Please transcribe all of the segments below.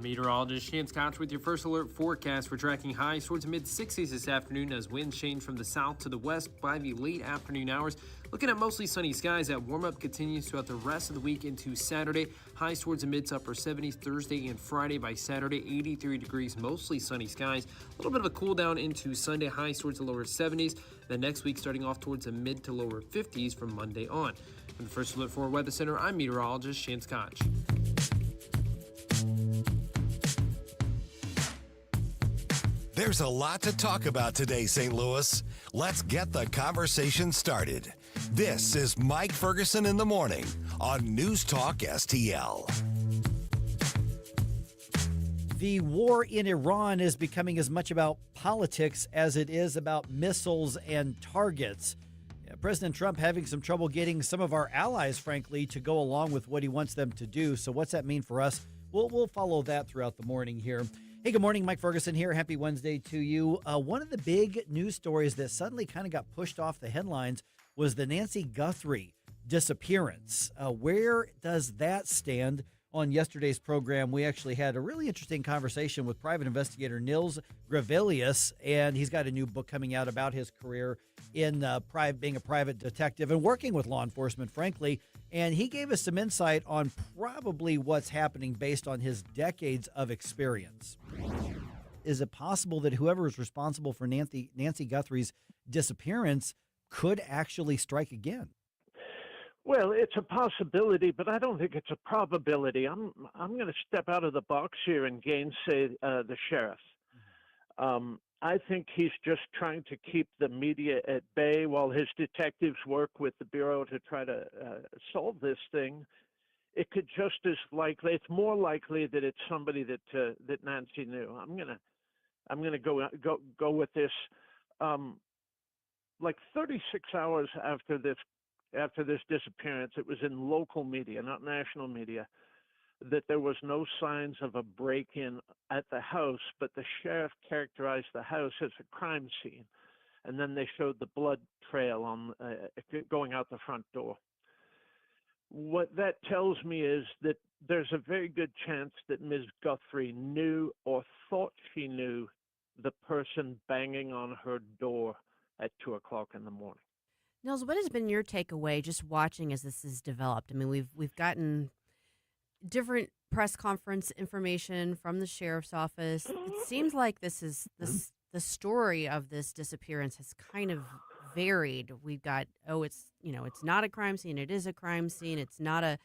Meteorologist Shan Scotch with your first alert forecast. We're tracking highs towards mid 60s this afternoon as winds change from the south to the west by the late afternoon hours. Looking at mostly sunny skies, that warm up continues throughout the rest of the week into Saturday. Highs towards the mid to upper 70s Thursday and Friday. By Saturday, 83 degrees, mostly sunny skies. A little bit of a cool down into Sunday, highs towards the lower 70s. Then next week, starting off towards the mid to lower 50s from Monday on. From the First Alert 4 Weather Center, I'm meteorologist Shan Scotch. There's a lot to talk about today, St. Louis. Let's get the conversation started. This is Mike Ferguson in the morning on NewsTalkSTL. The war in Iran is becoming as much about politics as it is about missiles and targets. President Trump having some trouble getting some of our allies, frankly, to go along with what he wants them to do. So what's that mean for us? We'll follow that throughout the morning here. Hey, good morning. Mike Ferguson here. Happy Wednesday to you. One of the big news stories that suddenly kind of got pushed off the headlines was the Nancy Guthrie disappearance. Where does that stand? On yesterday's program, we actually had a really interesting conversation with private investigator Nils Gravelius, and he's got a new book coming out about his career in being a private detective and working with law enforcement, frankly. And he gave us some insight on probably what's happening based on his decades of experience. Is it possible that whoever is responsible for Nancy Guthrie's disappearance could actually strike again? Well, it's a possibility, but I don't think it's a probability. I'm going to step out of the box here and gainsay the sheriff. I think he's just trying to keep the media at bay while his detectives work with the Bureau to try to solve this thing. It could just as likely, it's more likely that it's somebody that Nancy knew. I'm gonna go with this. Like 36 hours after this disappearance, it was in local media, not national media, that there was no signs of a break-in at the house, but the sheriff characterized the house as a crime scene. And then they showed the blood trail on going out the front door. What that tells me is that there's a very good chance that Ms. Guthrie knew or thought she knew the person banging on her door at 2 o'clock in the morning. Nils, what has been your takeaway just watching as this has developed? I mean, we've gotten different press conference information from the sheriff's office. It seems like the story of this disappearance has kind of varied. We've got, it's not a crime scene. It is a crime scene. It's not a,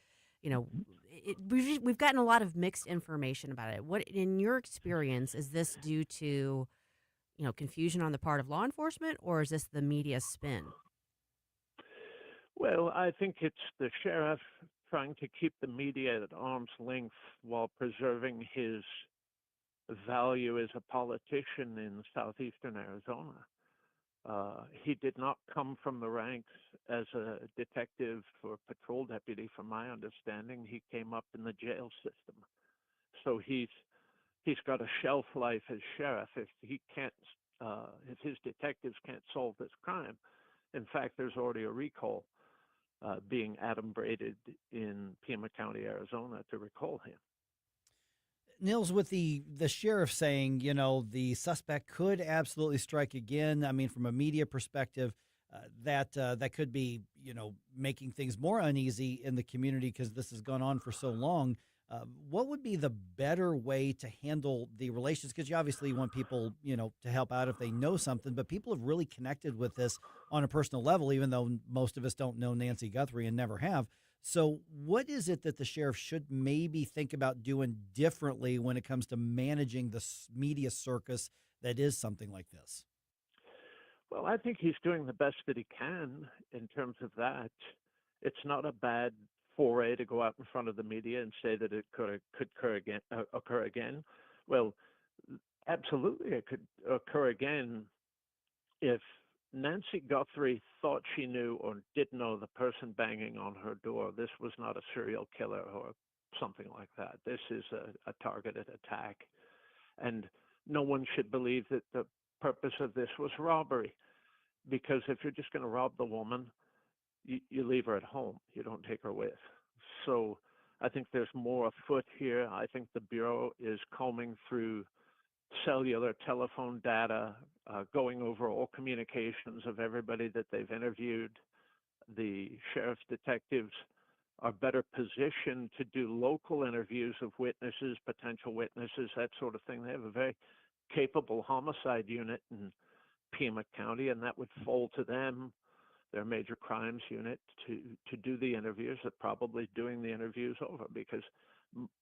we've gotten a lot of mixed information about it. What, in your experience, is this due to, confusion on the part of law enforcement, or is this the media spin? Well, I think it's the sheriff trying to keep the media at arm's length while preserving his value as a politician in southeastern Arizona. He did not come from the ranks as a detective or patrol deputy, from my understanding. He came up in the jail system. So he's got a shelf life as sheriff. If his detectives can't solve this crime, in fact, there's already a recall being adumbrated in Pima County, Arizona, to recall him. Nils, with the sheriff saying, the suspect could absolutely strike again. I mean, from a media perspective, that could be, making things more uneasy in the community because this has gone on for so long. What would be the better way to handle the relations? Because you obviously want people, to help out if they know something, but people have really connected with this on a personal level, even though most of us don't know Nancy Guthrie and never have. So what is it that the sheriff should maybe think about doing differently when it comes to managing the media circus that is something like this? Well, I think he's doing the best that he can in terms of that. It's not a bad foray to go out in front of the media and say that it could occur again. Well, absolutely, it could occur again if Nancy Guthrie thought she knew or did know the person banging on her door. This was not a serial killer or something like that. This is a targeted attack. And no one should believe that the purpose of this was robbery, because if you're just going to rob the woman, you leave her at home. You don't take her with. So I think there's more afoot here. I think the Bureau is combing through cellular telephone data, going over all communications of everybody that they've interviewed. The sheriff's detectives are better positioned to do local interviews of witnesses, potential witnesses, that sort of thing. They have a very capable homicide unit in Pima County, and that would fall to them, their major crimes unit, to do the interviews. They're probably doing the interviews over, because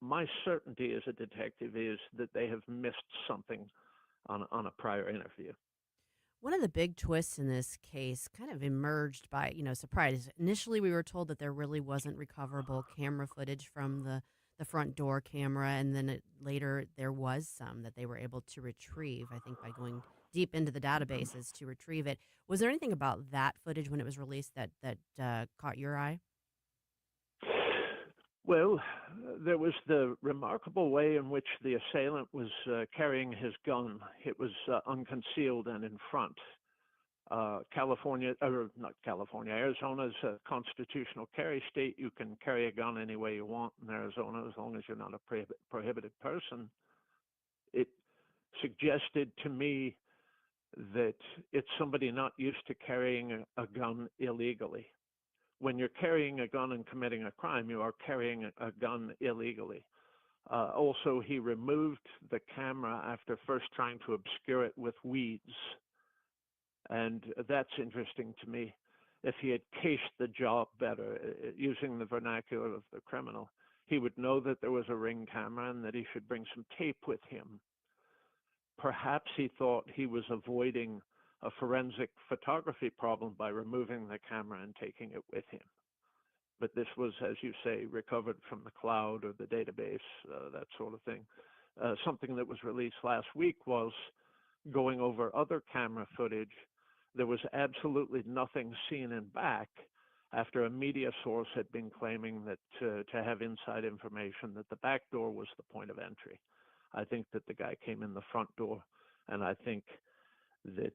my certainty as a detective is that they have missed something on a prior interview. One of the big twists in this case kind of emerged by, surprise. Initially, we were told that there really wasn't recoverable camera footage from the front door camera, and then later there was some that they were able to retrieve, I think by going deep into the databases to retrieve it. Was there anything about that footage when it was released that caught your eye? Well, there was the remarkable way in which the assailant was carrying his gun. It was unconcealed and in front. Arizona's a constitutional carry state. You can carry a gun any way you want in Arizona as long as you're not a prohibited person. It suggested to me that it's somebody not used to carrying a gun illegally. When you're carrying a gun and committing a crime, you are carrying a gun illegally. Also, he removed the camera after first trying to obscure it with weeds. And that's interesting to me. If he had cased the job better, using the vernacular of the criminal, he would know that there was a ring camera and that he should bring some tape with him. Perhaps he thought he was avoiding a forensic photography problem by removing the camera and taking it with him. But this was, as you say, recovered from the cloud or the database, that sort of thing. Something that was released last week was going over other camera footage. There was absolutely nothing seen in back after a media source had been claiming that to have inside information that the back door was the point of entry. I think that the guy came in the front door, and I think that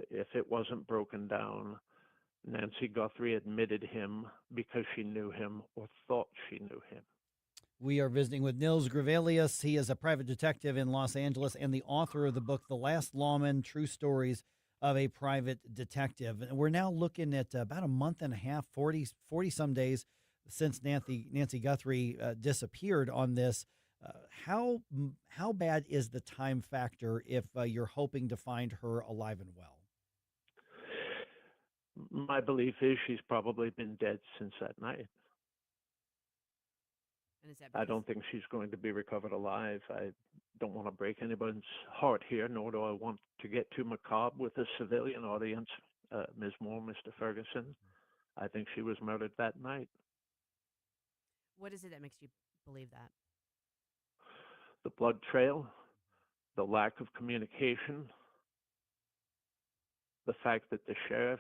if it wasn't broken down, Nancy Guthrie admitted him because she knew him or thought she knew him. We are visiting with Nils Grevelius. He is a private detective in Los Angeles and the author of the book, The Last Lawman, True Stories of a Private Detective. And we're now looking at about a month and a half, 40 some days since Nancy Guthrie disappeared on this. How bad is the time factor if you're hoping to find her alive and well? My belief is she's probably been dead since that night. And is that I don't think she's going to be recovered alive. I don't want to break anyone's heart here, nor do I want to get too macabre with a civilian audience. Ms. Moore, Mr. Ferguson, I think she was murdered that night. What is it that makes you believe that? The blood trail, the lack of communication, the fact that the sheriff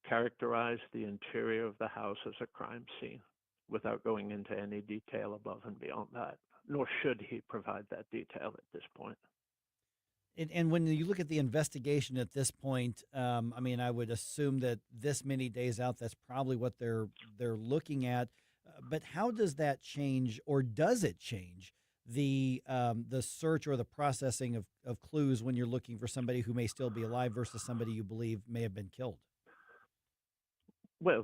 characterized the interior of the house as a crime scene without going into any detail above and beyond that, nor should he provide that detail at this point. And when you look at the investigation at this point, I would assume that this many days out, that's probably what they're looking at. But how does that change, or does it change the search or the processing of clues when you're looking for somebody who may still be alive versus somebody you believe may have been killed? Well,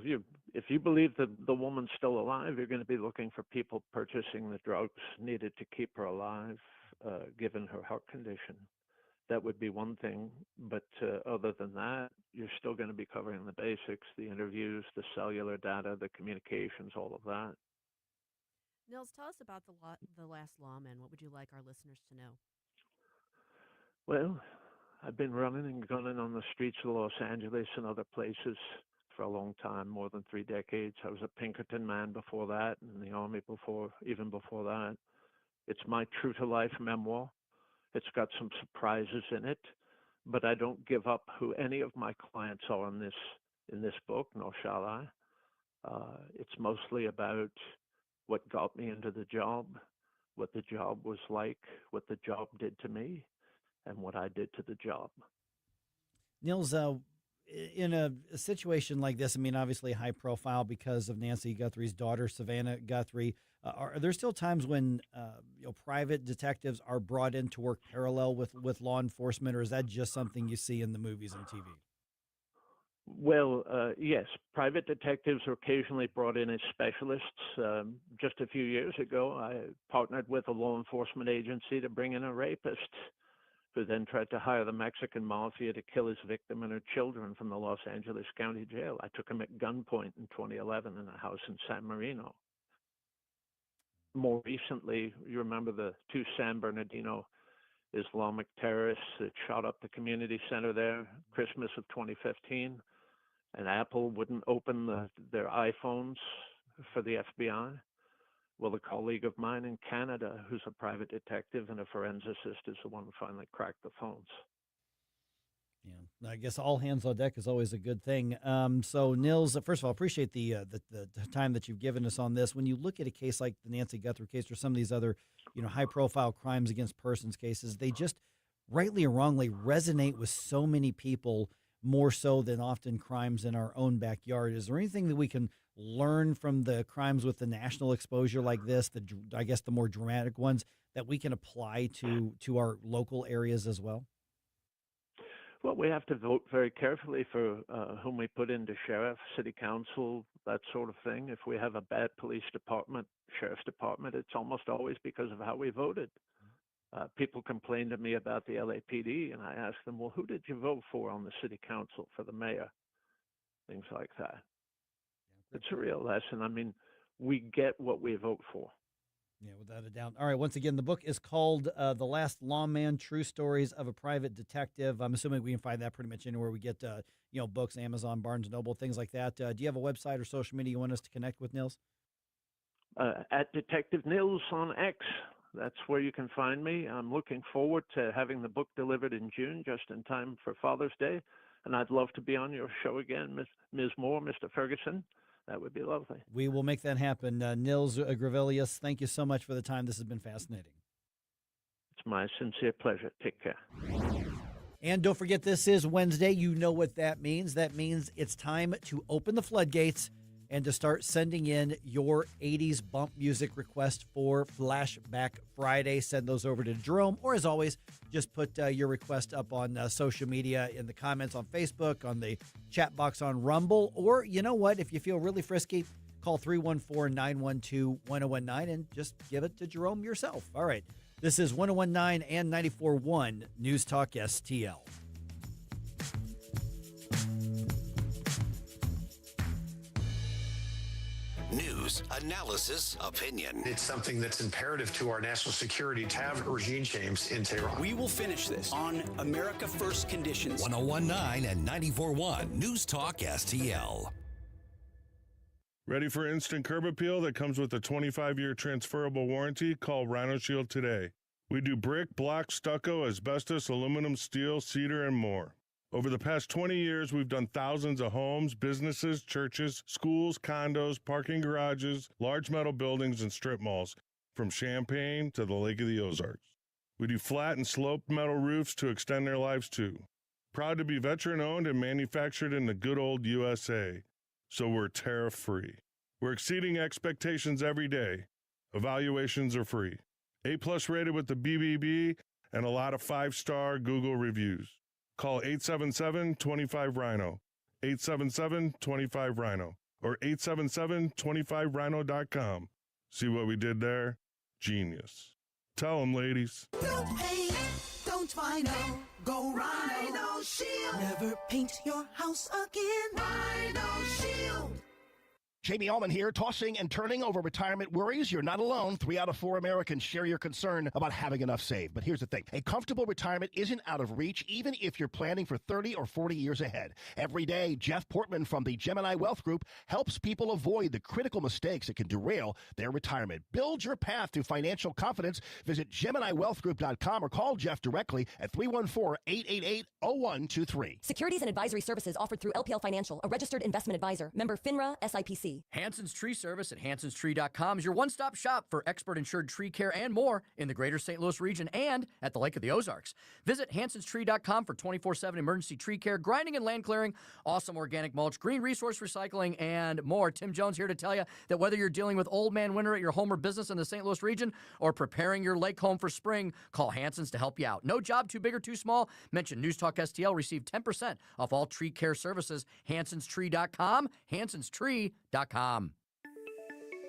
if you believe that the woman's still alive, you're going to be looking for people purchasing the drugs needed to keep her alive, given her heart condition. That would be one thing. But other than that, you're still going to be covering the basics, the interviews, the cellular data, the communications, all of that. Nils, tell us about the Last Lawman. What would you like our listeners to know? Well, I've been running and gunning on the streets of Los Angeles and other places for a long time, more than 3 decades. I was a Pinkerton man before that, and in the Army even before that. It's my true-to-life memoir. It's got some surprises in it, but I don't give up who any of my clients are in this book, nor shall I. It's mostly about what got me into the job, what the job was like, what the job did to me, and what I did to the job. Nils, in a situation like this, I mean, obviously high profile because of Nancy Guthrie's daughter, Savannah Guthrie. Are there still times when private detectives are brought in to work parallel with law enforcement, or is that just something you see in the movies and TV? Well, yes, private detectives are occasionally brought in as specialists. Just a few years ago, I partnered with a law enforcement agency to bring in a rapist who then tried to hire the Mexican mafia to kill his victim and her children from the Los Angeles County Jail. I took him at gunpoint in 2011 in a house in San Marino. More recently, you remember the two San Bernardino Islamic terrorists that shot up the community center there, Christmas of 2015, and Apple wouldn't open their iPhones for the FBI. Well, a colleague of mine in Canada, who's a private detective and a forensicist, is the one who finally cracked the phones. Yeah, I guess all hands on deck is always a good thing. So, Nils, first of all, appreciate the time that you've given us on this. When you look at a case like the Nancy Guthrie case or some of these other, high-profile crimes against persons cases, they just rightly or wrongly resonate with so many people more so than often crimes in our own backyard. Is there anything that we can learn from the crimes with the national exposure like this, the more dramatic ones, that we can apply to our local areas as well? Well, we have to vote very carefully for whom we put into sheriff, city council, that sort of thing. If we have a bad police department, sheriff's department, it's almost always because of how we voted. People complain to me about the LAPD, and I ask them, well, who did you vote for on the city council, for the mayor? Things like that. It's a real lesson. I mean, we get what we vote for. Yeah, without a doubt. All right, once again, the book is called The Last Lawman, True Stories of a Private Detective. I'm assuming we can find that pretty much anywhere we get, books, Amazon, Barnes & Noble, things like that. Do you have a website or social media you want us to connect with, Nils? At Detective Nils on X. That's where you can find me. I'm looking forward to having the book delivered in June, just in time for Father's Day. And I'd love to be on your show again, Ms. Moore, Mr. Ferguson. That would be lovely. We will make that happen. Nils Grevelius, thank you so much for the time. This has been fascinating. It's my sincere pleasure. Take care. And don't forget, this is Wednesday. You know what that means. That means it's time to open the floodgates and to start sending in your 80s bump music request for Flashback Friday. Send those over to Jerome, or as always, just put your request up on social media, in the comments on Facebook, on the chat box on Rumble, or you know what, if you feel really frisky, call 314-912-1019 and just give it to Jerome yourself. All right, this is 1019 and 94.1 News Talk STL. News, analysis, opinion. It's something that's imperative to our national security to have regime change in Tehran. We will finish this on America First conditions. 1019 and 94.1 News Talk STL. Ready for instant curb appeal that comes with a 25-year transferable warranty? Call Rhino Shield today. We do brick, block, stucco, asbestos, aluminum, steel, cedar, and more. Over the past 20 years, we've done thousands of homes, businesses, churches, schools, condos, parking garages, large metal buildings, and strip malls, from Champaign to the Lake of the Ozarks. We do flat and sloped metal roofs to extend their lives too. Proud to be veteran-owned and manufactured in the good old USA, so we're tariff-free. We're exceeding expectations every day. Evaluations are free. A+ rated with the BBB and a lot of 5-star Google reviews. Call 877-25-RHINO, 877-25-RHINO, or 877-25rhino.com. See what we did there? Genius. Tell them, ladies. Don't paint, don't vinyl, go Rhino Shield. Never paint your house again. Rhino Shield. Jamie Allman here, tossing and turning over retirement worries. You're not alone. 3 out of 4 Americans share your concern about having enough saved. But here's the thing. A comfortable retirement isn't out of reach, even if you're planning for 30 or 40 years ahead. Every day, Jeff Portman from the Gemini Wealth Group helps people avoid the critical mistakes that can derail their retirement. Build your path to financial confidence. Visit GeminiWealthGroup.com or call Jeff directly at 314-888-0123. Securities and advisory services offered through LPL Financial, a registered investment advisor. Member FINRA, SIPC. free. Hanson's Tree Service at hansonstree.com is your one-stop shop for expert insured tree care and more in the greater St. Louis region and at the Lake of the Ozarks. Visit hansonstree.com for 24/7 emergency tree care, grinding and land clearing, awesome organic mulch, green resource recycling, and more. Tim Jones here to tell you that whether you're dealing with old man winter at your home or business in the St. Louis region or preparing your lake home for spring, call Hanson's to help you out. No job too big or too small. Mention NewsTalkSTL. Receive 10% off all tree care services. hansonstree.com, hansonstree.com.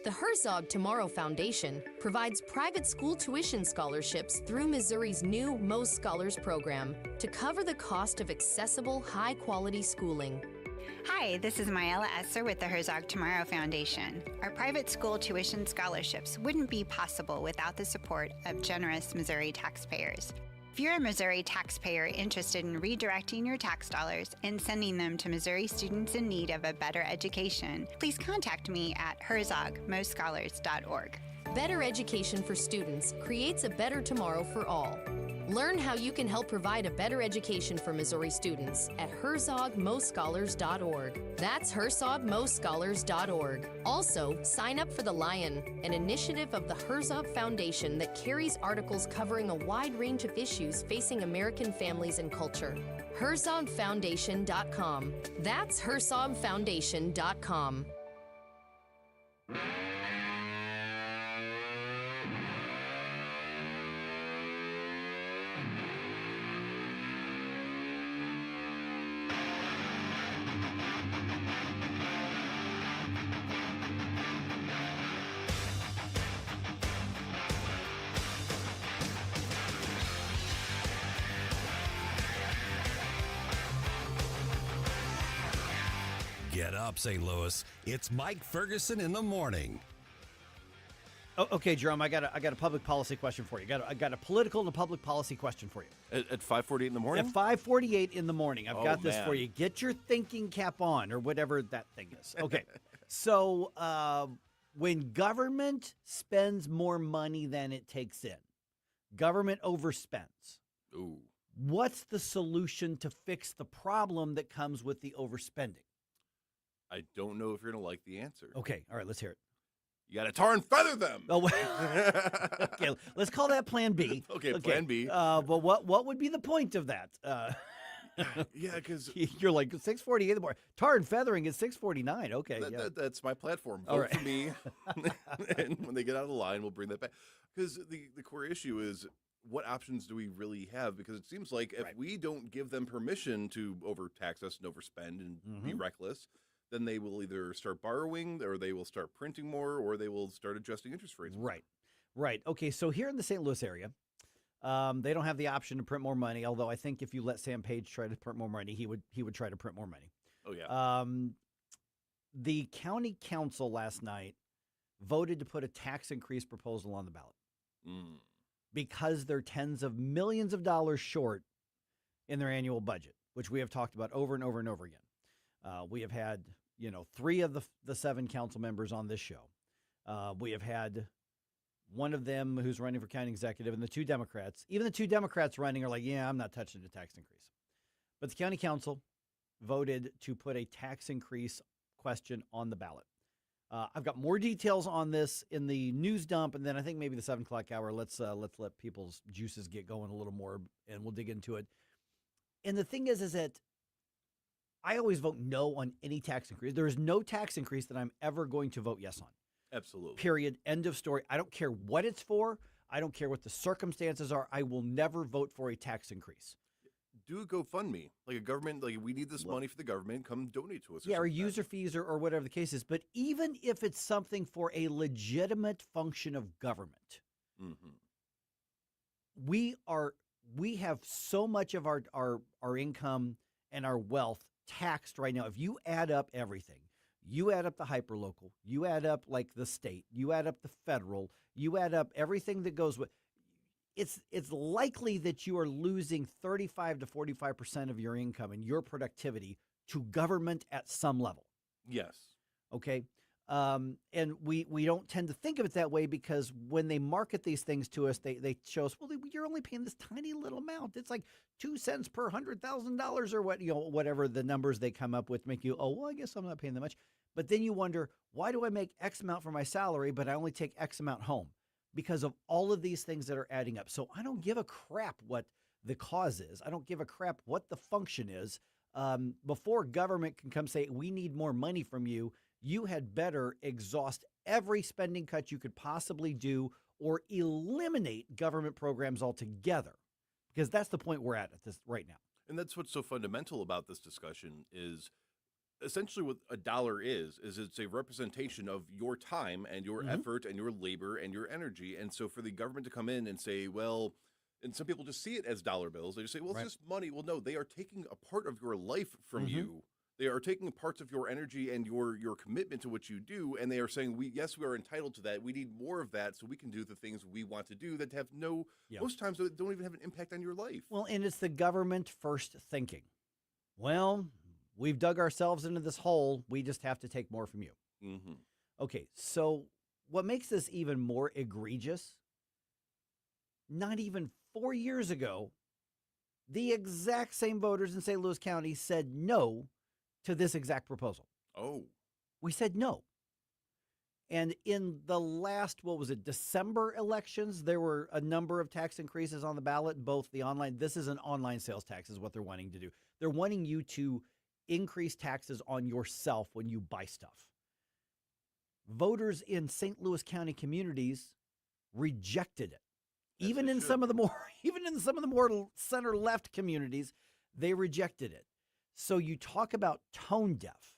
The Herzog Tomorrow Foundation provides private school tuition scholarships through Missouri's new Most Scholars program to cover the cost of accessible, high-quality schooling. Hi, this is Myella Esser with the Herzog Tomorrow Foundation. Our private school tuition scholarships wouldn't be possible without the support of generous Missouri taxpayers. If you're a Missouri taxpayer interested in redirecting your tax dollars and sending them to Missouri students in need of a better education, please contact me at herzogmostscholars.org. Better education for students creates a better tomorrow for all. Learn how you can help provide a better education for Missouri students at herzogmostscholars.org. That's herzogmostscholars.org. Also, sign up for The Lion, an initiative of the Herzog Foundation that carries articles covering a wide range of issues facing American families and culture. herzogfoundation.com. That's herzogfoundation.com. Get up, St. Louis. It's Mike Ferguson in the morning. Oh, okay, Jerome, I got a public policy question for you. I got a political and a public policy question for you. At 5:48 in the morning? At 5:48 in the morning. I've got this man. for you. Get your thinking cap on, or whatever that thing is. Okay. So when government spends more money than it takes in, government overspends. Ooh. What's the solution to fix the problem that comes with the overspending? I don't know if you're going to like the answer. Okay. All right, let's hear it. You got to tar and feather them. Oh, okay. Let's call that Plan B. Okay, Plan B. But what would be the point of that? Yeah, because you're like 6:48 in the morning. Tar and feathering is 6:49. Okay, that's my platform. Vote All right. for me, and when they get out of the line, we'll bring that back. Because the core issue is, what options do we really have? Because it seems like if we don't give them permission to overtax us and overspend and be reckless, then they will either start borrowing, or they will start printing more, or they will start adjusting interest rates. Right. Okay, so here in the St. Louis area, they don't have the option to print more money, although I think if you let Sam Page try to print more money, he would try to print more money. Oh, yeah. The county council last night voted to put a tax increase proposal on the ballot because they're tens of millions of dollars short in their annual budget, which we have talked about over and over and over again. We have had, 3 of the 7 council members on this show. We have had one of them who's running for county executive, and the 2 Democrats. Even the 2 Democrats running are like, yeah, I'm not touching the tax increase. But the county council voted to put a tax increase question on the ballot. I've got more details on this in the news dump, and then I think maybe the 7 o'clock hour. Let's let people's juices get going a little more, and we'll dig into it. And the thing is that I always vote no on any tax increase. There is no tax increase that I'm ever going to vote yes on. Absolutely. Period. End of story. I don't care what it's for. I don't care what the circumstances are. I will never vote for a tax increase. Do a GoFundMe. Like a government, like we need this money for the government. Come donate to us. Or user fees or whatever the case is. But even if it's something for a legitimate function of government, we have so much of our income and our wealth taxed right now. If you add up everything, you add up the hyperlocal, you add up like the state, you add up the federal, you add up everything that goes with it's likely that you are losing 35 to 45% of your income and your productivity to government at some level. Yes. Okay. And we don't tend to think of it that way because when they market these things to us, they show us, well, you're only paying this tiny little amount. It's like 2 cents per $100,000 or whatever the numbers they come up with make you, oh, well, I guess I'm not paying that much. But then you wonder, why do I make X amount for my salary, but I only take X amount home? Because of all of these things that are adding up. So I don't give a crap what the cause is. I don't give a crap what the function is. Before government can come say, we need more money from you, you had better exhaust every spending cut you could possibly do or eliminate government programs altogether. Because that's the point we're at this right now. And that's what's so fundamental about this discussion is essentially what a dollar is it's a representation of your time and your effort and your labor and your energy. And so for the government to come in and say, well, and some people just see it as dollar bills. They just say, well, it's just money. Well, no, they are taking a part of your life from you. They are taking parts of your energy and your commitment to what you do. And they are saying, we are entitled to that. We need more of that so we can do the things we want to do that have most times don't even have an impact on your life. Well, and it's the government first thinking. Well, we've dug ourselves into this hole. We just have to take more from you. Okay, so what makes this even more egregious, not even 4 years ago, the exact same voters in St. Louis County said no to this exact proposal. Oh. We said no. And in the last, December elections, there were a number of tax increases on the ballot, both the online, this is an online sales tax is what they're wanting to do. They're wanting you to increase taxes on yourself when you buy stuff. Voters in St. Louis County communities rejected it. Even in some of the more center left communities, they rejected it. So you talk about tone deaf,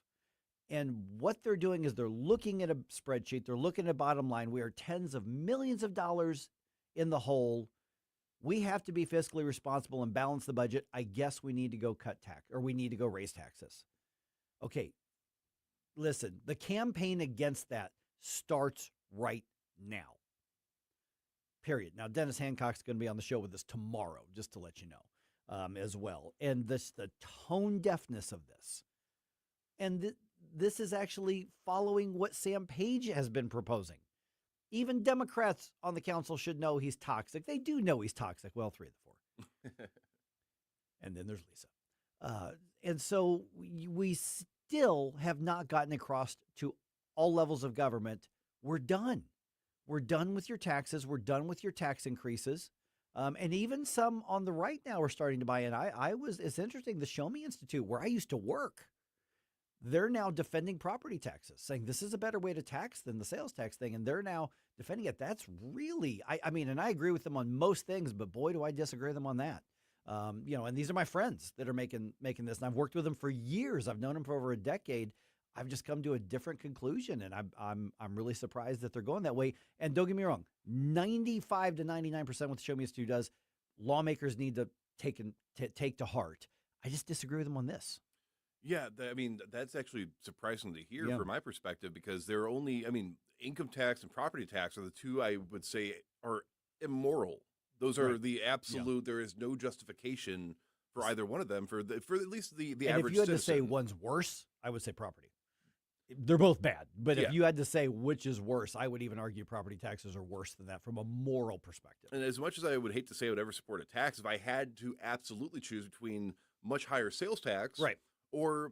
and what they're doing is they're looking at a spreadsheet, they're looking at a bottom line. We are tens of millions of dollars in the hole. We have to be fiscally responsible and balance the budget. I guess we need to go cut tax, or we need to go raise taxes. Okay, listen, the campaign against that starts right now. Period. Now, Dennis Hancock's going to be on the show with us tomorrow, just to let you know, as well. And the tone deafness of this. And this is actually following what Sam Page has been proposing. Even Democrats on the council should know he's toxic. They do know he's toxic. Well, 3 of the 4. And then there's Lisa. And so we still have not gotten across to all levels of government. We're done. We're done with your taxes. We're done with your tax increases. And even some on the right now are starting to buy in. It's interesting, the Show Me Institute, where I used to work, they're now defending property taxes, saying this is a better way to tax than the sales tax thing. And they're now defending it. That's really, I mean, and I agree with them on most things, but boy, do I disagree with them on that. And these are my friends that are making this, and I've worked with them for years. I've known them for over a decade. I've just come to a different conclusion, and I'm really surprised that they're going that way. And don't get me wrong, 95 to 99% what the Show Me Institute does, lawmakers need to take to heart. I just disagree with them on this. Yeah, that's actually surprising to hear from my perspective, because they're only, income tax and property tax are the two I would say are immoral. Those are the absolute, there is no justification for either one of them for at least the average citizen. If you had to say one's worse, I would say property. They're both bad, but if you had to say which is worse, I would even argue property taxes are worse than that from a moral perspective. And as much as I would hate to say I would ever support a tax, if I had to absolutely choose between much higher sales tax or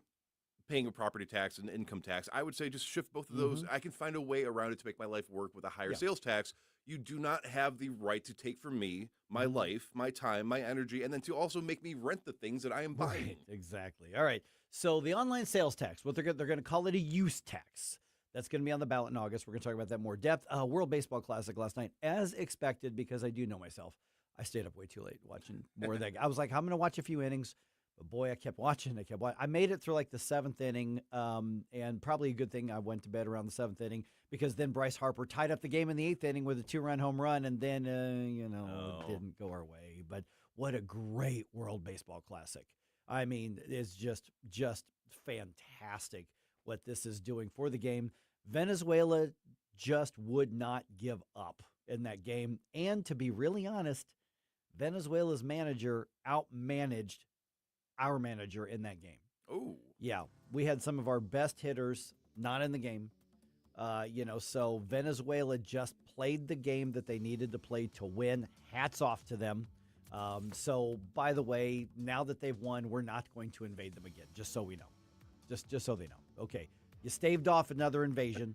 paying a property tax and income tax, I would say just shift both of those. I can find a way around it to make my life work with a higher sales tax. You do not have the right to take from me my life, my time, my energy, and then to also make me rent the things that I am buying. Right, exactly. All right. So the online sales tax, what they're going to call it a use tax. That's going to be on the ballot in August. We're going to talk about that more depth. World Baseball Classic last night, as expected, because I do know myself. I stayed up way too late watching more of that. I was like, I'm going to watch a few innings. But boy, I kept watching. I made it through like the 7th inning, and probably a good thing I went to bed around the 7th inning, because then Bryce Harper tied up the game in the 8th inning with a 2-run home run, and then, it didn't go our way. But what a great World Baseball Classic. I mean, it's just fantastic what this is doing for the game. Venezuela just would not give up in that game. And to be really honest, Venezuela's manager outmanaged our manager in that game. Oh. Yeah, we had some of our best hitters not in the game. So Venezuela just played the game that they needed to play to win. Hats off to them. So, by the way, now that they've won, we're not going to invade them again, just so we know. Just so they know. Okay. You staved off another invasion.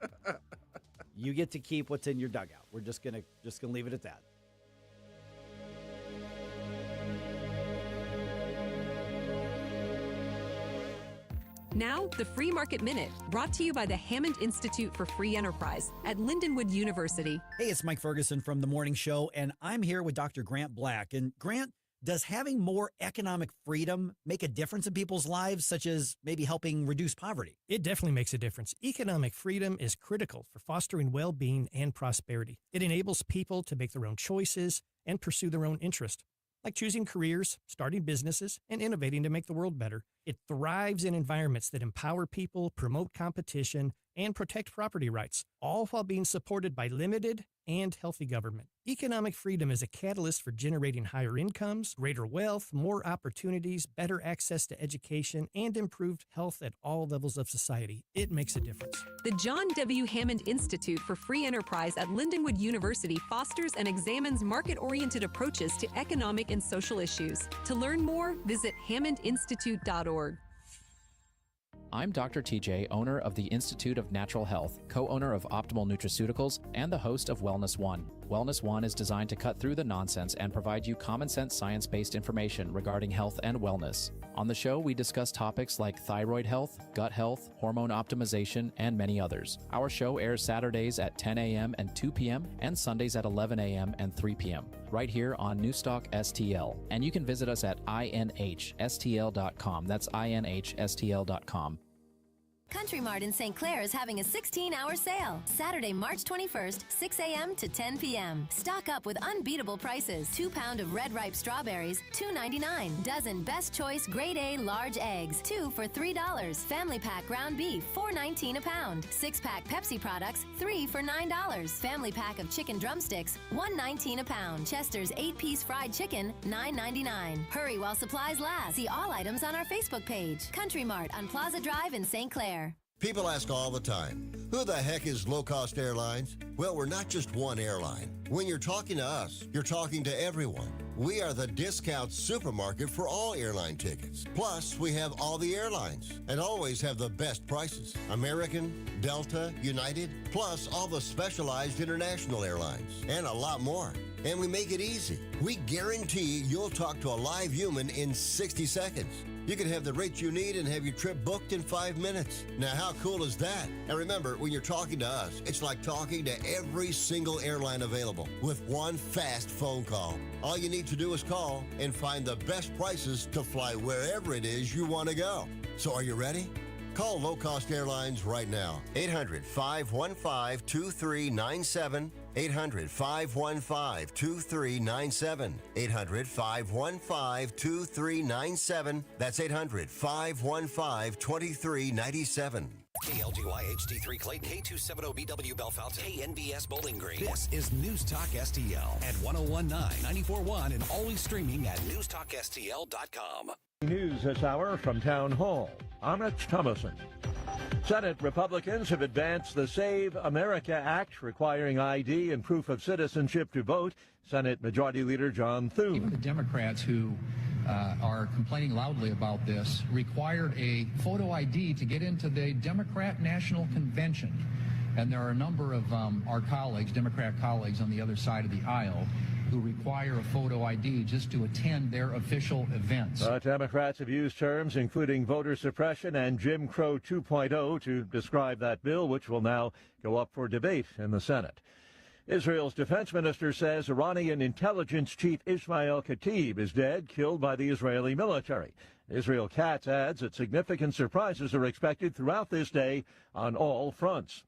You get to keep what's in your dugout. We're just gonna leave it at that. Now, the Free Market Minute, brought to you by the Hammond Institute for Free Enterprise at Lindenwood University. Hey, it's Mike Ferguson from The Morning Show, and I'm here with Dr. Grant Black. And Grant, does having more economic freedom make a difference in people's lives, such as maybe helping reduce poverty? It definitely makes a difference. Economic freedom is critical for fostering well-being and prosperity. It enables people to make their own choices and pursue their own interest, like choosing careers, starting businesses, and innovating to make the world better. It thrives in environments that empower people, promote competition, and protect property rights, all while being supported by limited and healthy government. Economic freedom is a catalyst for generating higher incomes, greater wealth, more opportunities, better access to education, and improved health at all levels of society. It makes a difference. The John W. Hammond Institute for Free Enterprise at Lindenwood University fosters and examines market-oriented approaches to economic and social issues. To learn more, visit hammondinstitute.org. I'm Dr. TJ, owner of the Institute of Natural Health, co-owner of Optimal Nutraceuticals, and the host of Wellness One. Wellness One is designed to cut through the nonsense and provide you common-sense science-based information regarding health and wellness. On the show, we discuss topics like thyroid health, gut health, hormone optimization, and many others. Our show airs Saturdays at 10 a.m. and 2 p.m. and Sundays at 11 a.m. and 3 p.m. right here on NewsTalkSTL. And you can visit us at inhstl.com. That's inhstl.com. Country Mart in St. Clair is having a 16-hour sale. Saturday, March 21st, 6 a.m. to 10 p.m. Stock up with unbeatable prices. 2 pound of red ripe strawberries, $2.99. Dozen Best Choice Grade A large eggs, 2 for $3. Family pack ground beef, $4.19 a pound. 6-pack Pepsi products, 3 for $9. Family pack of chicken drumsticks, $1.19 a pound. Chester's 8-piece fried chicken, $9.99. Hurry while supplies last. See all items on our Facebook page. Country Mart on Plaza Drive in St. Clair. People ask all the time, who the heck is Low Cost Airlines? Well, we're not just one airline. When you're talking to us, you're talking to everyone. We are the discount supermarket for all airline tickets. Plus, we have all the airlines and always have the best prices. American, Delta, United, plus all the specialized international airlines and a lot more. And we make it easy. We guarantee you'll talk to a live human in 60 seconds. You can have the rates you need and have your trip booked in 5 minutes. Now, how cool is that? And remember, when you're talking to us, it's like talking to every single airline available with one fast phone call. All you need to do is call and find the best prices to fly wherever it is you want to go. So are you ready? Call Low Cost Airlines right now. 800-515-2397. 800-515-2397. 800-515-2397. That's 800-515-2397. KLGY HD3 Clayton, K270BW Bellefonte, KNBS Bowling Green. This is News Talk STL at 1019, 94.1, and always streaming at NewsTalkSTL.com. News this hour from Town Hall. I'm Rich Thomason. Senate Republicans have advanced the Save America Act, requiring ID and proof of citizenship to vote. Senate Majority Leader John Thune. Even the Democrats who are complaining loudly about this required a photo ID to get into the Democrat National Convention. And there are a number of our colleagues, Democrat colleagues on the other side of the aisle, who require a photo ID just to attend their official events. Democrats have used terms including voter suppression and Jim Crow 2.0 to describe that bill, which will now go up for debate in the Senate. Israel's defense minister says Iranian intelligence chief Ismail Khatib is dead, killed by the Israeli military. Israel Katz adds that significant surprises are expected throughout this day on all fronts.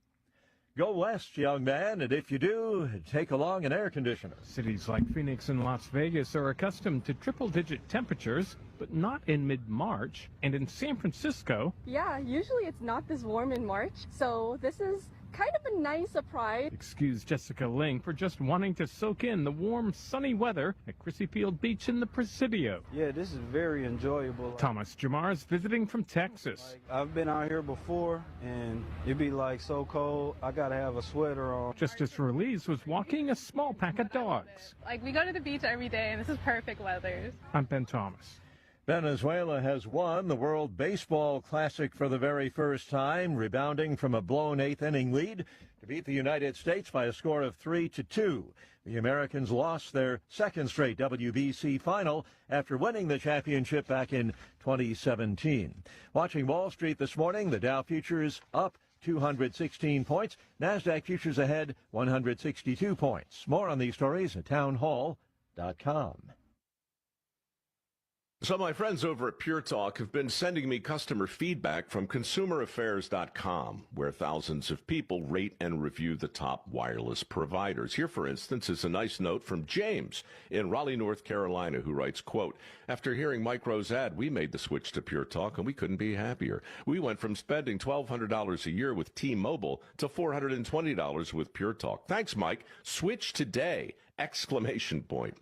Go west, young man, and if you do, take along an air conditioner. Cities like Phoenix and Las Vegas are accustomed to triple-digit temperatures, but not in mid-March. And in San Francisco... Yeah, usually it's not this warm in March, so this is kind of a nice surprise. Excuse Jessica Ling for just wanting to soak in the warm, sunny weather at Crissy Field Beach in the Presidio. Yeah, this is very enjoyable. Thomas Jamar is visiting from Texas. I've been out here before, and it'd be like so cold, I gotta have a sweater on. Justice Ruiz was walking a small pack of dogs. Like, we go to the beach every day, and this is perfect weather. I'm Ben Thomas. Venezuela has won the World Baseball Classic for the very first time, rebounding from a blown eighth-inning lead to beat the United States by a score of 3-2. The Americans lost their second straight WBC final after winning the championship back in 2017. Watching Wall Street this morning, the Dow futures up 216 points. NASDAQ futures ahead 162 points. More on these stories at townhall.com. So my friends over at Pure Talk have been sending me customer feedback from consumeraffairs.com, where thousands of people rate and review the top wireless providers. Here, for instance, is a nice note from James in Raleigh, North Carolina, who writes, quote, after hearing Mike Rowe's ad, we made the switch to Pure Talk, and we couldn't be happier. We went from spending $1,200 a year with T-Mobile to $420 with Pure Talk. Thanks, Mike. Switch today! Exclamation point.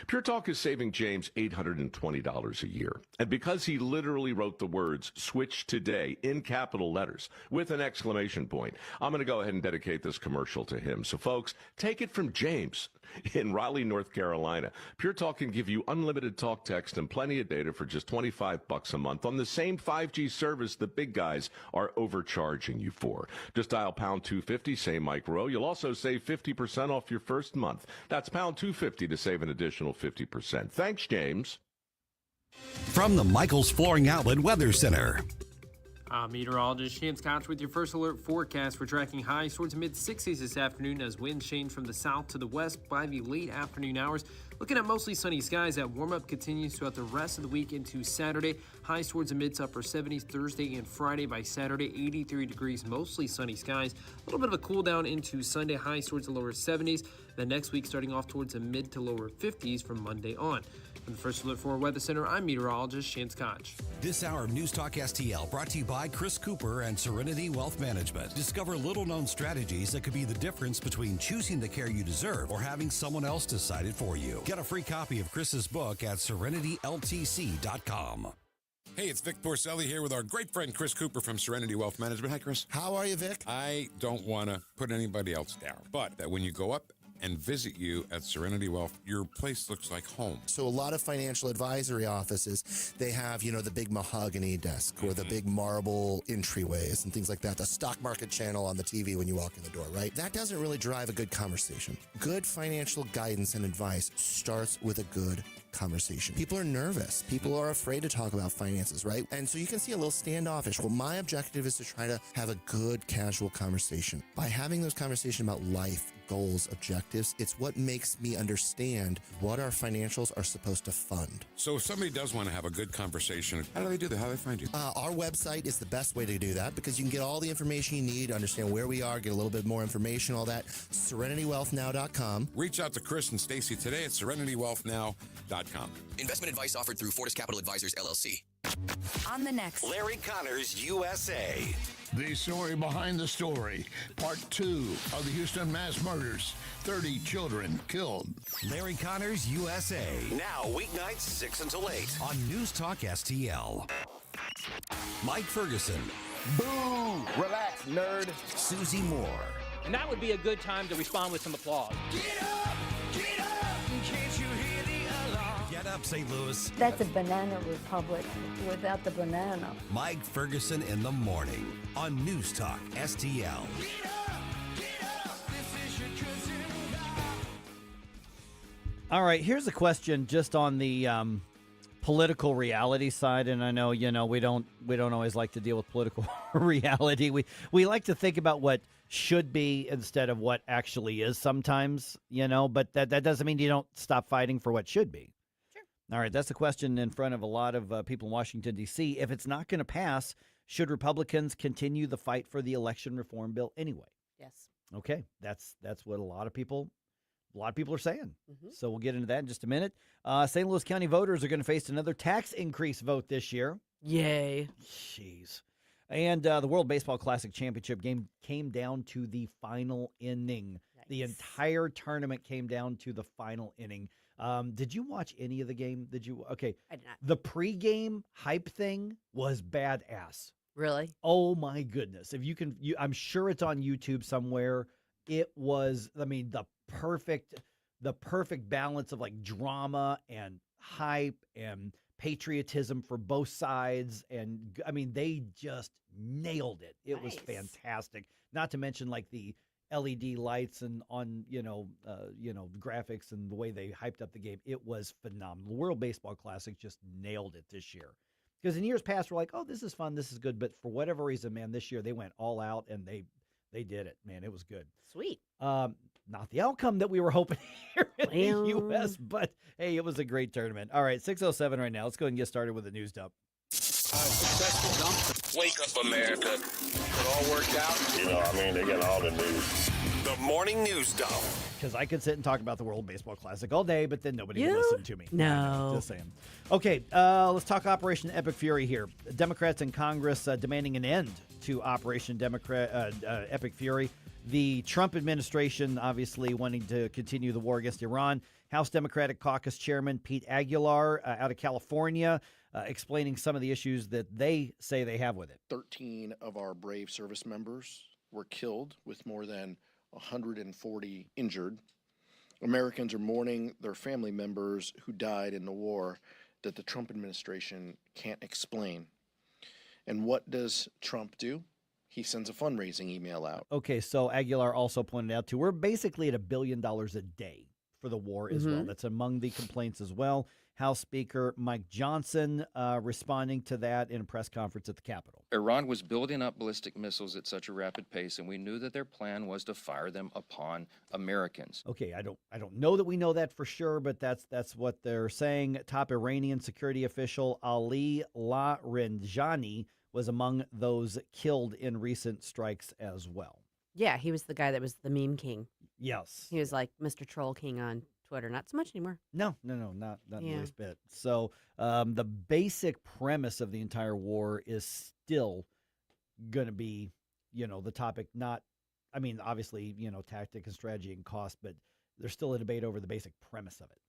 Pure Talk is saving James $820 a year. And because he literally wrote the words switch today in capital letters with an exclamation point, I'm going to go ahead and dedicate this commercial to him. So folks, take it from James in Raleigh, North Carolina. Pure Talk can give you unlimited talk, text, and plenty of data for just $25 a month on the same 5G service the big guys are overcharging you for. Just dial pound 250, say Mike Rowe. You'll also save 50% off your first month. That's pound 250 to save an additional 50%. Thanks, James. From the Michaels Flooring Outlet Weather Center. Meteorologist Shan Scotch with your first alert forecast. We're tracking highs towards mid-60s this afternoon as winds change from the south to the west by the late afternoon hours. Looking at mostly sunny skies, that warm-up continues throughout the rest of the week into Saturday. Highs towards the mid to upper 70s Thursday and Friday. By Saturday, 83 degrees, mostly sunny skies. A little bit of a cool down into Sunday, highs towards the lower 70s. Then next week, starting off towards the mid to lower 50s from Monday on. From the First Alert 4 Weather Center, I'm meteorologist Shan Scotch. This hour of News Talk STL brought to you by Chris Cooper and Serenity Wealth Management. Discover little-known strategies that could be the difference between choosing the care you deserve or having someone else decide it for you. Get a free copy of Chris's book at serenityltc.com. Hey, it's Vic Porcelli here with our great friend Chris Cooper from Serenity Wealth Management. Hi, Chris. How are you, Vic? I don't want to put anybody else down, but that when you go up and visit you at Serenity Wealth, your place looks like home. So a lot of financial advisory offices, they have, the big mahogany desk or the big marble entryways and things like that. The stock market channel on the TV when you walk in the door, right? That doesn't really drive a good conversation. Good financial guidance and advice starts with a good conversation. People are nervous. People are afraid to talk about finances, right? And so you can see a little standoffish. Well, my objective is to try to have a good, casual conversation. By having those conversations about life, goals, objectives, it's what makes me understand what our financials are supposed to fund. So if somebody does want to have a good conversation, how do they do that? How do they find you? Our website is the best way to do that because you can get all the information you need to understand where we are, get a little bit more information, all that. SerenityWealthNow.com. Reach out to Chris and Stacy today at SerenityWealthNow.com. Investment advice offered through Fortis Capital Advisors, LLC. On the next Larry Connors, USA. The story behind the story. Part 2 of the Houston mass murders. 30 children killed. Larry Connors, USA. Now, weeknights 6 until 8. On News Talk STL. Mike Ferguson. Boo! Relax, nerd. Susie Moore. And that would be a good time to respond with some applause. Get up! Get up! Can't you hear the alarm? Get up, St. Louis. That's a banana republic without the banana. Mike Ferguson in the morning on News Talk STL. Get up! Get up! This is your cousin God. All right, here's a question just on the political reality side, and I know we don't always like to deal with political reality. We like to think about what should be instead of what actually is sometimes, but that doesn't mean you don't stop fighting for what should be. Sure. All right, that's the question in front of a lot of people in Washington, D.C. If it's not going to pass, should Republicans continue the fight for the election reform bill anyway? Yes. Okay, that's what a lot of people are saying. Mm-hmm. So we'll get into that in just a minute. St. Louis County voters are going to face another tax increase vote this year. Yay. Jeez. And the World Baseball Classic Championship game came down to the final inning. Nice. The entire tournament came down to the final inning. Did you watch any of the game? Did you? Okay. I did not. The pregame hype thing was badass. Really? Oh, my goodness. If you can, I'm sure it's on YouTube somewhere. It was, the perfect balance of like drama and hype and patriotism for both sides. And I mean, they just nailed it. It was fantastic. Not to mention like the LED lights and on, graphics and the way they hyped up the game. It was phenomenal. The World Baseball Classic just nailed it this year. Because in years past, we're like, oh, this is fun, this is good. But for whatever reason, man, this year they went all out and they did it, man. It was good. Sweet. Not the outcome that we were hoping here in the U.S., but, hey, it was a great tournament. All right, 6:07 right now. Let's go ahead and get started with the news dump. Wake up, America. It all worked out. They got all the news. The morning news dump. Because I could sit and talk about the World Baseball Classic all day, but then nobody would listen to me. No. Just saying. Okay, let's talk Operation Epic Fury here. Democrats in Congress demanding an end to Operation Epic Fury. The Trump administration obviously wanting to continue the war against Iran. House Democratic Caucus Chairman Pete Aguilar out of California explaining some of the issues that they say they have with it. 13 of our brave service members were killed, with more than 140 injured. Americans are mourning their family members who died in the war that the Trump administration can't explain. And what does Trump do? He sends a fundraising email out. Okay, so Aguilar also pointed out, too, we're basically at $1 billion a day for the war as well. That's among the complaints as well. House Speaker Mike Johnson responding to that in a press conference at the Capitol. Iran was building up ballistic missiles at such a rapid pace, and we knew that their plan was to fire them upon Americans. Okay, I don't know that we know that for sure, but that's what they're saying. Top Iranian security official Ali Larijani was among those killed in recent strikes as well. Yeah, he was the guy that was the meme king. Yes. He was like Mr. Troll King on Twitter. Not so much anymore. No, not in the least bit. So the basic premise of the entire war is still going to be, the topic, obviously, tactic and strategy and cost, but there's still a debate over the basic premise of it.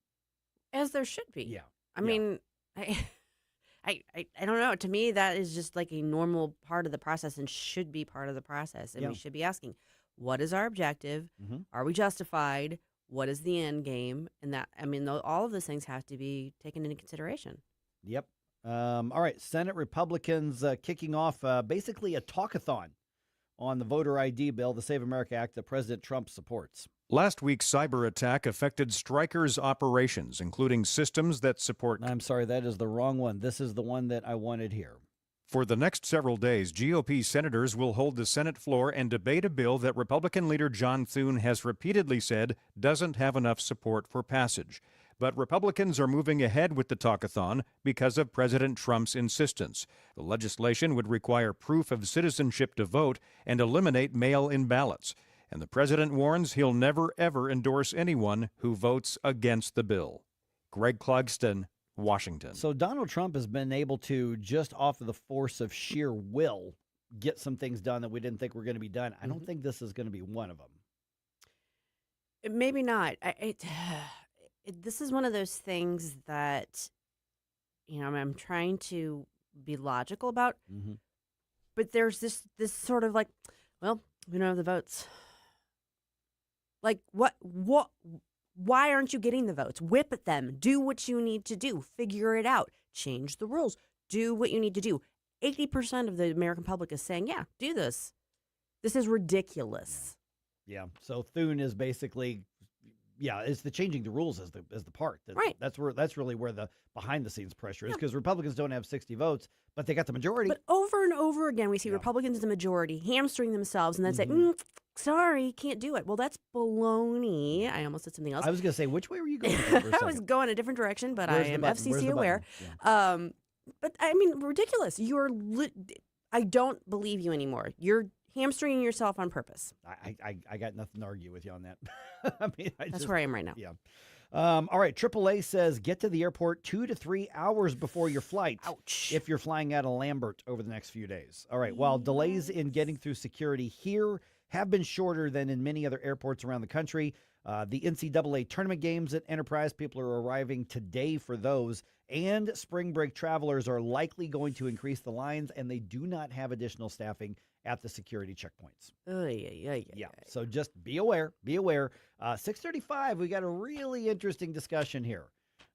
As there should be. Yeah. I mean, I don't know. To me, that is just like a normal part of the process and should be part of the process. And we should be asking, what is our objective? Are we justified? What is the end game? And that, all of those things have to be taken into consideration. Yep. All right. Senate Republicans kicking off basically a talkathon on the voter ID bill, the Save America Act that President Trump supports. Last week's cyber attack affected strikers' operations, including systems that support... I'm sorry, that is the wrong one. This is the one that I wanted here. For the next several days, GOP senators will hold the Senate floor and debate a bill that Republican leader John Thune has repeatedly said doesn't have enough support for passage. But Republicans are moving ahead with the talkathon because of President Trump's insistence. The legislation would require proof of citizenship to vote and eliminate mail-in ballots. And the president warns he'll never, ever endorse anyone who votes against the bill. Greg Clugston, Washington. So Donald Trump has been able to, just off of the force of sheer will, get some things done that we didn't think were going to be done. I don't think this is going to be one of them. Maybe not. This is one of those things that, I'm trying to be logical about. But there's this sort of like, well, we don't have the votes. Like, what, why aren't you getting the votes? Whip at them. Do what you need to do. Figure it out. Change the rules. Do what you need to do. 80% of the American public is saying, yeah, do this. This is ridiculous. Yeah. So Thune is basically, it's the changing the rules as the part. Right. That's really where the behind the scenes pressure is, because Republicans don't have 60 votes, but they got the majority. But over and over again, we see Republicans in the majority hamstring themselves and then say, sorry, can't do it. Well, that's baloney. I almost said something else. I was going to say, which way were you going? I was going a different direction, but I am FCC aware. But ridiculous. I don't believe you anymore. You're hamstringing yourself on purpose. I got nothing to argue with you on that. That's where I am right now. Yeah. All right. AAA says get to the airport 2 to 3 hours before your flight. Ouch. If you're flying out of Lambert over the next few days. All right. While delays in getting through security here have been shorter than in many other airports around the country, the NCAA tournament games at Enterprise, people are arriving today for those. And spring break travelers are likely going to increase the lines, and they do not have additional staffing at the security checkpoints. Yeah. So just be aware. Be aware. 6:35, we got a really interesting discussion here.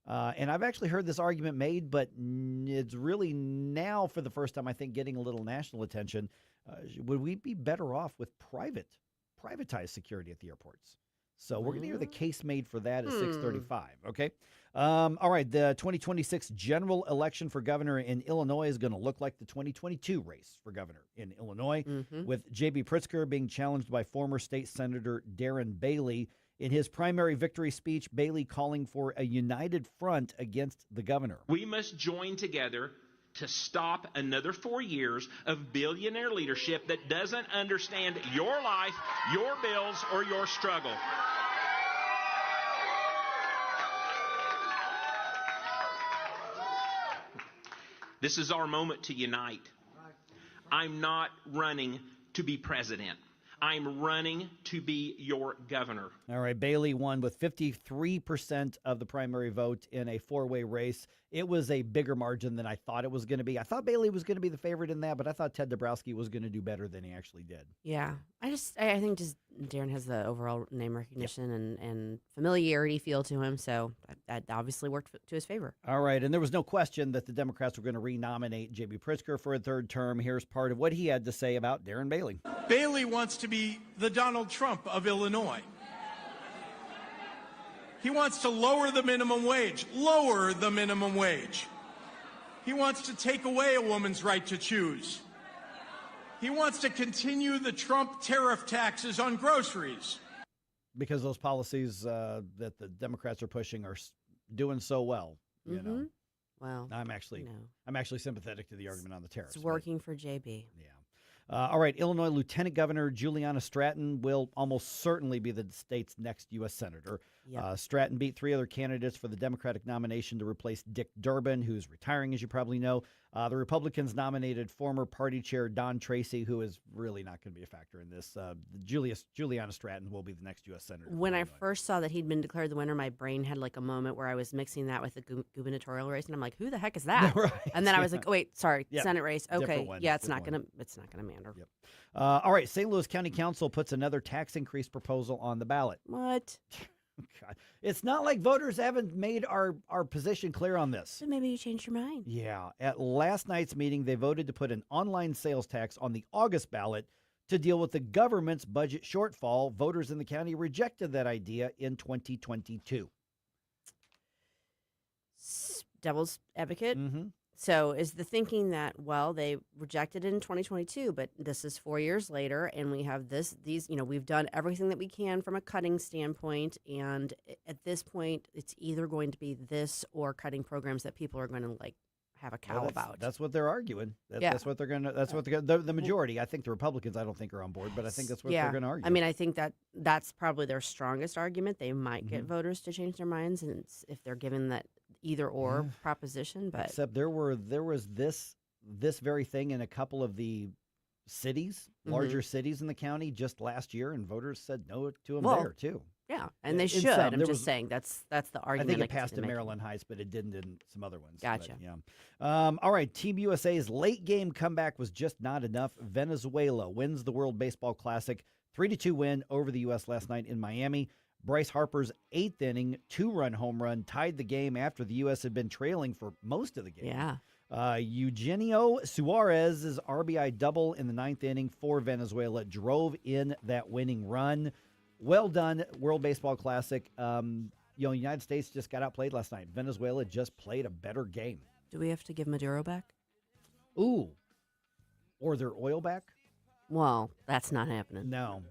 And I've actually heard this argument made, but it's really now for the first time, I think, getting a little national attention. Would we be better off with privatized security at the airports? So we're going to hear the case made for that at 6:35, okay? All right, the 2026 general election for governor in Illinois is going to look like the 2022 race for governor in Illinois, with J.B. Pritzker being challenged by former state senator Darren Bailey. In his primary victory speech, Bailey calling for a united front against the governor. We must join together to stop another 4 years of billionaire leadership that doesn't understand your life, your bills, or your struggle. This is our moment to unite. I'm not running to be president. I'm running to be your governor. All right, Bailey won with 53% of the primary vote in a four-way race. It was a bigger margin than I thought it was going to be. I thought Bailey was going to be the favorite in that, but I thought Ted Dabrowski was going to do better than he actually did. Yeah. I think just Darren has the overall name recognition and familiarity feel to him, so that obviously worked to his favor. All right, and there was no question that the Democrats were going to renominate J.B. Pritzker for a third term. Here's part of what he had to say about Darren Bailey. Bailey wants to be the Donald Trump of Illinois. He wants to lower the minimum wage. Lower the minimum wage. He wants to take away a woman's right to choose. He wants to continue the Trump tariff taxes on groceries. Because those policies that the Democrats are pushing are doing so well, you know. Well, I'm actually sympathetic to the argument on the tariffs. It's working for JB. Yeah. All right, Illinois Lieutenant Governor Juliana Stratton will almost certainly be the state's next U.S. Senator. Yep. Stratton beat three other candidates for the Democratic nomination to replace Dick Durbin, who's retiring, as you probably know. The Republicans nominated former party chair Don Tracy, who is really not going to be a factor in this. Juliana Stratton will be the next U.S. Senator. When I first saw that he'd been declared the winner, my brain had like a moment where I was mixing that with the gubernatorial race, and I'm like, "Who the heck is that?" Right. And then I was like, "Oh wait, sorry, Yeah. Senate race. Okay, Different one, yeah, it's different not gonna matter." Yep. All right, St. Louis County Council puts another tax increase proposal on the ballot. What? God. It's not like voters haven't made our position clear on this. So maybe you changed your mind. Yeah. At last night's meeting, they voted to put an online sales tax on the August ballot to deal with the government's budget shortfall. Voters in the county rejected that idea in 2022. Devil's advocate. So is the thinking that, well, they rejected it in 2022, but this is 4 years later, and we have these, we've done everything that we can from a cutting standpoint, and at this point, it's either going to be this or cutting programs that people are going to have a cow about. That's what they're arguing. Yeah. That's what they're going to. That's what the majority. I think the Republicans, I don't think, are on board, but I think that's what they're going to argue. I mean, I think that's probably their strongest argument. They might get voters to change their minds, and if they're given that either or proposition. But except there was this very thing in a couple of the cities, larger cities in the county just last year, and voters said no to them there too. Yeah, and they should. I'm just saying that's the argument. I think it passed in Maryland Heights, but it didn't in some other ones. Gotcha. But, yeah. All right, Team USA's late game comeback was just not enough. Venezuela wins the World Baseball Classic, 3-2 win over the U.S. last night in Miami. Bryce Harper's eighth inning, two-run home run tied the game after the U.S. had been trailing for most of the game. Yeah. Eugenio Suarez's RBI double in the ninth inning for Venezuela drove in that winning run. Well done, World Baseball Classic. United States just got outplayed last night. Venezuela just played a better game. Do we have to give Maduro back? Ooh. Or their oil back? Well, that's not happening. No.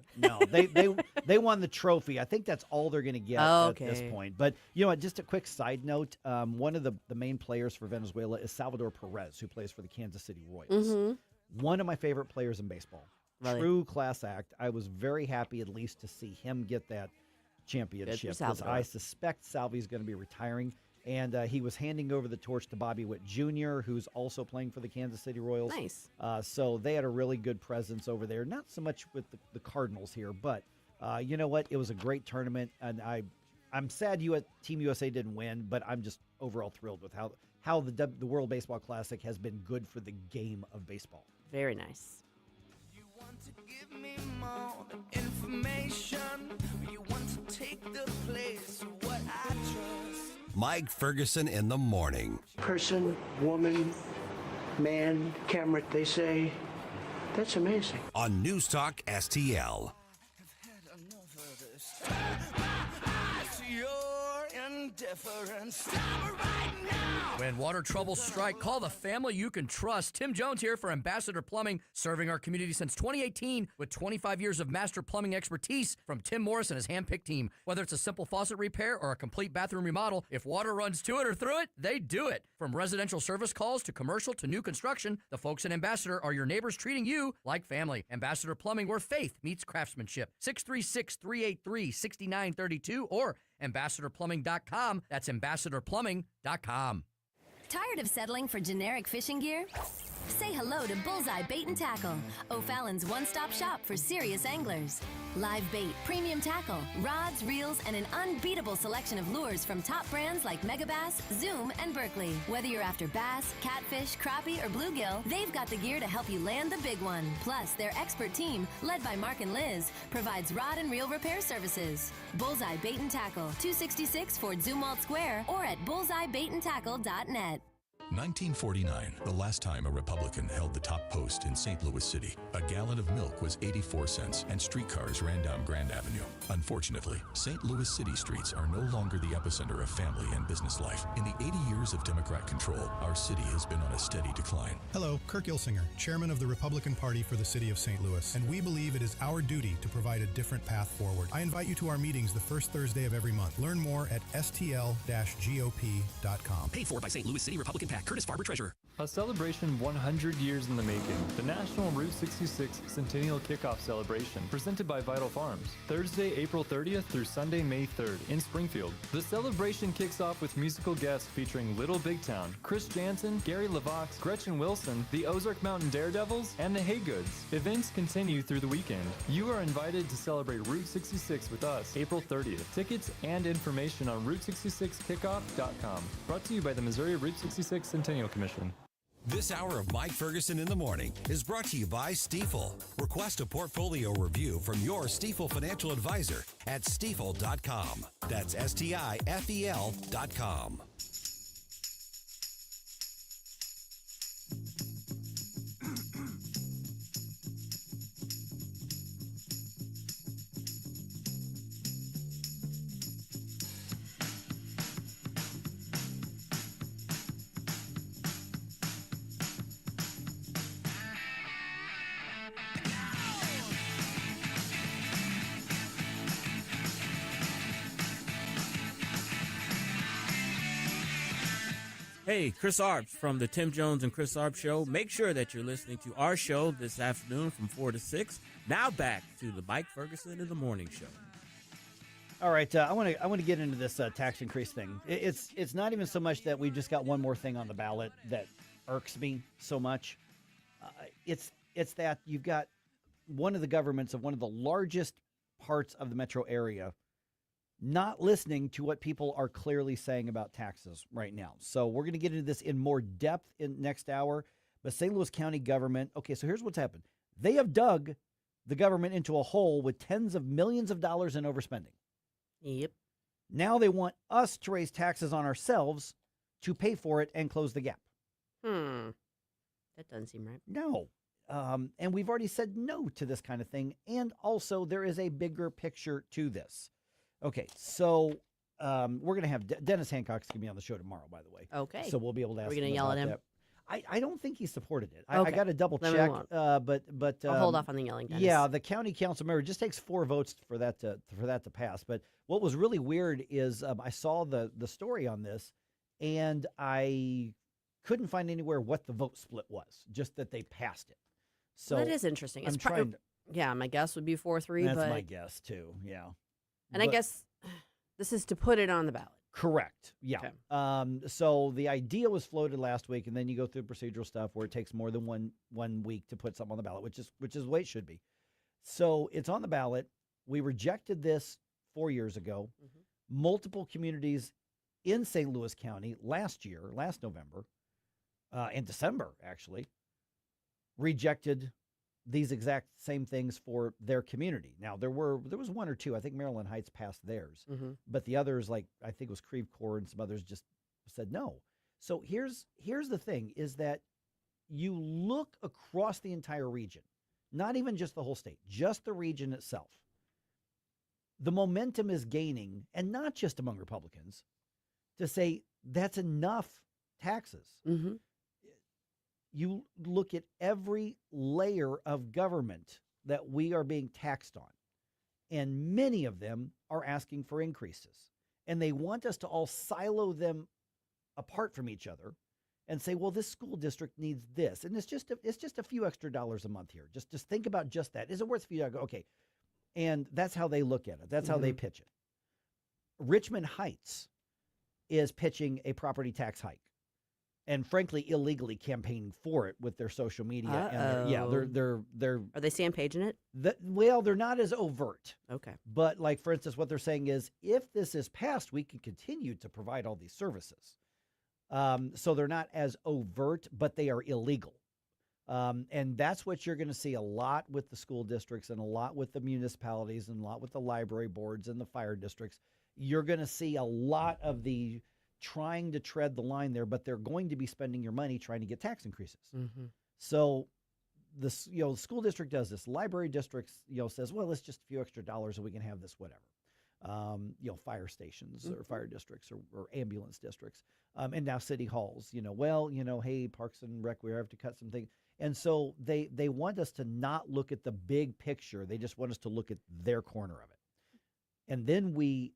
They won the trophy. I think that's all they're going to get at this point. But you know what? Just a quick side note. One of the main players for Venezuela is Salvador Perez, who plays for the Kansas City Royals. One of my favorite players in baseball. Really? True class act. I was very happy at least to see him get that championship because I suspect Salvi's going to be retiring. And he was handing over the torch to Bobby Witt Jr., who's also playing for the Kansas City Royals. Nice. So they had a really good presence over there. Not so much with the Cardinals here, but you know what? It was a great tournament, and I'm sad Team USA didn't win, but I'm just overall thrilled with how the World Baseball Classic has been good for the game of baseball. Very nice. You want to give me more information. You want to take the place of what I trust. Mike Ferguson in the morning. Person, woman, man, camera, they say, that's amazing. On News Talk STL. When water troubles strike, call the family you can trust. Tim Jones here for Ambassador Plumbing, serving our community since 2018 with 25 years of master plumbing expertise from Tim Morris and his hand-picked team. Whether it's a simple faucet repair or a complete bathroom remodel, if water runs to it or through it, they do it. From residential service calls to commercial to new construction, the folks at Ambassador are your neighbors treating you like family. Ambassador Plumbing, where faith meets craftsmanship. 636-383-6932 or ambassadorplumbing.com. That's ambassadorplumbing.com. Tired of settling for generic fishing gear? Say hello to Bullseye Bait and Tackle, O'Fallon's one-stop shop for serious anglers. Live bait, premium tackle, rods, reels, and an unbeatable selection of lures from top brands like Megabass, Zoom, and Berkley. Whether you're after bass, catfish, crappie, or bluegill, they've got the gear to help you land the big one. Plus, their expert team, led by Mark and Liz, provides rod and reel repair services. Bullseye Bait and Tackle, 266 Fort Zumwalt Square, or at bullseyebaitandtackle.net. 1949, the last time a Republican held the top post in St. Louis City. A gallon of milk was 84 cents and streetcars ran down Grand Avenue. Unfortunately, St. Louis City streets are no longer the epicenter of family and business life. In the 80 years of Democrat control, our city has been on a steady decline. Hello, Kirk Ilsinger, chairman of the Republican Party for the city of St. Louis, and we believe it is our duty to provide a different path forward. I invite you to our meetings the first Thursday of every month. Learn more at stl-gop.com. Paid for by St. Louis City Republican PAC. Curtis Farber, Treasurer. A celebration 100 years in the making. The National Route 66 Centennial Kickoff Celebration, presented by Vital Farms. Thursday, April 30th through Sunday, May 3rd in Springfield. The celebration kicks off with musical guests featuring Little Big Town, Chris Jansen, Gary LaVox, Gretchen Wilson, the Ozark Mountain Daredevils, and the Haygoods. Events continue through the weekend. You are invited to celebrate Route 66 with us April 30th. Tickets and information on Route66Kickoff.com. Brought to you by the Missouri Route 66 Centennial Commission. This hour of Mike Ferguson in the Morning is brought to you by Stifel. Request a portfolio review from your Stifel financial advisor at stifel.com. That's STIFEL.com. Hey, Chris Arps from the Tim Jones and Chris Arps Show. Make sure that you're listening to our show this afternoon from 4 to 6. Now back to the Mike Ferguson in the Morning Show. All right, I want to get into this tax increase thing. It's not even so much that we've just got one more thing on the ballot that irks me so much. It's that you've got one of the governments of one of the largest parts of the metro area not listening to what people are clearly saying about taxes right now. So we're going to get into this in more depth in next hour. But St. Louis County government, okay, so here's what's happened. They have dug the government into a hole with tens of millions of dollars in overspending. Yep. Now they want us to raise taxes on ourselves to pay for it and close the gap. That doesn't seem right. No. And we've already said no to this kind of thing. And also there is a bigger picture to this. Okay, so we're going to have Dennis Hancock's going to be on the show tomorrow, by the way. Okay. So we'll be able to ask him. We're going to yell at him? That. I don't think he supported it. Okay. I got to double check. But I'll hold off on the yelling, Dennis. Yeah, the county council member, it just takes 4 votes for that to pass. But what was really weird is I saw the story on this, and I couldn't find anywhere what the vote split was, just that they passed it. So that is interesting. I'm trying to, yeah, my guess would be 4-3. That's but my guess, too, yeah. And I guess this is to put it on the ballot. Correct. Yeah. Okay. So the idea was floated last week, and then you go through procedural stuff where it takes more than one week to put something on the ballot, which is the way it should be. So it's on the ballot. We rejected this 4 years ago. Mm-hmm. Multiple communities in St. Louis County last November, in December actually, rejected these exact same things for their community. Now, there was one or two. I think Maryland Heights passed theirs, but the others, like I think it was Creve Coeur and some others, just said no. So here's the thing: is that you look across the entire region, not even just the whole state, just the region itself. The momentum is gaining, and not just among Republicans, to say that's enough taxes. You look at every layer of government that we are being taxed on, and many of them are asking for increases. And they want us to all silo them apart from each other and say, well, this school district needs this. And it's just a few extra dollars a month here. Just think about just that. Is it worth a few? Okay. And that's how they look at it. That's how they pitch it. Richmond Heights is pitching a property tax hike, and frankly, illegally campaigning for it with their social media. And they're Are they Sam-Paging it? Well, they're not as overt. Okay. But like, for instance, what they're saying is, if this is passed, we can continue to provide all these services. So they're not as overt, but they are illegal. And that's what you're going to see a lot with the school districts, and a lot with the municipalities, and a lot with the library boards and the fire districts. You're going to see a lot of the trying to tread the line there, but they're going to be spending your money trying to get tax increases. So the school district does this. Library districts, says, well, it's just a few extra dollars and we can have this, whatever. Fire stations or fire districts or ambulance districts. And now city halls, hey, Parks and Rec, we have to cut some things. And so they want us to not look at the big picture. They just want us to look at their corner of it. And then we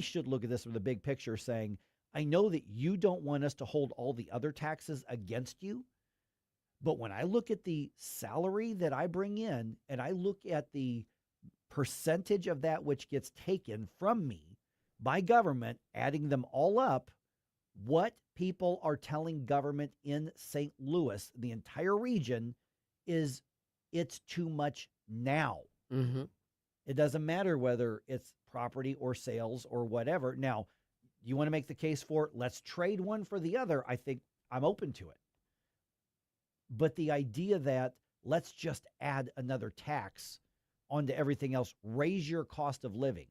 should look at this from the big picture, saying, I know that you don't want us to hold all the other taxes against you, but when I look at the salary that I bring in, and I look at the percentage of that which gets taken from me by government, adding them all up, what people are telling government in St. Louis, the entire region, is it's too much now. It doesn't matter whether it's property or sales or whatever. Now, you want to make the case for, let's trade one for the other, I think I'm open to it. But the idea that let's just add another tax onto everything else, raise your cost of living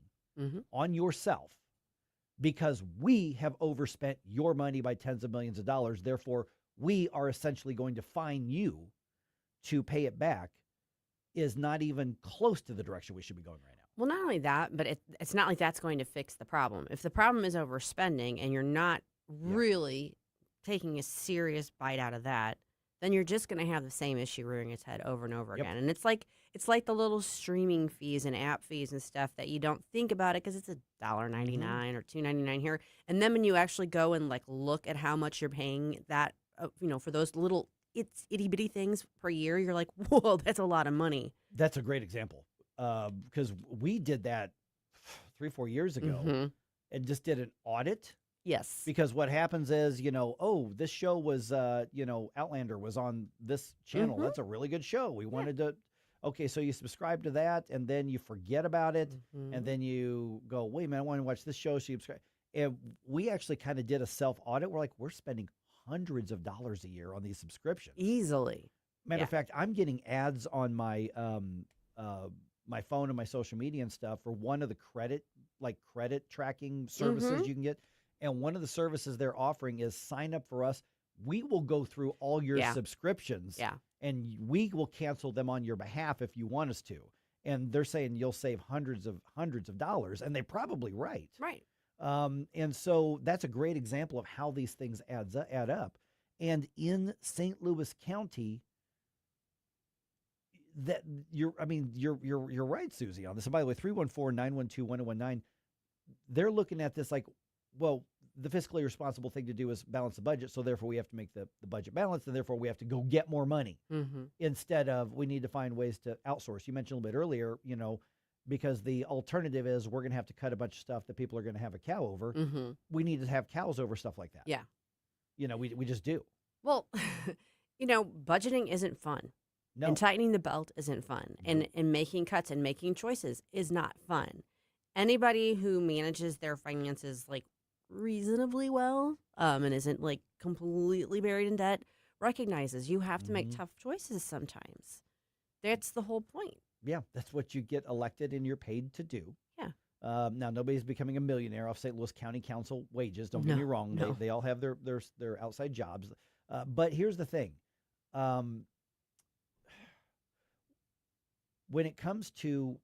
on yourself, because we have overspent your money by tens of millions of dollars, therefore we are essentially going to fine you to pay it back, is not even close to the direction we should be going right now. Well, not only that, but it's not like that's going to fix the problem. If the problem is overspending and you're not really taking a serious bite out of that, then you're just going to have the same issue rearing its head over and over again. And it's like the little streaming fees and app fees and stuff that you don't think about it because it's $1.99 or $2.99 here. And then when you actually go and look at how much you're paying that, for those little itty bitty things per year, you're like, whoa, that's a lot of money. That's a great example. Because we did that 3-4 years ago and just did an audit. Yes. Because what happens is, this show was, Outlander was on this channel. That's a really good show. We wanted to, okay, so you subscribe to that and then you forget about it. And then you go, wait a minute, I want to watch this show. So you subscribe. And we actually kind of did a self-audit. We're like, we're spending hundreds of dollars a year on these subscriptions. Easily. Matter of fact, I'm getting ads on my my phone and my social media and stuff for one of the credit tracking services you can get. And one of the services they're offering is sign up for us. We will go through all your subscriptions and we will cancel them on your behalf if you want us to. And they're saying you'll save hundreds of dollars, and they're probably right. Right. And so that's a great example of how these things add up. And in St. Louis County, that you're right, Susie, on this. And by the way, 314-912-1019, they're looking at this like, well, the fiscally responsible thing to do is balance the budget, so therefore we have to make the budget balanced, and therefore we have to go get more money instead of we need to find ways to outsource. You mentioned a little bit earlier, because the alternative is we're going to have to cut a bunch of stuff that people are going to have a cow over. We need to have cows over stuff like that. Yeah. We just do. Well, budgeting isn't fun. No. And tightening the belt isn't fun. And making cuts and making choices is not fun. Anybody who manages their finances reasonably well and isn't completely buried in debt recognizes you have to make tough choices sometimes. That's the whole point. Yeah, that's what you get elected and you're paid to do. Yeah. Now, nobody's becoming a millionaire off St. Louis County Council wages. Don't get me wrong. No. They all have their outside jobs. But here's the thing. When it comes to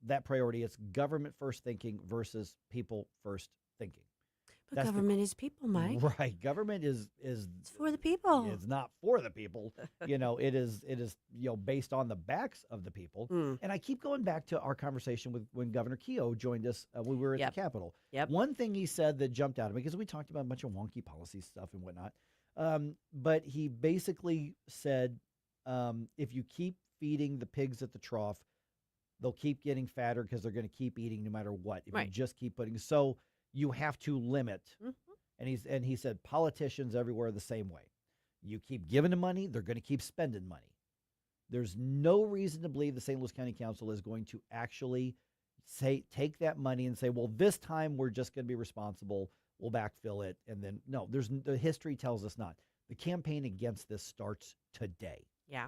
that priority, it's government first thinking versus people first thinking. But government is people, Mike. Right. Government is it's for the people. It's not for the people. It is based on the backs of the people. And I keep going back to our conversation with when Governor Keogh joined us when we were at the Capitol. One thing he said that jumped out at me, because we talked about a bunch of wonky policy stuff and whatnot. But he basically said, if you keep feeding the pigs at the trough, they'll keep getting fatter because they're going to keep eating no matter what. If you just keep putting, so you have to limit. And he said politicians everywhere are the same way. You keep giving them money, they're going to keep spending money. There's no reason to believe the St. Louis County Council is going to actually take that money and say, well, this time we're just going to be responsible. We'll backfill it. And then, no, the history tells us not. The campaign against this starts today. Yeah.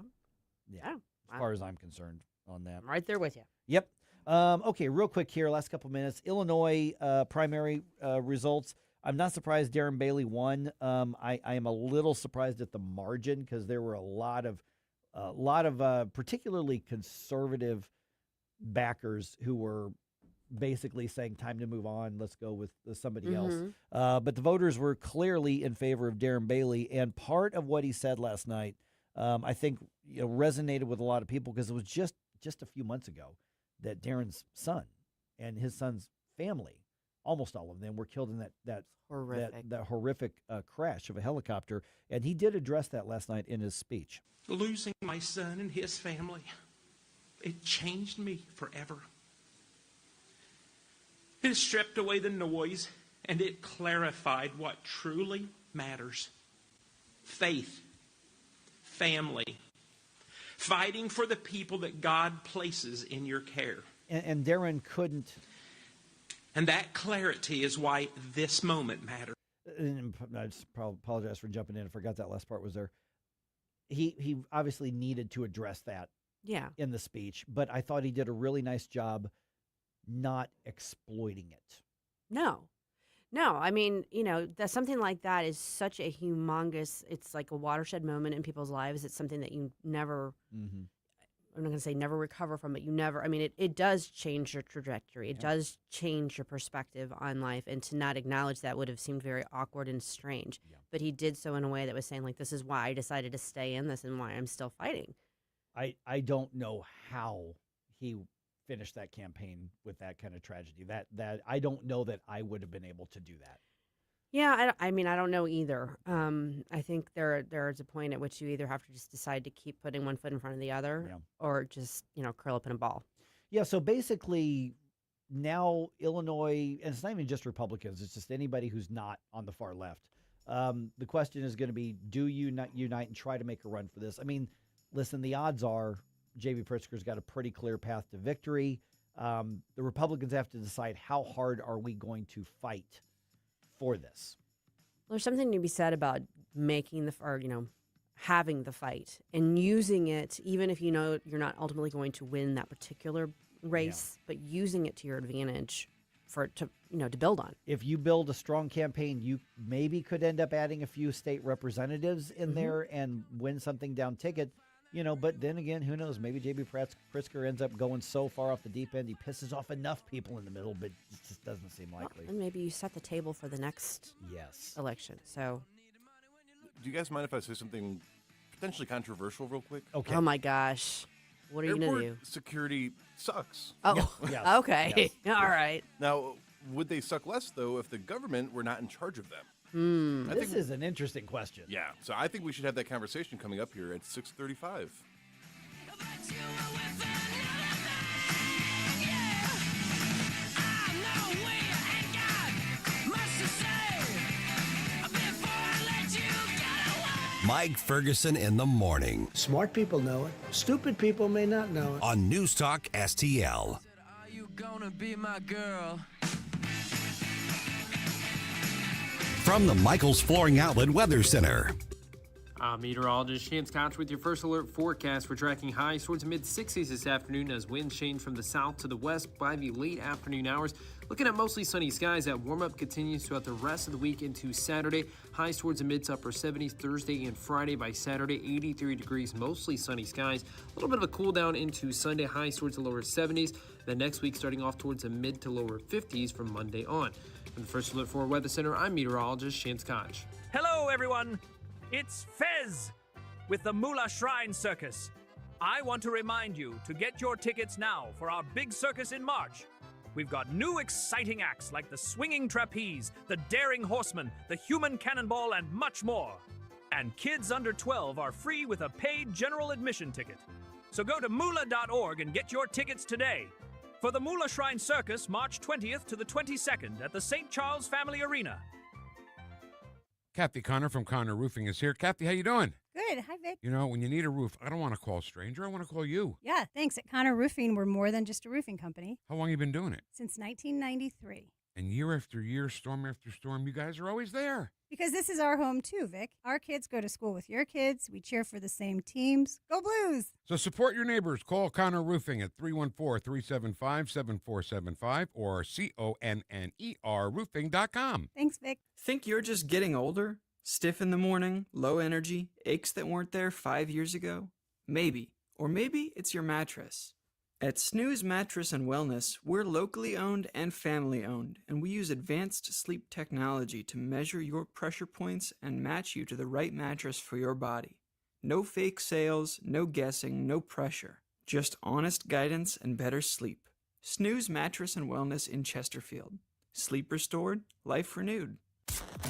As far as I'm concerned on that. I'm right there with you. Yep. Okay, real quick here, last couple minutes. Illinois primary results. I'm not surprised Darren Bailey won. I am a little surprised at the margin because there were a lot of particularly conservative backers who were basically saying time to move on. Let's go with somebody else. But the voters were clearly in favor of Darren Bailey, and part of what he said last night, I think, resonated with a lot of people because it was just a few months ago that Darren's son and his son's family, almost all of them, were killed in that horrific crash of a helicopter. And he did address that last night in his speech. Losing my son and his family, it changed me forever. It stripped away the noise and it clarified what truly matters. Faith, family, fighting for the people that God places in your care. And Darren couldn't. And that clarity is why this moment matters. And I just apologize for jumping in. I forgot that last part was there. He obviously needed to address that in the speech, but I thought he did a really nice job not exploiting it. No. I mean, that something like that is such a humongous, it's like a watershed moment in people's lives. It's something that you never, I'm not going to say never recover from, but it does change your trajectory. It does change your perspective on life. And to not acknowledge that would have seemed very awkward and strange. Yeah. But he did so in a way that was saying, like, this is why I decided to stay in this and why I'm still fighting. I don't know how he finished that campaign with that kind of tragedy. That I don't know that I would have been able to do that. Yeah, I don't know either. I think there's a point at which you either have to just decide to keep putting one foot in front of the other, or just curl up in a ball. Yeah. So basically, now Illinois, and it's not even just Republicans; it's just anybody who's not on the far left. The question is going to be: do you not unite and try to make a run for this? I mean, listen, the odds are J.B. Pritzker's got a pretty clear path to victory. The Republicans have to decide how hard are we going to fight for this. There's something to be said about making having the fight and using it, even if you're not ultimately going to win that particular race, but using it to your advantage to build on. If you build a strong campaign, you maybe could end up adding a few state representatives in there and win something down ticket. But then again, who knows? Maybe J.B. Pritzker ends up going so far off the deep end, he pisses off enough people in the middle, but it just doesn't seem likely. And maybe you set the table for the next election. So, do you guys mind if I say something potentially controversial real quick? Okay. Oh, my gosh. What are you going to do? Security sucks. Oh, yes. Okay. Yes. All right. Now, would they suck less, though, if the government were not in charge of them? This is an interesting question. Yeah, so I think we should have that conversation coming up here at 6:35. Mike Ferguson in the morning. Smart people know it. Stupid people may not know it. On News Talk STL. Are you gonna be my girl? From the Michaels Flooring Outlet Weather Center. I'm meteorologist Shane Scotch with your first alert forecast. We're tracking highs towards the mid-60s this afternoon as winds change from the south to the west by the late afternoon hours. Looking at mostly sunny skies, that warm-up continues throughout the rest of the week into Saturday. Highs towards the mid to upper 70s Thursday and Friday. By Saturday, 83 degrees, mostly sunny skies. A little bit of a cool down into Sunday, highs towards the lower 70s. Then next week, starting off towards the mid to lower 50s from Monday on. From the First Alert 4 Weather Center, I'm meteorologist Shane Scotch. Hello, everyone. It's Fez with the Moolah Shrine Circus. I want to remind you to get your tickets now for our big circus in March. We've got new exciting acts like the Swinging Trapeze, the Daring Horseman, the Human Cannonball, and much more. And kids under 12 are free with a paid general admission ticket. So go to moolah.org and get your tickets today. For the Moolah Shrine Circus, March 20th to the 22nd at the St. Charles Family Arena. Kathy Connor from Connor Roofing is here. Kathy, how you doing? Good. Hi, Vic. You know, when you need a roof, I don't want to call a stranger. I want to call you. Yeah, thanks. At Connor Roofing, we're more than just a roofing company. How long you been doing it? Since 1993. And year after year, storm after storm, you guys are always there. Because this is our home, too, Vic. Our kids go to school with your kids. We cheer for the same teams. Go Blues! So support your neighbors. Call Connor Roofing at 314-375-7475 or CONNER roofing.com. Thanks, Vic. Think you're just getting older? Stiff in the morning, low energy, aches that weren't there 5 years ago? Maybe. Or maybe it's your mattress. At Snooze Mattress and Wellness, we're locally owned and family owned, and we use advanced sleep technology to measure your pressure points and match you to the right mattress for your body. No fake sales, no guessing, no pressure. Just honest guidance and better sleep. Snooze Mattress and Wellness in Chesterfield. Sleep restored, life renewed.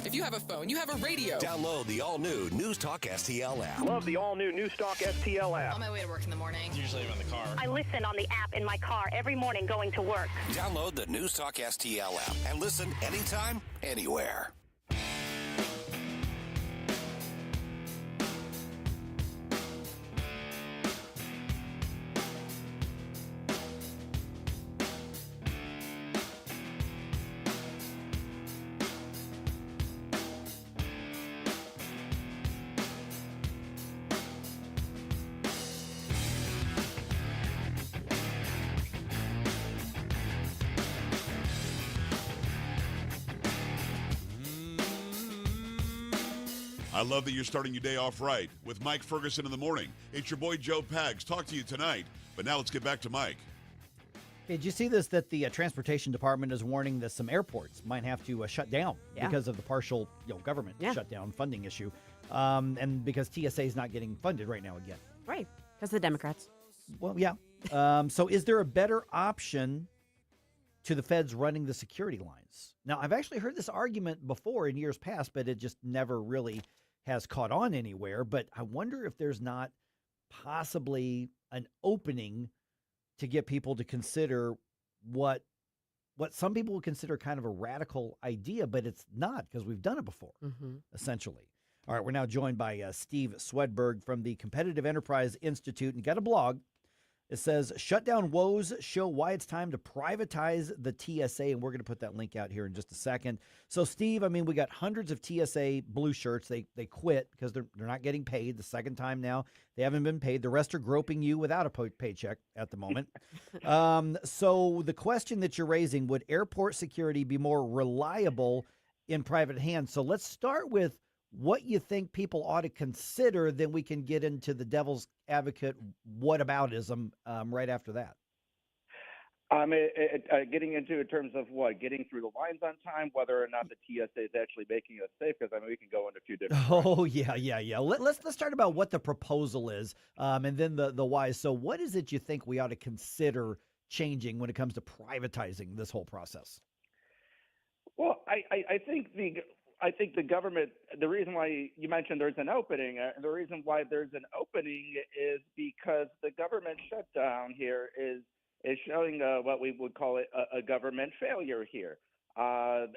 If you have a phone, you have a radio. Download the all-new NewsTalkSTL app. Love the all-new NewsTalkSTL app. On my way to work in the morning. Usually I'm in the car. I listen on the app in my car every morning going to work. Download the NewsTalkSTL app and listen anytime, anywhere. I love that you're starting your day off right with Mike Ferguson in the morning. It's your boy Joe Pags. Talk to you tonight, but now let's get back to Mike. Okay, did you see this, that the Transportation Department is warning that some airports might have to shut down because of the partial government shutdown funding issue, and because TSA is not getting funded right now again. Right, because the Democrats. Well, yeah. So is there a better option to the feds running the security lines? Now, I've actually heard this argument before in years past, but it just never really has caught on anywhere. But I wonder if there's not possibly an opening to get people to consider what some people would consider kind of a radical idea, but it's not, because we've done it before, essentially. All right, we're now joined by Steve Swedberg from the Competitive Enterprise Institute, and got a blog. It says, shutdown woes show why it's time to privatize the TSA, and we're going to put that link out here in just a second. So, Steve, I mean, we got hundreds of TSA blue shirts. They quit because they're not getting paid the second time now. They haven't been paid. The rest are groping you without a paycheck at the moment. So the question that you're raising, would airport security be more reliable in private hands? So let's start with what you think people ought to consider, then we can get into the devil's advocate whataboutism right after that. Getting into in terms of what? Getting through the lines on time, whether or not the TSA is actually making us safe, because we can go into a few different Yeah. Let's start about what the proposal is, and then the why. So what is it you think we ought to consider changing when it comes to privatizing this whole process? Well, I think the government, the reason why you mentioned there's an opening, the reason why there's an opening is because the government shutdown here is showing what we would call a government failure here. I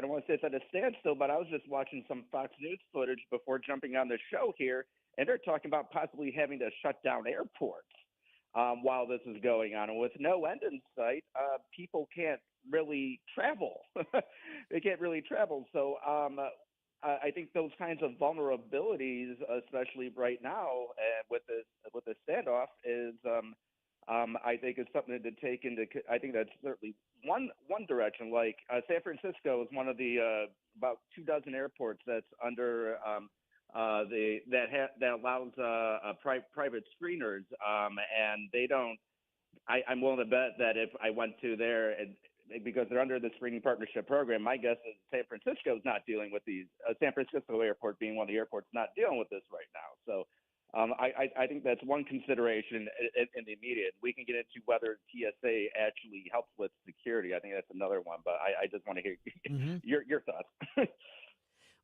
don't want to say it's at a standstill, but I was just watching some Fox News footage before jumping on the show here, and they're talking about possibly having to shut down airports while this is going on. And with no end in sight, people can't really travel. They can't really travel. So I think those kinds of vulnerabilities, especially right now with this standoff, is I think is something to take into. I think that's certainly one direction. Like San Francisco is one of the about 24 airports that's under that allows private screeners, and they don't. I'm willing to bet that if I went to there and because they're under the screening partnership program, my guess is San Francisco is not dealing with these. San Francisco Airport being one of the airports not dealing with this right now. So I think that's one consideration in the immediate. We can get into whether TSA actually helps with security. I think that's another one, but I just want to hear your thoughts.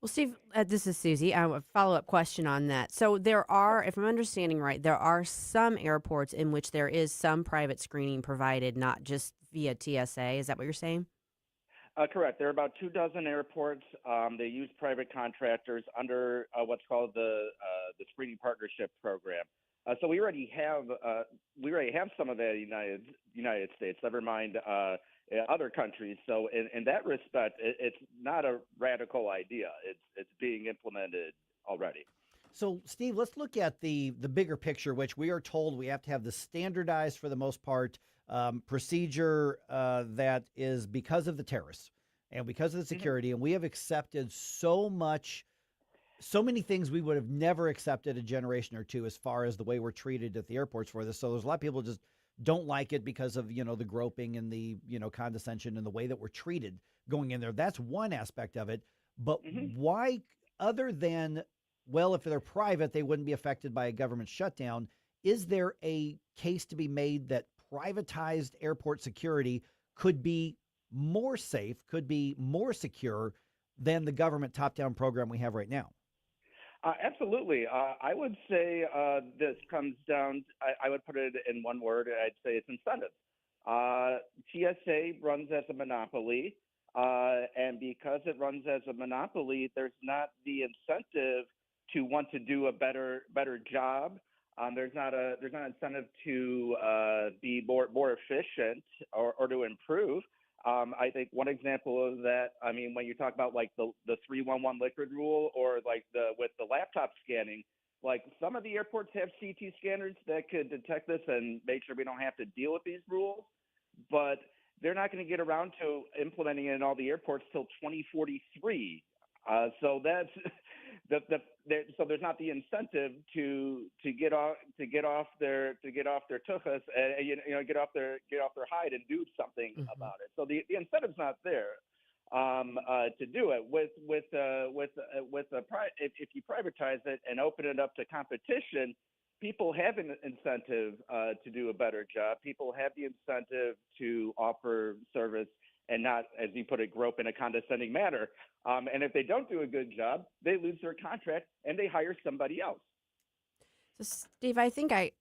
Well, Steve, this is Susie. I have a follow-up question on that. So there are, if I'm understanding right, there are some airports in which there is some private screening provided, not just via TSA. Is that what you're saying? Correct. There are about 24 airports. They use private contractors under what's called the screening partnership program. So we already have some of that in the United States. Never mind other countries. So in that respect, it's not a radical idea. It's being implemented already. So, Steve, let's look at the bigger picture, which we are told we have to have the standardized, for the most part, procedure that is because of the terrorists and because of the security. And we have accepted so many things we would have never accepted a generation or two as far as the way we're treated at the airports for this. So there's a lot of people just don't like it because of, the groping and the, condescension and the way that we're treated going in there. That's one aspect of it. But why, other than, well, if they're private, they wouldn't be affected by a government shutdown, is there a case to be made that privatized airport security could be more safe, could be more secure than the government top-down program we have right now? Absolutely. I would say this comes down, I would put it in one word, I'd say it's incentive. TSA runs as a monopoly, and because it runs as a monopoly, there's not the incentive to want to do a better job. There's not incentive to be more efficient or to improve. I think one example of that, I mean, when you talk about like the 311 liquid rule or like with the laptop scanning, like some of the airports have CT scanners that could detect this and make sure we don't have to deal with these rules, but they're not going to get around to implementing it in all the airports till 2043. So that's so there's not the incentive to get off their tuchus and get off their hide and do something about it. So the incentive's not there to do it. If you privatize it and open it up to competition, people have an incentive to do a better job. People have the incentive to offer service and not, as you put it, grope in a condescending manner. And if they don't do a good job, they lose their contract and they hire somebody else. So, Steve, I think I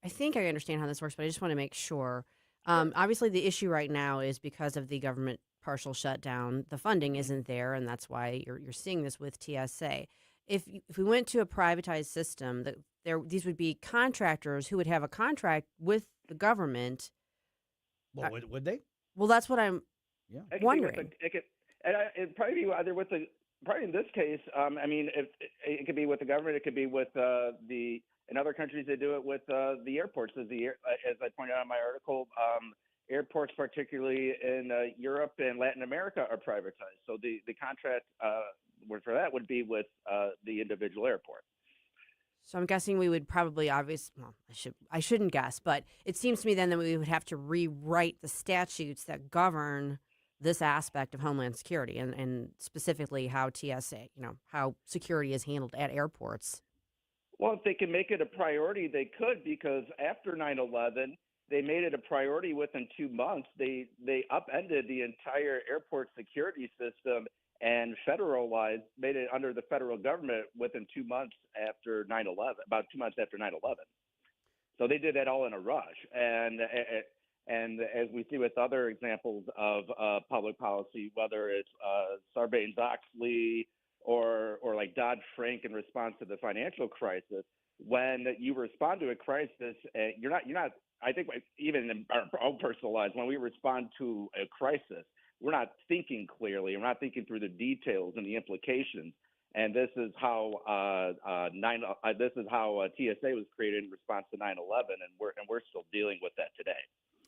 understand how this works, but I just want to make sure. Obviously, the issue right now is because of the government partial shutdown. The funding isn't there, and that's why you're seeing this with TSA. If we went to a privatized system, these would be contractors who would have a contract with the government. Well, would they? Well, that's what I'm wondering. It'd probably be either with probably in this case, I mean, if it could be with the government, it could be with in other countries they do it with the airports. As I pointed out in my article, airports, particularly in Europe and Latin America, are privatized. So the contract for that would be with the individual airport. So I'm guessing we would probably I shouldn't guess, but it seems to me then that we would have to rewrite the statutes that govern this aspect of Homeland Security and specifically how TSA, how security is handled at airports. Well, if they can make it a priority, they could, because after 9/11, they made it a priority within 2 months. They upended the entire airport security system and made it under the federal government within 2 months after 9/11, about 2 months after 9/11. So they did that all in a rush. And as we see with other examples of public policy, whether it's Sarbanes-Oxley or like Dodd-Frank in response to the financial crisis, when you respond to a crisis, you're not. I think even in our own personal lives, when we respond to a crisis, we're not thinking clearly. We're not thinking through the details and the implications. And this is how TSA was created in response to 9/11, and we're still dealing with that today.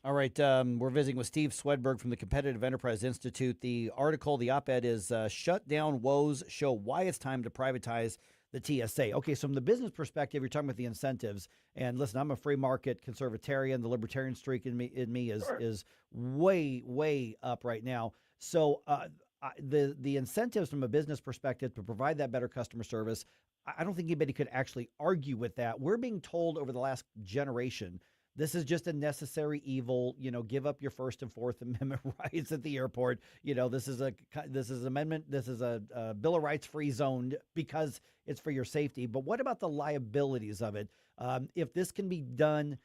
All right, we're visiting with Steve Swedberg from the Competitive Enterprise Institute. The article, the op-ed is Shutdown Woes Show Why It's Time to Privatize the TSA. Okay, so from the business perspective, you're talking about the incentives. And listen, I'm a free market conservatarian. The libertarian streak in me is way, way up right now. So the incentives from a business perspective to provide that better customer service, I don't think anybody could actually argue with that. We're being told over the last generation, this is just a necessary evil. Give up your First and Fourth Amendment rights at the airport. This is a Bill of Rights free zone because it's for your safety. But what about the liabilities of it? If this can be done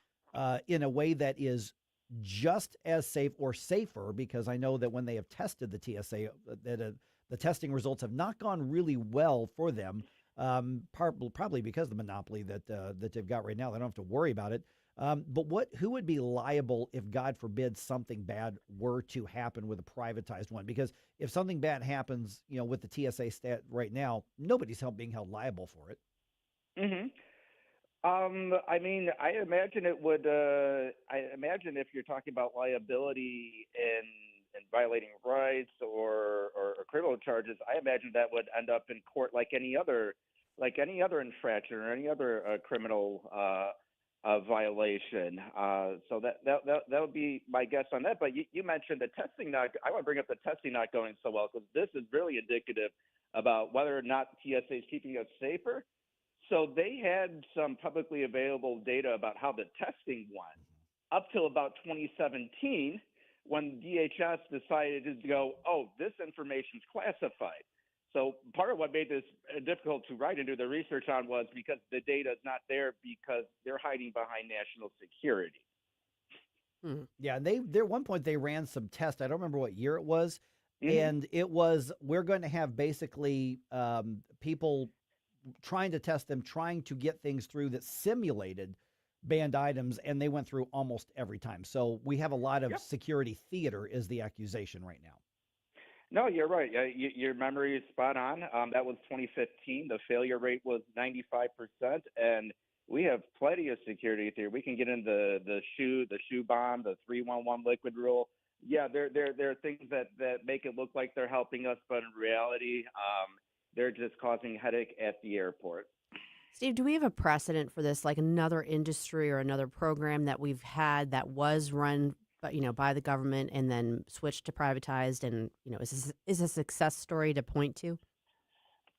in a way that is just as safe or safer, because I know that when they have tested the TSA, the testing results have not gone really well for them. Probably because of the monopoly that they've got right now. They don't have to worry about it. But who would be liable if, God forbid, something bad were to happen with a privatized one? Because if something bad happens, with the TSA stat right now, nobody's being held liable for it. Mm-hmm. I mean, I imagine it would. I imagine if you're talking about liability and violating rights or criminal charges, I imagine that would end up in court like any other infraction or any other criminal violation. So that would be my guess on that. But you mentioned the testing I want to bring up the testing not going so well, because this is really indicative about whether or not TSA is keeping us safer. So they had some publicly available data about how the testing went up till about 2017, when DHS decided to go, oh, this information's classified. So part of what made this difficult to write and do the research on was because the data is not there because they're hiding behind national security. Yeah, at one point they ran some tests. I don't remember what year it was. Mm-hmm. And it was, we're going to have basically people trying to test them, trying to get things through that simulated banned items, and they went through almost every time. So we have a lot of security theater is the accusation right now. No, you're right. Your memory is spot on. That was 2015. The failure rate was 95%, and we have plenty of security theory. We can get into the shoe bomb, the 311 liquid rule. Yeah, there are things that make it look like they're helping us, but in reality, they're just causing headache at the airport. Steve, do we have a precedent for this, like another industry or another program that we've had that was run, by the government and then switched to privatized? And is a success story to point to?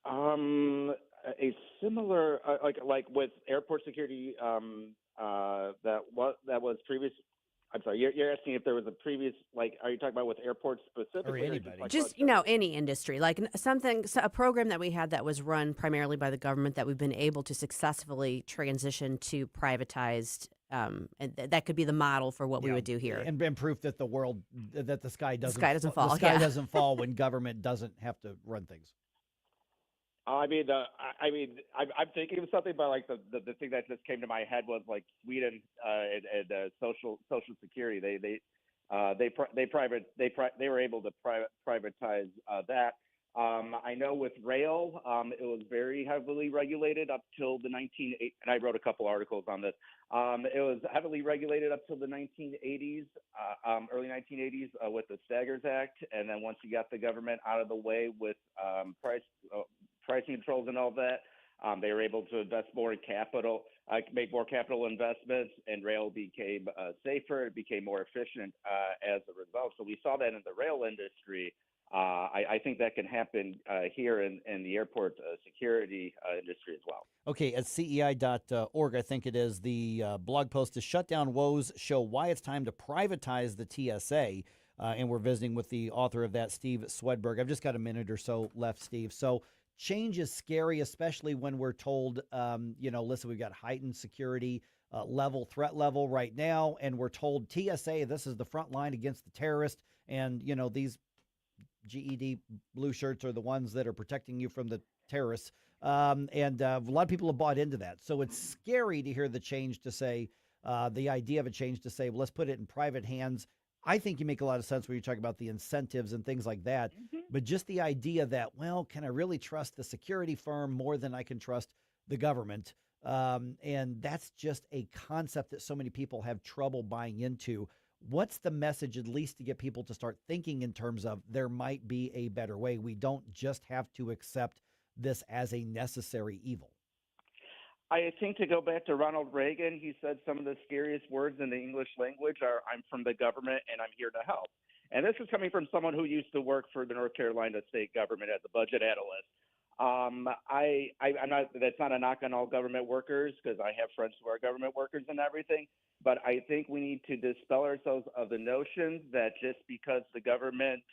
A similar, like with airport security, that was previous. I'm sorry, you're asking if there was a previous, are you talking about with airports specifically? Or anybody. Just, any industry, like a program that we had that was run primarily by the government that we've been able to successfully transition to privatized. And that could be the model for what we would do here. And proof that the sky doesn't fall. The sky doesn't fall when government doesn't have to run things. I'm thinking of something, but the thing that just came to my head was like Sweden and social security. They were able to privatize that. I know with rail, it was very heavily regulated up till the 1980s, and I wrote a couple articles on this. It was heavily regulated up till the 1980s, early 1980s, with the Staggers Act, and then once you got the government out of the way with pricing controls and all that, they were able to invest more in capital, make more capital investments, and rail became safer. It became more efficient as a result. So we saw that in the rail industry. I think that can happen here in the airport security industry as well. Okay, at CEI.org, I think it is, the blog post is Shutdown Woes Show Why It's Time to Privatize the TSA. And we're visiting with the author of that, Steve Swedberg. I've just got a minute or so left, Steve. So change is scary, especially when we're told, listen, we've got heightened security threat level right now, and we're told TSA, this is the front line against the terrorist, and, these GED blue shirts are the ones that are protecting you from the terrorists. And a lot of people have bought into that. So it's scary to hear the change to say, the idea of a change to say, well, let's put it in private hands. I think you make a lot of sense when you talk about the incentives and things like that. But just the idea that, well, can I really trust the security firm more than I can trust the government? And that's just a concept that so many people have trouble buying into. What's the message, at least to get people to start thinking in terms of there might be a better way? We don't just have to accept this as a necessary evil. I think to go back to Ronald Reagan, he said some of the scariest words in the English language are, "I'm from the government and I'm here to help." And this is coming from someone who used to work for the North Carolina state government as a budget analyst. I'm not, that's not a knock on all government workers, because I have friends who are government workers and everything. But I think we need to dispel ourselves of the notion that just because the government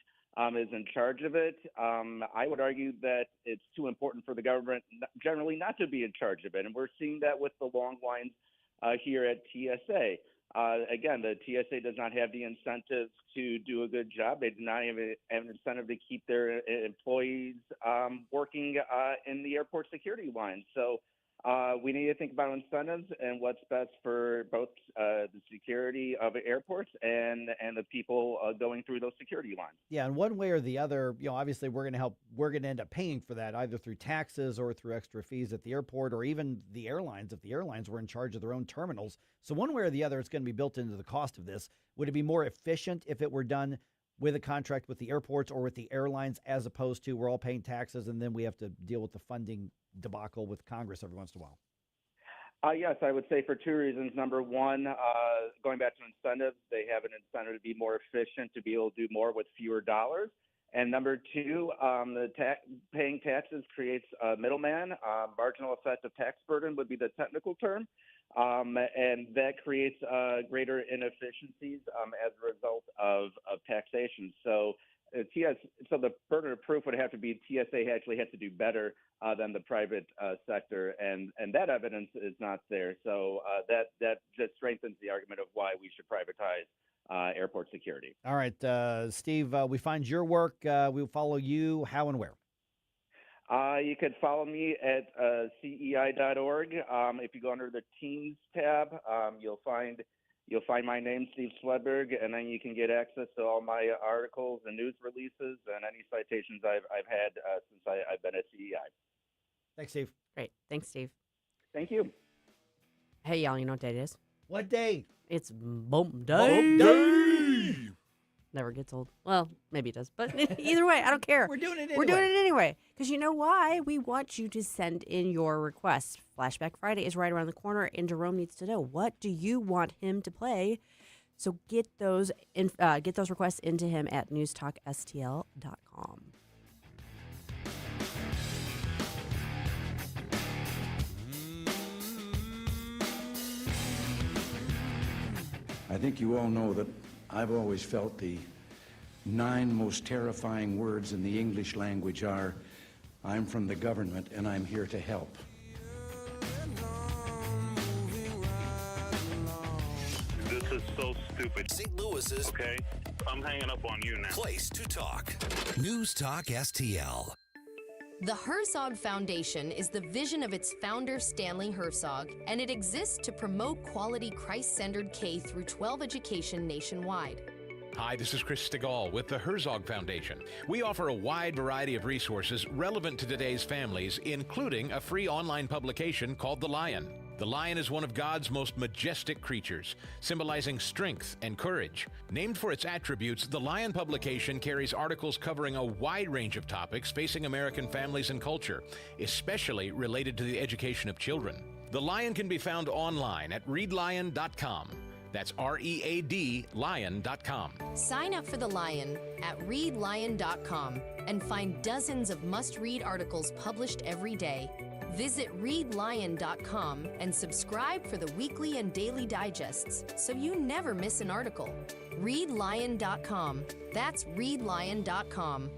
is in charge of it, I would argue that it's too important for the government generally not to be in charge of it. And we're seeing that with the long lines here at TSA. Again, the TSA does not have the incentives to do a good job. They do not have an incentive to keep their employees working in the airport security line. So we need to think about incentives and what's best for both the security of airports and the people going through those security lines. Yeah, and one way or the other, obviously we're going to end up paying for that either through taxes or through extra fees at the airport, or even the airlines, if the airlines were in charge of their own terminals. So one way or the other, it's going to be built into the cost of this. Would it be more efficient if it were done with a contract with the airports or with the airlines, as opposed to we're all paying taxes and then we have to deal with the funding debacle with Congress every once in a while? Yes, I would say for two reasons. Number one, going back to incentives, they have an incentive to be more efficient, to be able to do more with fewer dollars. And number two, paying taxes creates a middleman. Marginal effective tax burden would be the technical term. And that creates greater inefficiencies as a result of taxation. So the burden of proof would have to be TSA actually has to do better than the private sector, and that evidence is not there. So that just strengthens the argument of why we should privatize airport security. All right, Steve, we find your work. We'll follow you how and where? You can follow me at CEI.org. If you go under the Teams tab, you'll find my name, Steve Swedberg, and then you can get access to all my articles and news releases and any citations I've had since I've been at CEI. Thanks, Steve. Great. Thanks, Steve. Thank you. Hey, y'all, you know what day it is? What day? It's Bump Day. Day. Never gets old. Well, maybe it does. But either way, I don't care. We're doing it anyway. We're doing it anyway. Because you know why? We want you to send in your requests. Flashback Friday is right around the corner, and Jerome needs to know, what do you want him to play? So get those requests into him at NewsTalkSTL.com. I think you all know that I've always felt the 9 most terrifying words in the English language are, "I'm from the government and I'm here to help." This is so stupid. St. Louis's. Okay, I'm hanging up on you now. Place to talk. News Talk STL. The Herzog Foundation is the vision of its founder, Stanley Herzog, and it exists to promote quality Christ-centered K-12 education nationwide. Hi, this is Chris Stegall with the Herzog Foundation. We offer a wide variety of resources relevant to today's families, including a free online publication called The Lion. The lion is one of God's most majestic creatures, symbolizing strength and courage. Named for its attributes, the Lion publication carries articles covering a wide range of topics facing American families and culture, especially related to the education of children. The Lion can be found online at readlion.com. That's READ lion.com. Sign up for The Lion at readlion.com and find dozens of must-read articles published every day. Visit readlion.com and subscribe for the weekly and daily digests so you never miss an article. Readlion.com. That's readlion.com.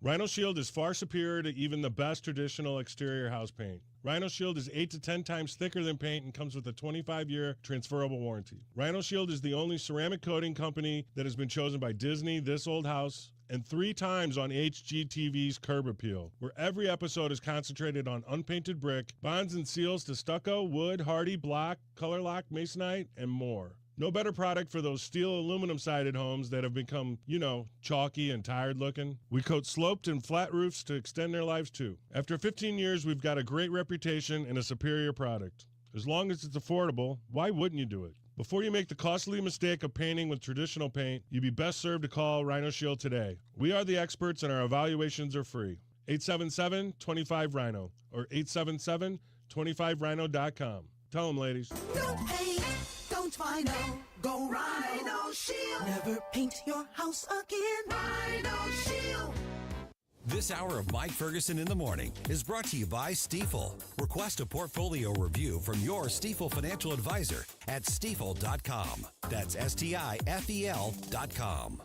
Rhino Shield is far superior to even the best traditional exterior house paint. Rhino Shield is 8 to 10 times thicker than paint and comes with a 25-year transferable warranty. Rhino Shield is the only ceramic coating company that has been chosen by Disney, This Old House, and 3 times on HGTV's Curb Appeal, where every episode is concentrated on unpainted brick, bonds and seals to stucco, wood, hardy, block, color lock, masonite, and more. No better product for those steel aluminum-sided homes that have become, chalky and tired looking. We coat sloped and flat roofs to extend their lives too. After 15 years, we've got a great reputation and a superior product. As long as it's affordable, why wouldn't you do it? Before you make the costly mistake of painting with traditional paint, you'd be best served to call Rhino Shield today. We are the experts and our evaluations are free. 877-25-RHINO or 877-25rhino.com. Tell them, ladies. Don't paint, don't Rhino, go Rhino Shield. Never paint your house again. Rhino Shield. This hour of Mike Ferguson in the Morning is brought to you by Stifel. Request a portfolio review from your Stifel financial advisor at stifel.com. That's STIFEL.com.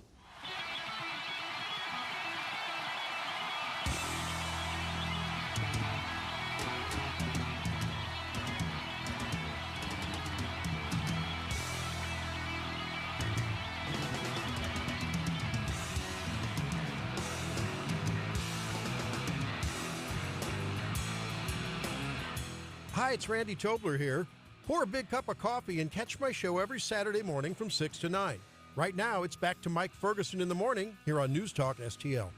Hi, it's Randy Tobler here. Pour a big cup of coffee and catch my show every Saturday morning from 6 to 9. Right now, it's back to Mike Ferguson in the morning here on News Talk STL.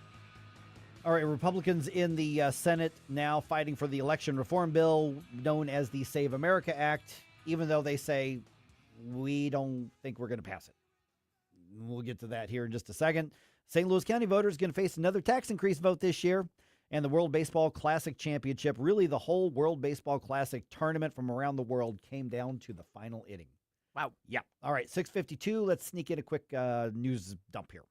All right, Republicans in the Senate now fighting for the election reform bill known as the Save America Act, even though they say we don't think we're going to pass it. We'll get to that here in just a second. St. Louis County voters going to face another tax increase vote this year. And the World Baseball Classic Championship, really the whole World Baseball Classic tournament from around the world came down to the final inning. Wow. Yeah. All right, 6:52. Let's sneak in a quick news dump here.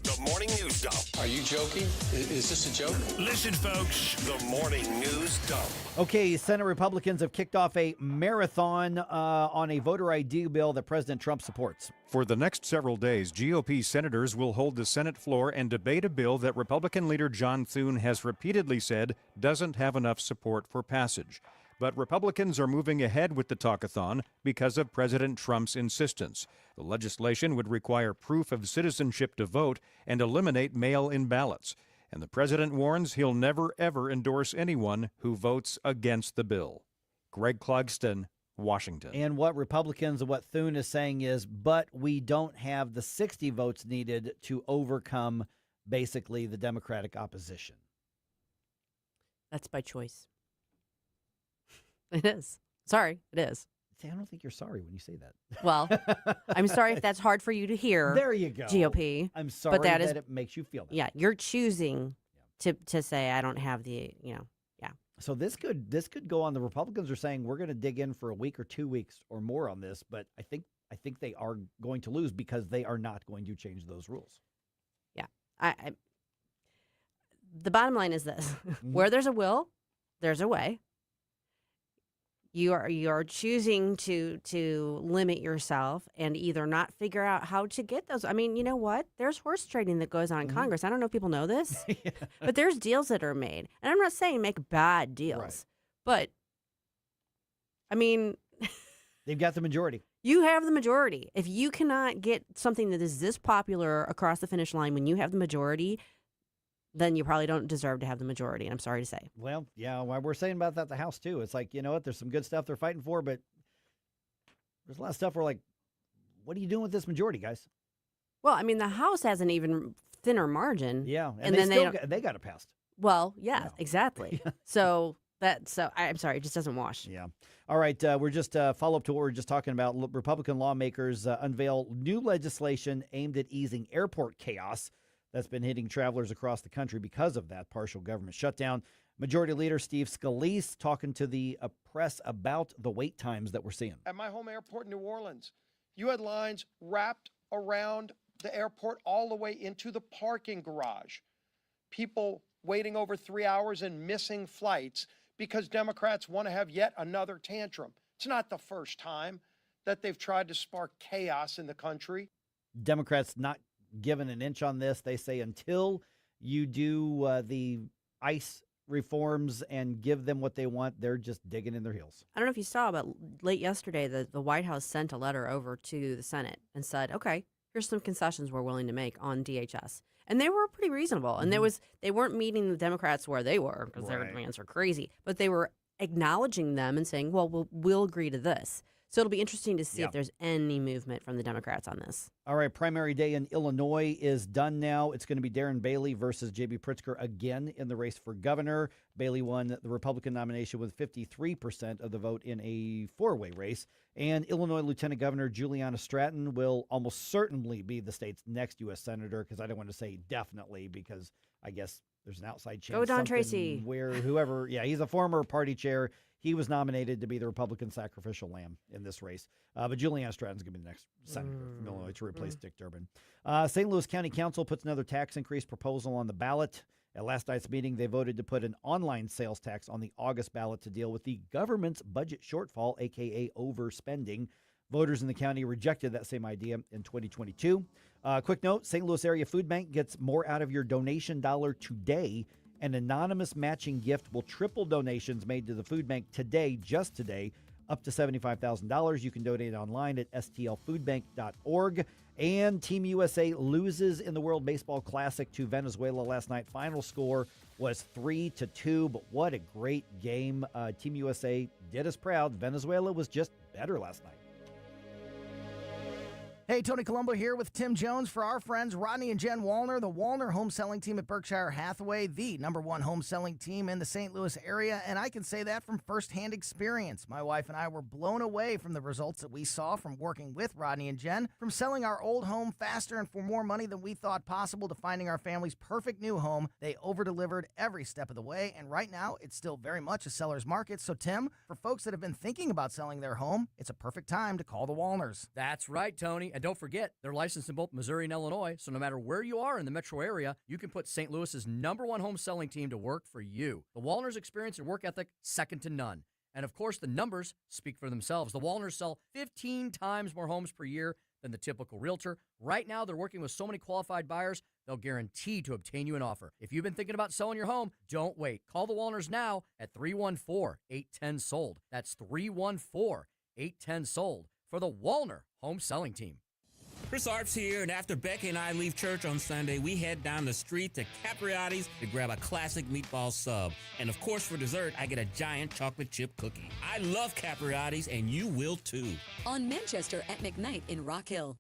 The Morning News Dump. Are you joking? Is this a joke? Listen, folks, the Morning News Dump. Okay, Senate Republicans have kicked off a marathon on a voter ID bill that President Trump supports. For the next several days, GOP senators will hold the Senate floor and debate a bill that Republican leader John Thune has repeatedly said doesn't have enough support for passage. But Republicans are moving ahead with the talkathon because of President Trump's insistence. The legislation would require proof of citizenship to vote and eliminate mail-in ballots. And the president warns he'll never, ever endorse anyone who votes against the bill. Greg Clugston, Washington. And what Republicans and what Thune is saying is, but we don't have the 60 votes needed to overcome basically the Democratic opposition. That's by choice. It is. Sorry, it is. See, I don't think you're sorry when you say that. Well, I'm sorry if that's hard for you to hear. There you go. GOP. I'm sorry but that it makes you feel that. Yeah, you're choosing to say I don't have the, yeah. So this could go on. The Republicans are saying we're going to dig in for a week or 2 weeks or more on this, but I think they are going to lose because they are not going to change those rules. Yeah. The bottom line is this. Where there's a will, there's a way. You are choosing to limit yourself and either not figure out how to get those. I mean, you know what? There's horse trading that goes on in Congress. I don't know if people know this, but there's deals that are made. And I'm not saying make bad deals, but I mean, they've got the majority. You have the majority. If you cannot get something that is this popular across the finish line when you have the majority, then you probably don't deserve to have the majority, and I'm sorry to say. Well, yeah, we're saying about that at the House, too. It's like, you know what, there's some good stuff they're fighting for, but there's a lot of stuff we're like, what are you doing with this majority, guys? Well, I mean, the House has an even thinner margin. Yeah, and then they got it passed. Well, yeah, exactly. So I'm sorry, it just doesn't wash. Yeah. All right, we're just follow up to what we were just talking about. Republican lawmakers unveil new legislation aimed at easing airport chaos that's been hitting travelers across the country because of that partial government shutdown. Majority Leader Steve Scalise talking to the press about the wait times that we're seeing. At my home airport in New Orleans, you had lines wrapped around the airport all the way into the parking garage. People waiting over 3 hours and missing flights because Democrats want to have yet another tantrum. It's not the first time that they've tried to spark chaos in the country. Democrats not given an inch on this. They say until you do the ICE reforms and give them what they want, they're just digging in their heels. I don't know if you saw, but late yesterday, the White House sent a letter over to the Senate and said, okay, here's some concessions we're willing to make on DHS. And they were pretty reasonable. And they weren't meeting the Democrats where they were because their demands were crazy. But they were acknowledging them and saying, well, we'll agree to this. So it'll be interesting to see Yeah. if there's any movement from the Democrats on this. All right, primary day in Illinois is done now. It's going to be Darren Bailey versus J.B. Pritzker again in the race for governor. Bailey won the Republican nomination with 53% of the vote in a four-way race. And Illinois Lieutenant Governor Juliana Stratton will almost certainly be the state's next U.S. Senator, because I don't want to say definitely, because I guess there's an outside chance. Go Don something Tracy. Where whoever, he's a former party chair. He was nominated to be the Republican sacrificial lamb in this race. But Juliana Stratton's going to be the next senator from Illinois to replace Dick Durbin. St. Louis County Council puts another tax increase proposal on the ballot. At last night's meeting, they voted to put an online sales tax on the August ballot to deal with the government's budget shortfall, a.k.a. overspending. Voters in the county rejected that same idea in 2022. Quick note, St. Louis Area Food Bank gets more out of your donation dollar today. An anonymous matching gift will triple donations made to the food bank today, just today, up to $75,000. You can donate online at stlfoodbank.org. And Team USA loses in the World Baseball Classic to Venezuela last night. Final score was 3-2, but what a great game. Team USA did us proud. Venezuela was just better last night. Hey, Tony Colombo here with Tim Jones for our friends Rodney and Jen Wallner, the Wallner home selling team at Berkshire Hathaway, the #1 home selling team in the St. Louis area, and I can say that from firsthand experience. My wife and I were blown away from the results that we saw from working with Rodney and Jen, from selling our old home faster and for more money than we thought possible to finding our family's perfect new home. They over-delivered every step of the way, and right now it's still very much a seller's market. So, Tim, for folks that have been thinking about selling their home, it's a perfect time to call the Wallners. That's right, Tony. And don't forget, they're licensed in both Missouri and Illinois, so no matter where you are in the metro area, you can put St. Louis's #1 home selling team to work for you. The Wallners' experience and work ethic, second to none. And of course, the numbers speak for themselves. The Wallners sell 15 times more homes per year than the typical realtor. Right now, they're working with so many qualified buyers, they'll guarantee to obtain you an offer. If you've been thinking about selling your home, don't wait. Call the Wallners now at 314-810-SOLD. That's 314-810-SOLD for the Wallner home selling team. Chris Arps here, and after Becky and I leave church on Sunday, we head down the street to Capriotti's to grab a classic meatball sub. And of course, for dessert, I get a giant chocolate chip cookie. I love Capriotti's, and you will too. On Manchester at McKnight in Rock Hill.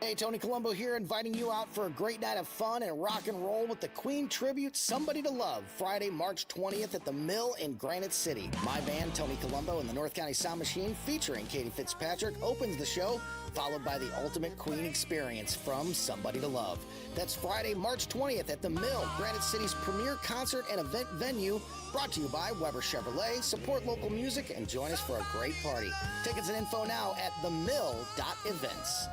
Hey, Tony Colombo here, inviting you out for a great night of fun and rock and roll with the Queen Tribute Somebody to Love, Friday, March 20th at the Mill in Granite City. My band, Tony Colombo and the North County Sound Machine, featuring Katie Fitzpatrick, opens the show, followed by the ultimate Queen experience from Somebody to Love. That's Friday, March 20th at the Mill, Granite City's premier concert and event venue, brought to you by Weber Chevrolet. Support local music and join us for a great party. Tickets and info now at themill.events.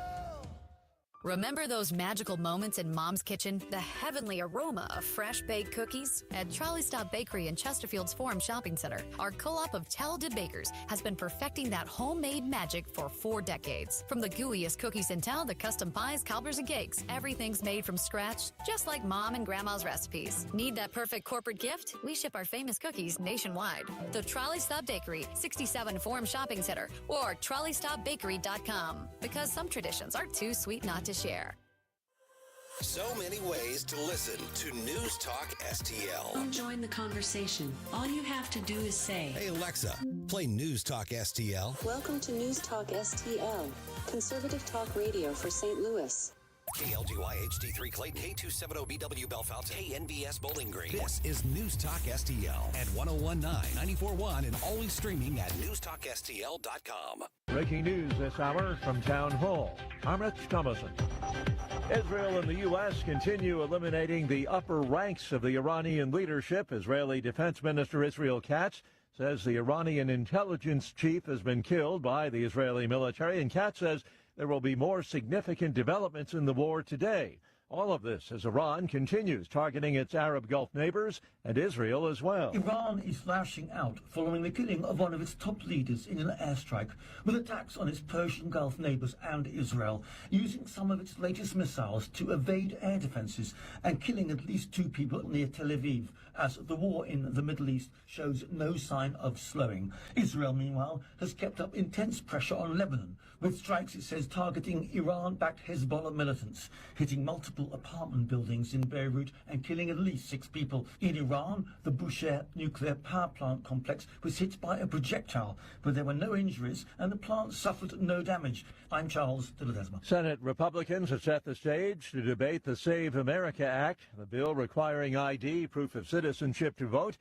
Remember those magical moments in Mom's kitchen? The heavenly aroma of fresh baked cookies? At Trolley Stop Bakery in Chesterfield's Forum Shopping Center, our co-op of talented bakers has been perfecting that homemade magic for 4 decades. From the gooeyest cookies in town to custom pies, cobblers, and cakes, everything's made from scratch, just like Mom and Grandma's recipes. Need that perfect corporate gift? We ship our famous cookies nationwide. The Trolley Stop Bakery, 67 Forum Shopping Center, or TrolleyStopBakery.com. Because some traditions are too sweet not to share. So many ways to listen to News Talk STL. Join the conversation. All you have to do is say, Hey Alexa, play News Talk STL. Welcome to News Talk STL, conservative talk radio for St. Louis. KLGY HD3 Clayton, K270BW Bellefonte, KNBS Bowling Green. This is News Talk STL at 1019, 94.1, and always streaming at newstalkstl.com. Breaking news this hour from Town Hall. I'm Rich Thomason. Israel and the U.S. continue eliminating the upper ranks of the Iranian leadership. Israeli Defense Minister Israel Katz says the Iranian intelligence chief has been killed by the Israeli military, and Katz says there will be more significant developments in the war today. All of this as Iran continues targeting its Arab Gulf neighbors and Israel as well. Iran is lashing out following the killing of one of its top leaders in an airstrike, with attacks on its Persian Gulf neighbors and Israel, using some of its latest missiles to evade air defenses and killing at least 2 people near Tel Aviv as the war in the Middle East shows no sign of slowing. Israel, meanwhile, has kept up intense pressure on Lebanon, with strikes, it says, targeting Iran-backed Hezbollah militants, hitting multiple apartment buildings in Beirut and killing at least 6 people. In Iran, the Bushehr nuclear power plant complex was hit by a projectile, but there were no injuries and the plant suffered no damage. I'm Charles de Ledesma. Senate Republicans have set the stage to debate the Save America Act, the bill requiring ID, proof of citizenship, to vote.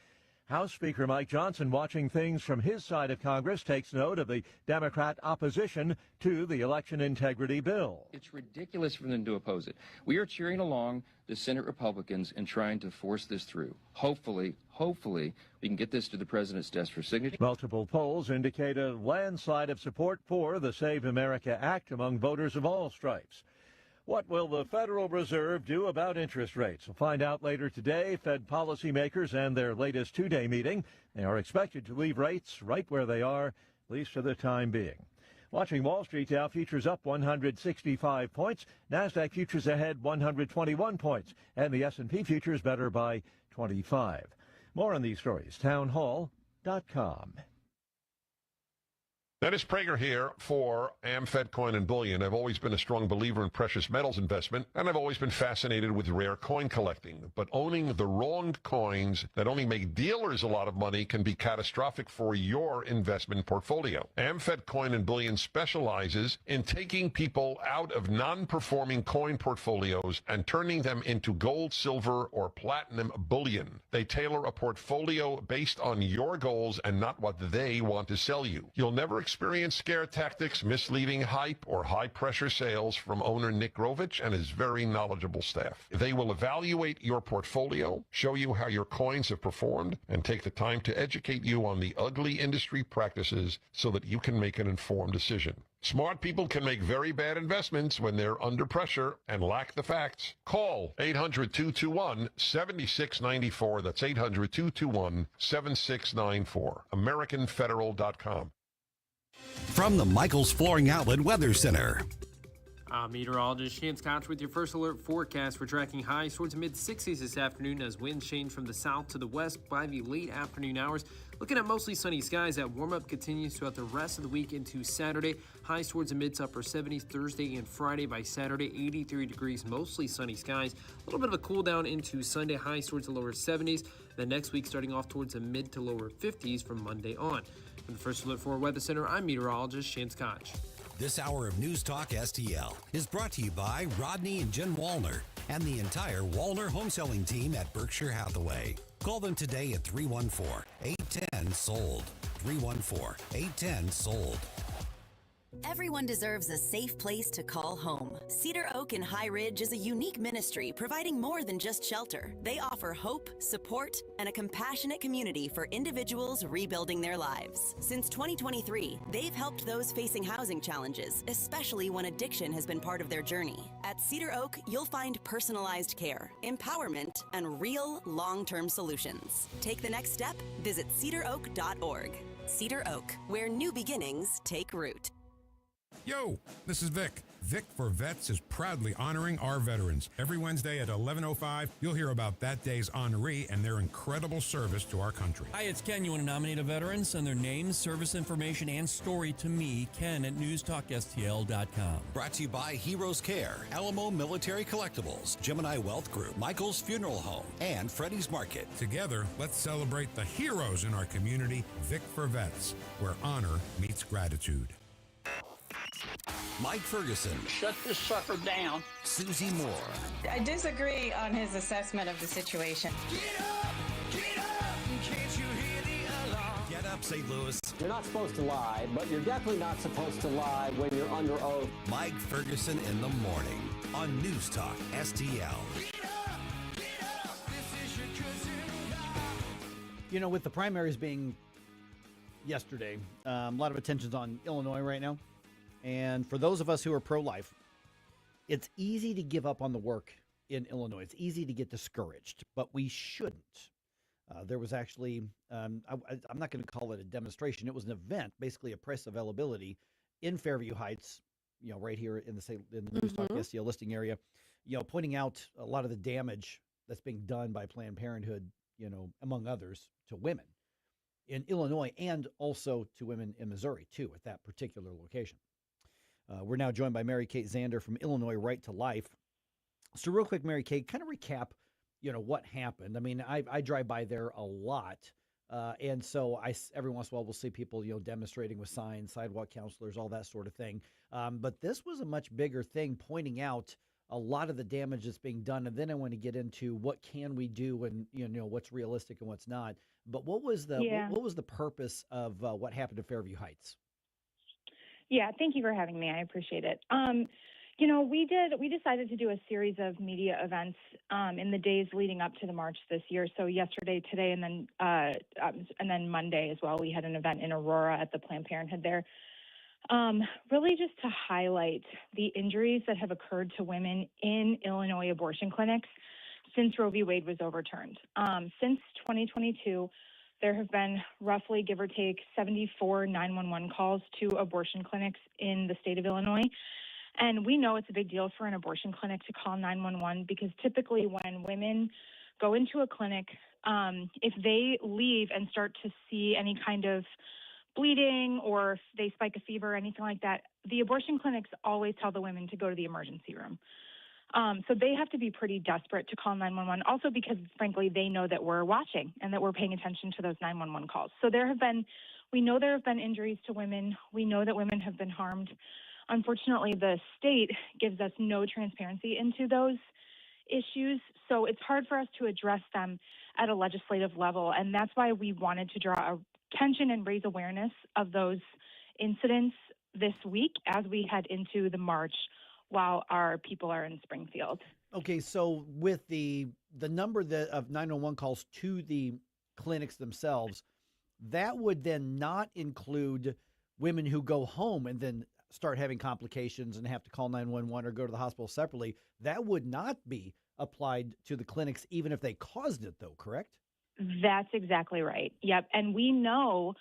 House Speaker Mike Johnson, watching things from his side of Congress, takes note of the Democrat opposition to the election integrity bill. It's ridiculous for them to oppose it. We are cheering along the Senate Republicans and trying to force this through. Hopefully, we can get this to the president's desk for signature. Multiple polls indicate a landslide of support for the Save America Act among voters of all stripes. What will the Federal Reserve do about interest rates? We'll find out later today. Fed policymakers and their latest two-day meeting. They are expected to leave rates right where they are, at least for the time being. Watching Wall Street, Dow futures up 165 points. NASDAQ futures ahead 121 points. And the S&P futures better by 25. More on these stories, townhall.com. Dennis Prager here for AmFed Coin and Bullion. I've always been a strong believer in precious metals investment, and I've always been fascinated with rare coin collecting. But owning the wrong coins that only make dealers a lot of money can be catastrophic for your investment portfolio. AmFed Coin and Bullion specializes in taking people out of non-performing coin portfolios and turning them into gold, silver, or platinum bullion. They tailor a portfolio based on your goals and not what they want to sell you. You'll never experience scare tactics, misleading hype, or high-pressure sales from owner Nick Grovich and his very knowledgeable staff. They will evaluate your portfolio, show you how your coins have performed, and take the time to educate you on the ugly industry practices so that you can make an informed decision. Smart people can make very bad investments when they're under pressure and lack the facts. Call 800-221-7694. That's 800-221-7694. AmericanFederal.com. From the Michaels Flooring Outlet Weather Center. I'm meteorologist Shane Scotch with your first alert forecast. We're tracking highs towards mid-60s this afternoon as winds change from the south to the west by the late afternoon hours. Looking at mostly sunny skies, that warm-up continues throughout the rest of the week into Saturday. Highs towards the mid to upper 70s Thursday and Friday. By Saturday, 83 degrees, mostly sunny skies. A little bit of a cool down into Sunday, highs towards the lower 70s. Then next week starting off towards the mid to lower 50s from Monday on. From the First Alert 4 Weather Center, I'm meteorologist Shane Scotch. This hour of News Talk STL is brought to you by Rodney and Jen Wallner and the entire Wallner home selling team at Berkshire Hathaway. Call them today at 314-810-SOLD. 314-810-SOLD. Everyone deserves a safe place to call home. Cedar Oak in High Ridge is a unique ministry providing more than just shelter. They offer hope, support, and a compassionate community for individuals rebuilding their lives. Since 2023, they've helped those facing housing challenges, especially when addiction has been part of their journey. At Cedar Oak, you'll find personalized care, empowerment, and real long-term solutions. Take the next step. Visit cedaroak.org. Cedar Oak, where new beginnings take root. Yo, this is Vic. Vic for Vets is proudly honoring our veterans. Every Wednesday at 11:05, you'll hear about that day's honoree and their incredible service to our country. Hi, it's Ken. You want to nominate a veteran? Send their name, service information, and story to me, Ken, at NewsTalkSTL.com. Brought to you by Heroes Care, Alamo Military Collectibles, Gemini Wealth Group, Michael's Funeral Home, and Freddie's Market. Together, let's celebrate the heroes in our community, Vic for Vets, where honor meets gratitude. Mike Ferguson. Shut this sucker down. Susie Moore. I disagree on his assessment of the situation. Get up, can't you hear the alarm? Get up, St. Louis. You're not supposed to lie, but you're definitely not supposed to lie when you're under oath. Mike Ferguson in the morning on News Talk STL. You know, with the primaries being yesterday, a lot of attention's on Illinois right now. And for those of us who are pro-life, it's easy to give up on the work in Illinois. It's easy to get discouraged, but we shouldn't. There was actually, I'm not going to call it a demonstration. It was an event, basically a press availability in Fairview Heights, you know, right here in the News Talk STL listing area, you know, pointing out a lot of the damage that's being done by Planned Parenthood, among others, to women in Illinois and also to women in Missouri, too, at that particular location. We're now joined by Mary Kate Zander from Illinois Right to Life. So real quick, Mary Kate, kind of recap, what happened. I mean, I drive by there a lot. And so every once in a while we'll see people, demonstrating with signs, sidewalk counselors, all that sort of thing. But this was a much bigger thing, pointing out a lot of the damage that's being done. And then I want to get into what can we do and, what's realistic and what's not. But what was the purpose of what happened to Fairview Heights? Yeah, thank you for having me. I appreciate it. We decided to do a series of media events in the days leading up to the march this year. So yesterday, today, and then Monday as well. We had an event in Aurora at the Planned Parenthood there. Really just to highlight the injuries that have occurred to women in Illinois abortion clinics since Roe v. Wade was overturned. Since 2022, there have been roughly, give or take, 74 911 calls to abortion clinics in the state of Illinois. And we know it's a big deal for an abortion clinic to call 911 because typically when women go into a clinic, if they leave and start to see any kind of bleeding or if they spike a fever or anything like that, the abortion clinics always tell the women to go to the emergency room. So they have to be pretty desperate to call 911, also because, frankly, they know that we're watching and that we're paying attention to those 911 calls. So we know there have been injuries to women. We know that women have been harmed. Unfortunately, the state gives us no transparency into those issues, so it's hard for us to address them at a legislative level, and that's why we wanted to draw attention and raise awareness of those incidents this week as we head into the march while our people are in Springfield. Okay, so with the number of 911 calls to the clinics themselves, that would then not include women who go home and then start having complications and have to call 911 or go to the hospital separately. That would not be applied to the clinics, even if they caused it, though, correct? That's exactly right. Yep. And we know,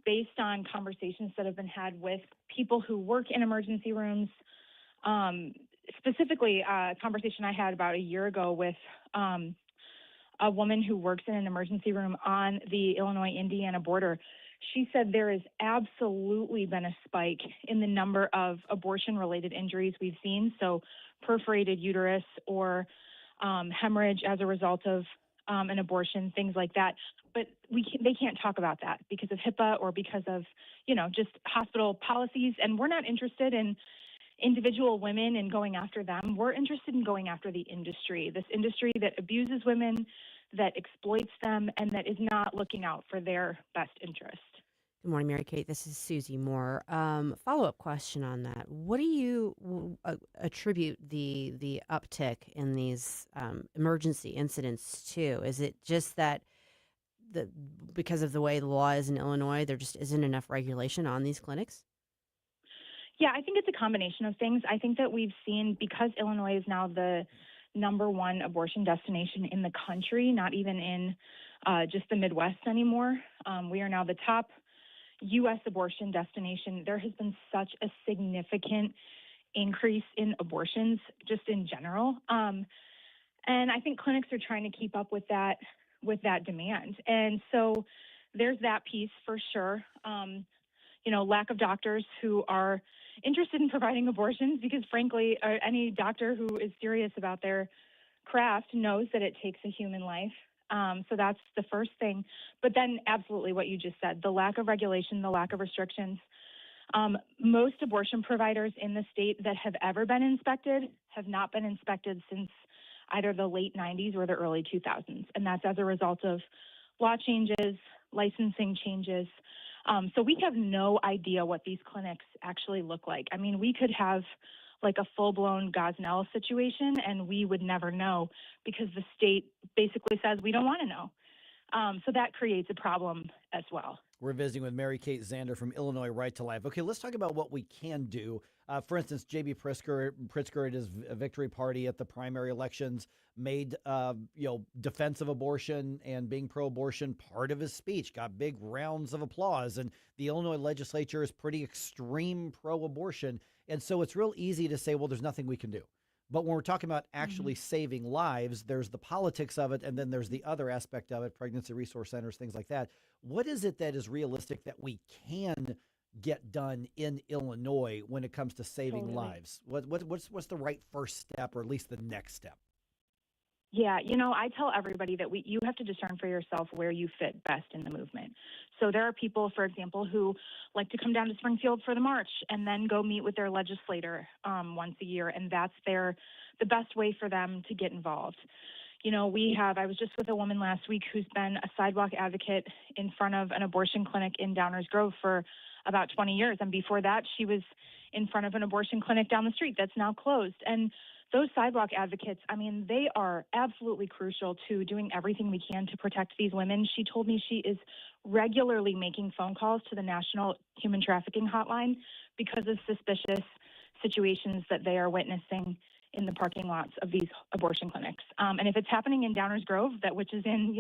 based on conversations that have been had with people who work in emergency rooms, specifically a conversation I had about a year ago with a woman who works in an emergency room on the Illinois-Indiana border. She said there has absolutely been a spike in the number of abortion-related injuries we've seen, so perforated uterus or hemorrhage as a result of an abortion, things like that. But they can't talk about that because of HIPAA or because of, just hospital policies. And we're not interested in individual women and going after them. We're interested in going after the industry, this industry that abuses women, that exploits them, and that is not looking out for their best interest. Good morning, Mary Kate. This is Susie Moore. Follow-up question on that. What do you attribute the uptick in these emergency incidents to? Is it just that because of the way the law is in Illinois, there just isn't enough regulation on these clinics? Yeah, I think it's a combination of things. I think that we've seen, because Illinois is now the number one abortion destination in the country, not even in just the Midwest anymore. We are now the top U.S. abortion destination. There has been such a significant increase in abortions just in general. And I think clinics are trying to keep up with that demand. And so there's that piece for sure. Lack of doctors who are interested in providing abortions because, frankly, any doctor who is serious about their craft knows that it takes a human life. So that's the first thing. But then absolutely what you just said, the lack of regulation, the lack of restrictions. Most abortion providers in the state that have ever been inspected have not been inspected since either the late 90s or the early 2000s. And that's as a result of law changes, licensing changes. So we have no idea what these clinics actually look like. I mean, we could have like a full-blown Gosnell situation, and we would never know because the state basically says we don't want to know. So that creates a problem as well. We're visiting with Mary Kate Zander from Illinois Right to Life. Okay, let's talk about what we can do. For instance, J.B. Pritzker at his victory party at the primary elections made, defense of abortion and being pro-abortion part of his speech, got big rounds of applause. And the Illinois legislature is pretty extreme pro-abortion. And so it's real easy to say, well, there's nothing we can do. But when we're talking about actually saving lives, there's the politics of it, and then there's the other aspect of it, pregnancy resource centers, things like that. What is it that is realistic that we can get done in Illinois when it comes to saving lives? What's the right first step, or at least the next step? Yeah, I tell everybody that you have to discern for yourself where you fit best in the movement. So there are people, for example, who like to come down to Springfield for the march and then go meet with their legislator once a year, and that's the best way for them to get involved. I was just with a woman last week who's been a sidewalk advocate in front of an abortion clinic in Downers Grove for about 20 years. And before that, she was in front of an abortion clinic down the street that's now closed. And those sidewalk advocates, they are absolutely crucial to doing everything we can to protect these women. She told me she is regularly making phone calls to the National Human Trafficking Hotline because of suspicious situations that they are witnessing in the parking lots of these abortion clinics. And if it's happening in Downers Grove, which is in,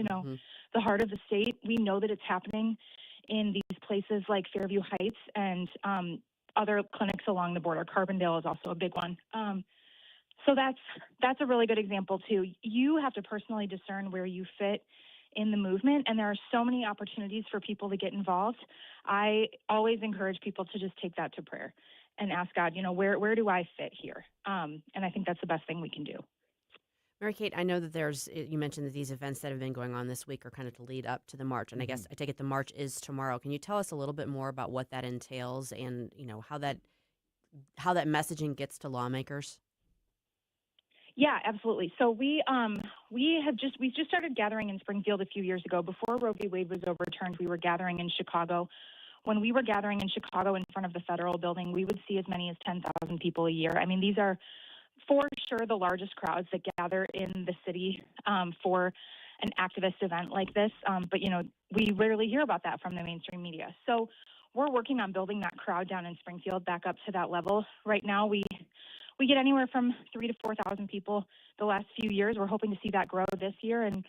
the heart of the state, we know that it's happening in these places like Fairview Heights and other clinics along the border. Carbondale is also a big one. So that's a really good example too. You have to personally discern where you fit in the movement, and there are so many opportunities for people to get involved. I always encourage people to just take that to prayer and ask God, where do I fit here? And I think that's the best thing we can do. Mary Kate, I know that you mentioned that these events that have been going on this week are kind of to lead up to the march. And I guess I take it the march is tomorrow. Can you tell us a little bit more about what that entails and, how that messaging gets to lawmakers? Yeah, absolutely. So we just started gathering in Springfield a few years ago. Before Roe v. Wade was overturned, we were gathering in Chicago. When we were gathering in Chicago in front of the federal building, we would see as many as 10,000 people a year. These are for sure the largest crowds that gather in the city for an activist event like this. But we rarely hear about that from the mainstream media. So we're working on building that crowd down in Springfield back up to that level. Right now, we get anywhere from 3,000 to 4,000 people the last few years. We're hoping to see that grow this year, and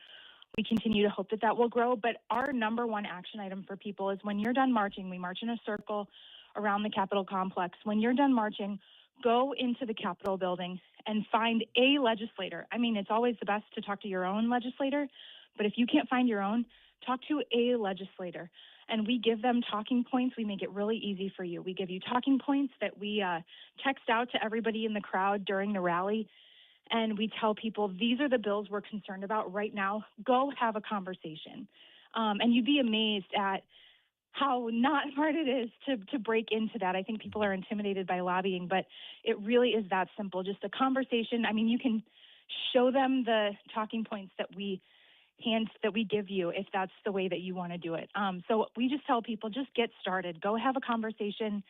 we continue to hope that will grow. But our number one action item for people is when you're done marching, we march in a circle around the Capitol complex. When you're done marching, go into the Capitol building and find a legislator. It's always the best to talk to your own legislator, but if you can't find your own, talk to a legislator. And we give them talking points. We make it really easy for you. We give you talking points that we text out to everybody in the crowd during the rally. And we tell people, these are the bills we're concerned about right now. Go have a conversation. And you'd be amazed at how not hard it is to break into that. I think people are intimidated by lobbying, but it really is that simple. Just a conversation. You can show them the talking points that we give you if that's the way that you want to do it. So we just tell people, just get started. Go have a conversation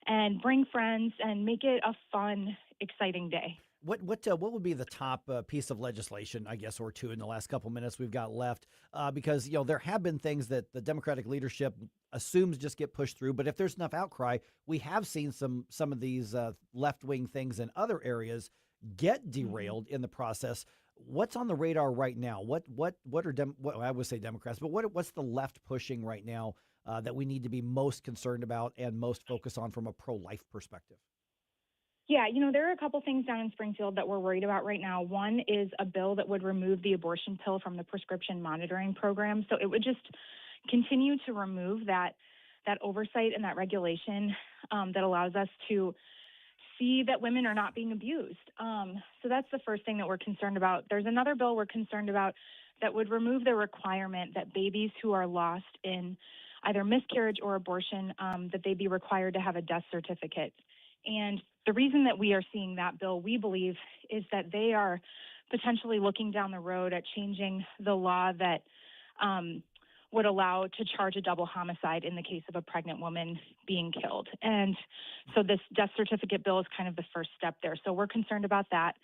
and bring friends and make it a fun, exciting day. What would be the top piece of legislation, I guess, or two in the last couple minutes we've got left? Because, there have been things that the Democratic leadership assumes just get pushed through. But if there's enough outcry, we have seen some of these left-wing things in other areas get derailed in the process. What's on the radar right now? What I would say Democrats, but what's the left pushing right now that we need to be most concerned about and most focused on from a pro-life perspective? Yeah, there are a couple things down in Springfield that we're worried about right now. One is a bill that would remove the abortion pill from the prescription monitoring program. So it would just continue to remove that oversight and that regulation that allows us to see that women are not being abused. So that's the first thing that we're concerned about. There's another bill we're concerned about that would remove the requirement that babies who are lost in either miscarriage or abortion, that they be required to have a death certificate. And the reason that we are seeing that bill, we believe, is that they are potentially looking down the road at changing the law that would allow to charge a double homicide in the case of a pregnant woman being killed. And so this death certificate bill is kind of the first step there. So we're concerned about that.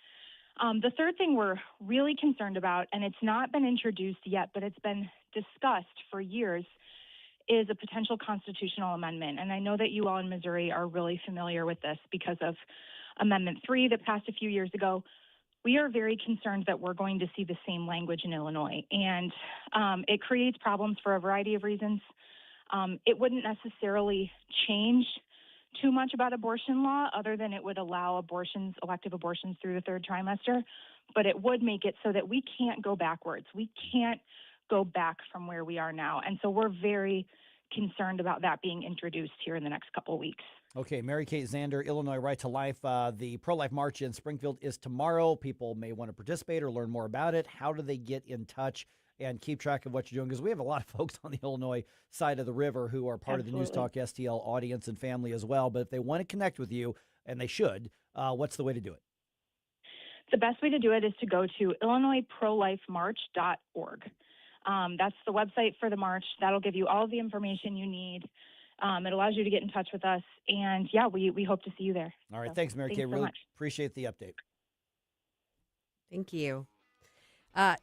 The third thing we're really concerned about, and it's not been introduced yet, but it's been discussed for years, is a potential constitutional amendment. And I know that you all in Missouri are really familiar with this because of Amendment 3 that passed a few years ago. We are very concerned that we're going to see the same language in Illinois. And it creates problems for a variety of reasons. It wouldn't necessarily change too much about abortion law other than it would allow elective abortions through the third trimester, but it would make it so that we can't go backwards. We can't go back from where we are now. And so we're very concerned about that being introduced here in the next couple of weeks. Okay, Mary Kate Zander, Illinois Right to Life. The pro-life march in Springfield is tomorrow. People may want to participate or learn more about it. How do they get in touch and keep track of what you're doing? Because we have a lot of folks on the Illinois side of the river who are part of the News Talk STL audience and family as well. But if they want to connect with you, and they should, what's the way to do it? The best way to do it is to go to IllinoisProLifeMarch.org. That's the website for the march. That'll give you all of the information you need. It allows you to get in touch with us. And, yeah, we hope to see you there. All right. Thanks, Mary Kay. So really much. appreciate the update. Thank you. A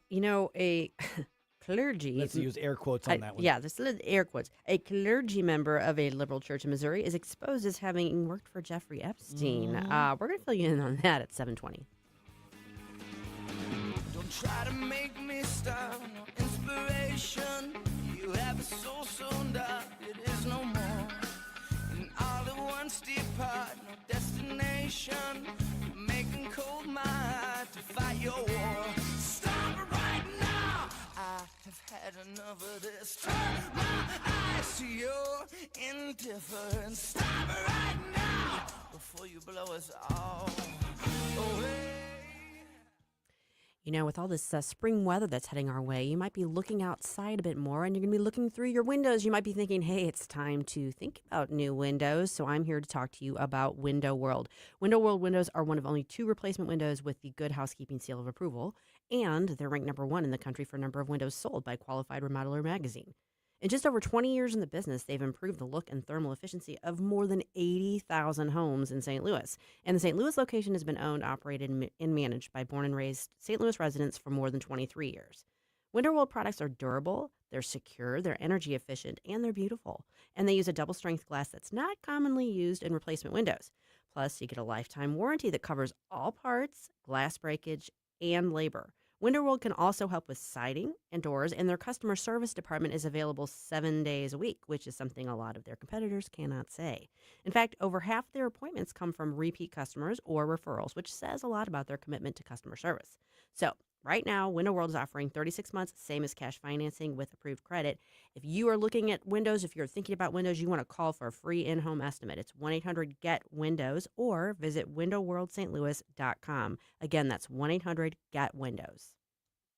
clergy. Let's use air quotes on that one. Yeah, this is air quotes. A clergy member of a liberal church in Missouri is exposed as having worked for Jeffrey Epstein. We're going to fill you in on that at 7:20. Don't try to make me stop, no inspiration. You have a soul so dark, it is no more. And all at once depart, no destination. You're making cold my heart to fight your war. Stop it right now. I have had enough of this. Turn my eyes to your indifference. Stop it right now before you blow us all away. With all this spring weather that's heading our way, you might be looking outside a bit more, and you're going to be looking through your windows. You might be thinking, hey, it's time to think about new windows. So I'm here to talk to you about Window World. Window World windows are one of only 2 replacement windows with the Good Housekeeping seal of approval, and they're ranked number 1 in the country for number of windows sold by Qualified Remodeler magazine. In just over 20 years in the business, they've improved the look and thermal efficiency of more than 80,000 homes in St. Louis. And the St. Louis location has been owned, operated, and managed by born and raised St. Louis residents for more than 23 years. Window World products are durable, they're secure, they're energy efficient, and they're beautiful. And they use a double-strength glass that's not commonly used in replacement windows. Plus, you get a lifetime warranty that covers all parts, glass breakage, and labor. Window World can also help with siding and doors, and their customer service department is available 7 days a week, which is something a lot of their competitors cannot say. In fact, over half their appointments come from repeat customers or referrals, which says a lot about their commitment to customer service. So right now, Window World is offering 36 months, same as cash financing with approved credit. If you are looking at windows, if you're thinking about windows, you want to call for a free in-home estimate. It's 1-800-GET-WINDOWS or visit windowworldstlouis.com. Again, that's 1-800-GET-WINDOWS.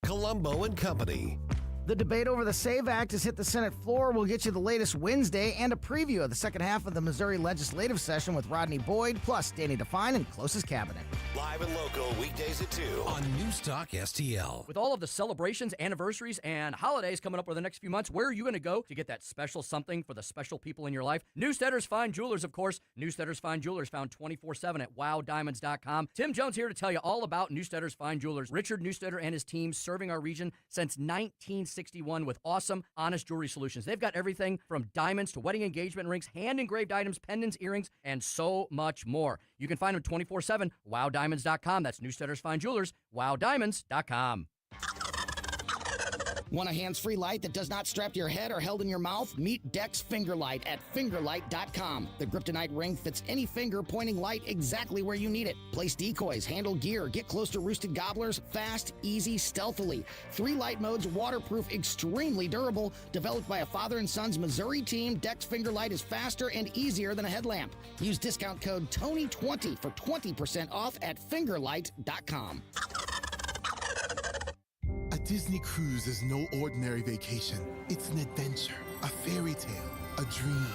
Colombo and Company. The debate over the SAVE Act has hit the Senate floor. We'll get you the latest Wednesday and a preview of the second half of the Missouri legislative session with Rodney Boyd, plus Danny Define and closest cabinet. Live and local weekdays at 2 on News Talk STL. With all of the celebrations, anniversaries, and holidays coming up over the next few months, where are you going to go to get that special something for the special people in your life? Newsteaders Fine Jewelers, of course. Newsteaders Fine Jewelers found 24/7 at wowdiamonds.com. Tim Jones here to tell you all about Newsteaders Fine Jewelers. Richard Newsteader and his team serving our region since 1961 with awesome, honest jewelry solutions. They've got everything from diamonds to wedding engagement rings, hand-engraved items, pendants, earrings, and so much more. You can find them 24/7, wowdiamonds.com. That's Newsteaders Fine Jewelers, wowdiamonds.com. Want a hands-free light that does not strap to your head or held in your mouth? Meet Dex Finger Light at fingerlight.com. The Kryptonite ring fits any finger, pointing light exactly where you need it. Place decoys, handle gear, get close to roosted gobblers, fast, easy, stealthily. 3 light modes, waterproof, extremely durable. Developed by a father and son's Missouri team, Dex Finger Light is faster and easier than a headlamp. Use discount code TONY20 for 20% off at fingerlight.com. A Disney cruise is no ordinary vacation. It's an adventure, a fairy tale, a dream.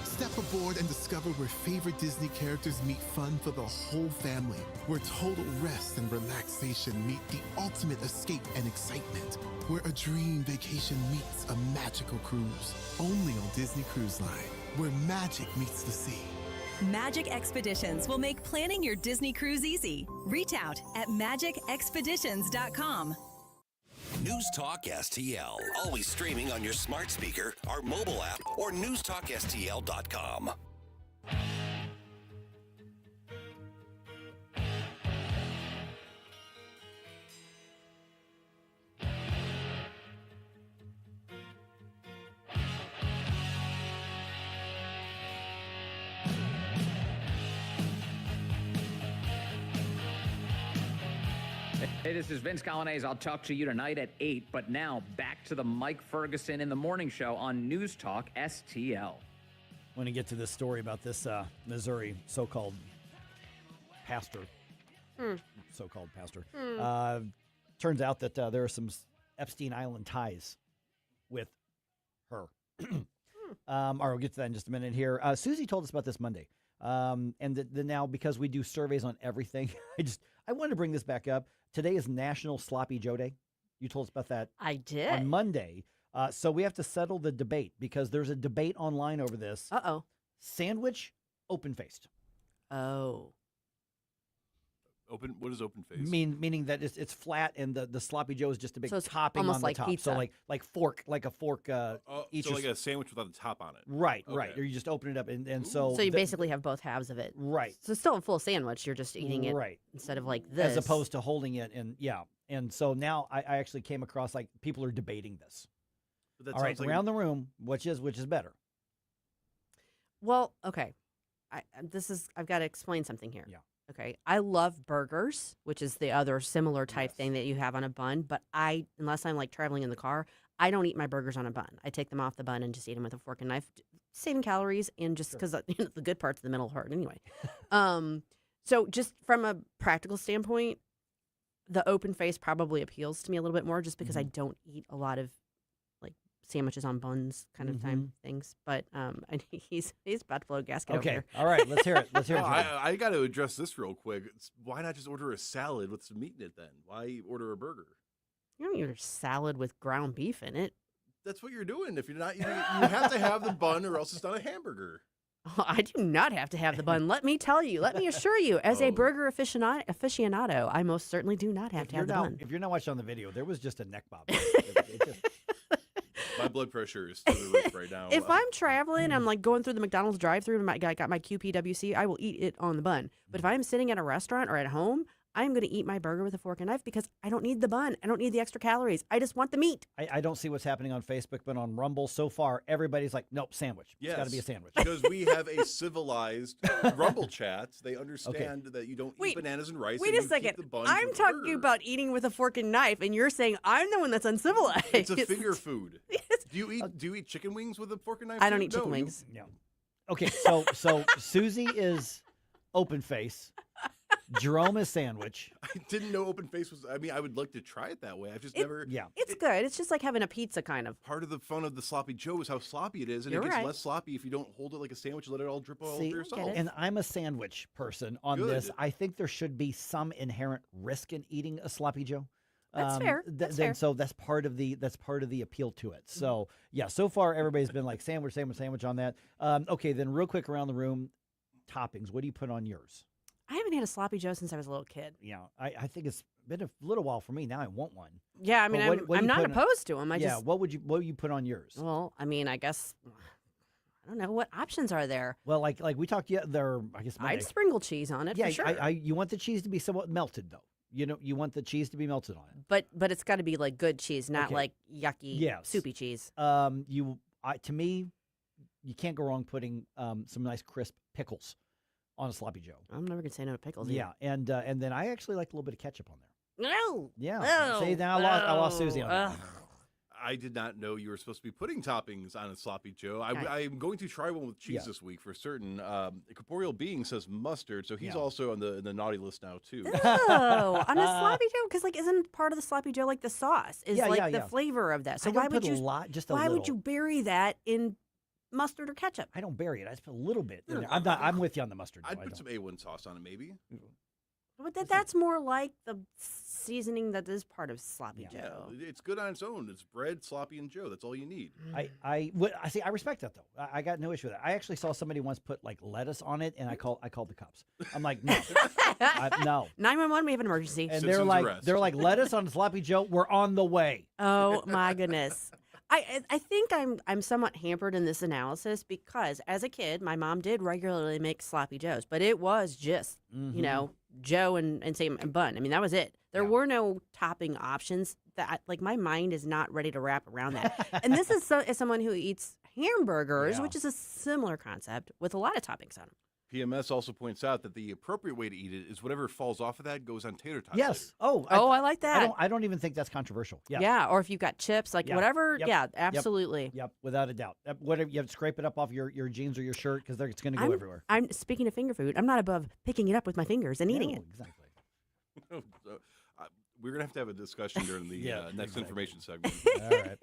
Step aboard and discover where favorite Disney characters meet fun for the whole family, where total rest and relaxation meet the ultimate escape and excitement, where a dream vacation meets a magical cruise. Only on Disney Cruise Line, where magic meets the sea. Magic Expeditions will make planning your Disney cruise easy. Reach out at magicexpeditions.com. News Talk STL. Always streaming on your smart speaker, our mobile app, or newstalkstl.com. Hey, this is Vince Colonnese. I'll talk to you tonight at 8, but now back to the Mike Ferguson in the Morning Show on News Talk STL. I want to get to this story about this Missouri so-called pastor. So-called pastor. Turns out that there are some Epstein Island ties with her. All right, we'll get to that in just a minute here. Susie told us about this Monday. And now, because we do surveys on everything, I wanted to bring this back up. Today is National Sloppy Joe Day. You told us about that. I did. On Monday. So we have to settle the debate because there's a debate online over this. Uh-oh. Sandwich, open-faced. Oh. What is open face? Meaning that it's flat and the sloppy joe is just a big So it's topping almost on the like top. pizza. So like a fork. Each so like a sandwich without the top on it. Right. Okay. Or you just open it up and so. So you basically have both halves of it. Right. So it's still a full sandwich. You're just eating it instead of like this. As opposed to holding it and so now I actually came across like people are debating this. All right, around the room, which is better? Well, okay. I've got to explain something here. Yeah. Okay. I love burgers, which is the other similar type thing that you have on a bun, but unless I'm like traveling in the car, I don't eat my burgers on a bun. I take them off the bun and just eat them with a fork and knife, saving calories and just because the good parts of the middle hurt anyway. So just from a practical standpoint, the open face probably appeals to me a little bit more just because I don't eat a lot of like sandwiches on buns kind of time things. But and he's about to blow a gasket over here. All right, let's hear it. Let's hear it. I got to address this real quick. Why not just order a salad with some meat in it then? Why order a burger? You don't eat a salad with ground beef in it. That's what you're doing. If you're not, you have to have the bun or else it's not a hamburger. Oh, I do not have to have the bun. Let me tell you. Let me assure you, as a burger aficionado, I most certainly do not have to have the bun. If you're not watching on the video, there was just a neck bob. My blood pressure is through the roof right now. If I'm traveling, I'm like going through the McDonald's drive-thru and I got my QPWC, I will eat it on the bun. But if I'm sitting at a restaurant or at home, I'm going to eat my burger with a fork and knife because I don't need the bun. I don't need the extra calories. I just want the meat. I don't see what's happening on Facebook, but on Rumble so far, everybody's like, nope, sandwich. Yes, it's got to be a sandwich. Because we have a civilized Rumble chat. They understand that you don't eat bananas and rice. Wait a second. I'm talking about eating with a fork and knife, and you're saying I'm the one that's uncivilized. It's a finger food. Do you eat chicken wings with a fork and knife? I don't eat chicken wings. No. Okay, so Susie is open face. Jerome is sandwich. I didn't know open face was. I mean, I would like to try it that way. I've just never. Yeah, it's good. It's just like having a pizza, kind of. Part of the fun of the sloppy Joe is how sloppy it is, and it gets less sloppy if you don't hold it like a sandwich and let it all drip all over yourself. And I'm a sandwich person on this. I think there should be some inherent risk in eating a sloppy Joe. That's fair. That's fair. So that's part of the appeal to it. So yeah, so far everybody's been like sandwich on that. Okay, then real quick around the room, toppings. What do you put on yours? I haven't had a sloppy Joe since I was a little kid. Yeah, I think it's been a little while for me. Now I want one. Yeah, I mean, I'm not opposed to them. What would you put on yours? Well, I mean, I guess I don't know what options are there. Well, like we talked there. I guess Monday. I'd sprinkle cheese on it. Yeah, for sure. you want the cheese to be somewhat melted though. You want the cheese to be melted on it. But it's got to be like good cheese, not like yucky, soupy cheese. To me, you can't go wrong putting some nice crisp pickles on a sloppy Joe. I'm never gonna say no to pickles. Yeah, and then I actually like a little bit of ketchup on there. No. Yeah. No. See, now I lost Susie on that. I did not know you were supposed to be putting toppings on a sloppy Joe. I'm going to try one with cheese this week for certain. Corporeal Being says mustard, so he's also on the naughty list now too. Oh, on a sloppy Joe, because like isn't part of the sloppy Joe like the sauce is the flavor of that? So why would you why would you bury that in mustard or ketchup? I don't bury it. I just put a little bit. I'm with you on the mustard. I'd put some A1 sauce on it, maybe. But that's more like the seasoning that is part of sloppy Joe. It's good on its own. It's bread, sloppy, and Joe. That's all you need. I see. I respect that though. I got no issue with that. I actually saw somebody once put like lettuce on it, and I called the cops. I'm like, no, no. 911. We have an emergency. And they're like lettuce on sloppy Joe. We're on the way. Oh my goodness. I think I'm somewhat hampered in this analysis because as a kid, my mom did regularly make sloppy Joes, but it was just Joe and say bun. I mean, that was it. There were no topping options. That like my mind is not ready to wrap around that. And this is as someone who eats hamburgers, which is a similar concept with a lot of toppings on them. PMS also points out that the appropriate way to eat it is whatever falls off of that goes on tater tots. Yes. Oh, I like that. I don't even think that's controversial. Yeah. Yeah, or if you've got chips, like whatever. Yep. Yeah, Yep. absolutely. Yep, without a doubt. Whatever, you have to scrape it up off your jeans or your shirt because it's going to go everywhere. I'm speaking of finger food. I'm not above picking it up with my fingers and eating it. Exactly. So, we're going to have a discussion during the next information segment. All right.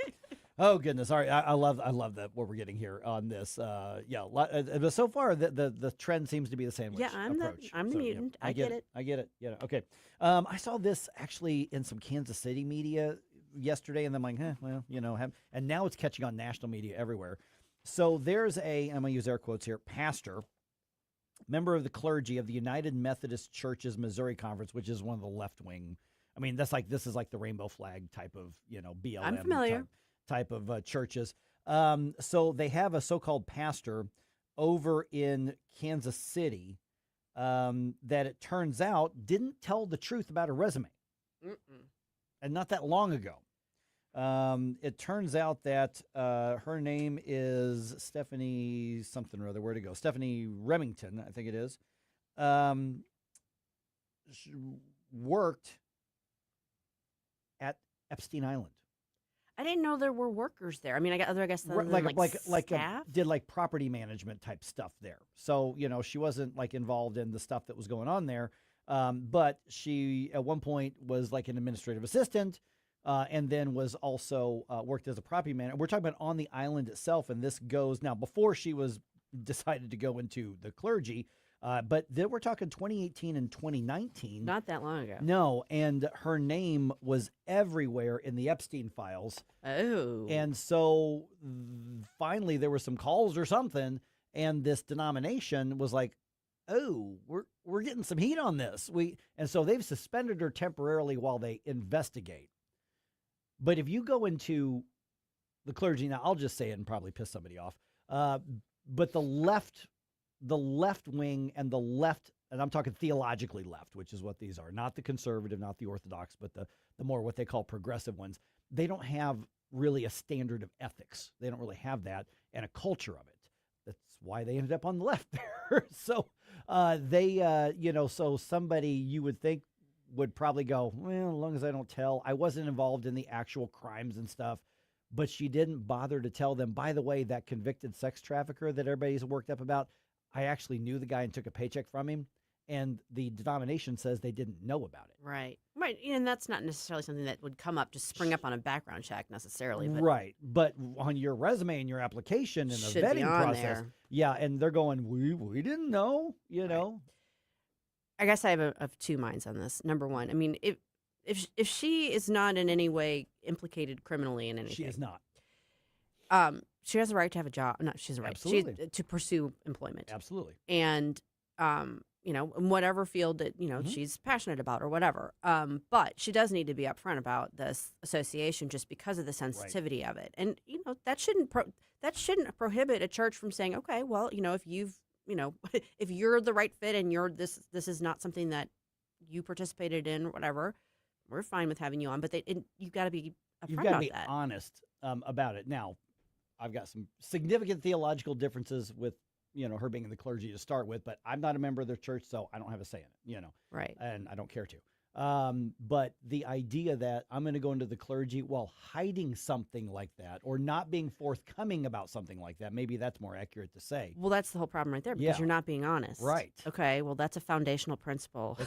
Oh goodness! All right, I love that what we're getting here on this. But so far the trend seems to be the sandwich approach. I'm the mutant. I get it. I get it. Yeah. Okay. I saw this actually in some Kansas City media yesterday, and I'm like, and now it's catching on national media everywhere. So there's I'm going to use air quotes here, pastor, member of the clergy of the United Methodist Church's Missouri Conference, which is one of the left wing. I mean, this is like the rainbow flag type of BLM. I'm familiar. Type of churches. So they have a so-called pastor over in Kansas City that it turns out didn't tell the truth about her resume. And not that long ago. It turns out that her name is Stephanie something or other. Where'd it go? Stephanie Remington, I think it is. She worked at Epstein Island. I didn't know there were workers there. I mean, I guess staff? Did like property management type stuff there. So she wasn't like involved in the stuff that was going on there, but she at one point was like an administrative assistant, and then was also worked as a property manager. We're talking about on the island itself, and this goes now before she was decided to go into the clergy. But then we're talking 2018 and 2019. Not that long ago. No, and her name was everywhere in the Epstein files. Oh. And so finally there were some calls or something, and this denomination was like, oh, we're getting some heat on this. And so they've suspended her temporarily while they investigate. But if you go into the clergy, now I'll just say it and probably piss somebody off, but the left wing and the left, and I'm talking theologically left, which is what these are, not the conservative, not the orthodox, but the more what they call progressive ones. They don't have really a standard of ethics. They don't really have that and a culture of it. That's why they ended up on the left there. So so somebody you would think would probably go, well, as long as I don't tell. I wasn't involved in the actual crimes and stuff. But she didn't bother to tell them, by the way, that convicted sex trafficker that everybody's worked up about, I actually knew the guy and took a paycheck from him, and the denomination says they didn't know about it. Right. And that's not necessarily something that would come up, just spring up on a background check necessarily. But right. But on your resume and your application and the vetting process, and they're going, we didn't know, know. I guess I have of two minds on this. Number one, I mean, if she is not in any way implicated criminally in anything. She is not. She has a right to have a job. No, she has a right to pursue employment. Absolutely. And, in whatever field that, she's passionate about or whatever. But she does need to be upfront about this association just because of the sensitivity of it. And, that shouldn't prohibit a church from saying, okay, well, if if you're the right fit and this is not something that you participated in or whatever, we're fine with having you on. But you've got to be upfront about that. You've got to be honest about it. Now, I've got some significant theological differences with, her being in the clergy to start with, but I'm not a member of the church, so I don't have a say in it, Right. And I don't care to. But the idea that I'm going to go into the clergy while hiding something like that or not being forthcoming about something like that, maybe that's more accurate to say. Well, that's the whole problem right there because you're not being honest. Right. Okay, well, that's a foundational principle.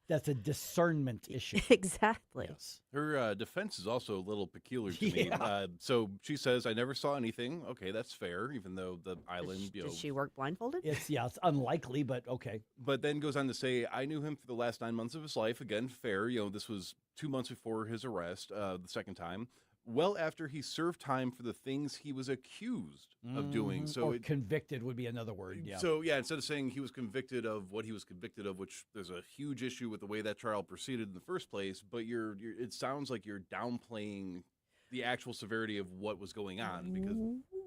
That's a discernment issue. Exactly. Yes. Her defense is also a little peculiar to me. So she says, I never saw anything. Okay, that's fair, even though the island, Did she work blindfolded? It's unlikely, but okay. But then goes on to say, I knew him for the last 9 months of his life. Again, fair. This was 2 months before his arrest, the second time. Well after he served time for the things he was accused of doing. So convicted would be another word. Yeah. So instead of saying he was convicted of what he was convicted of, which there's a huge issue with the way that trial proceeded in the first place, but it sounds like you're downplaying the actual severity of what was going on because.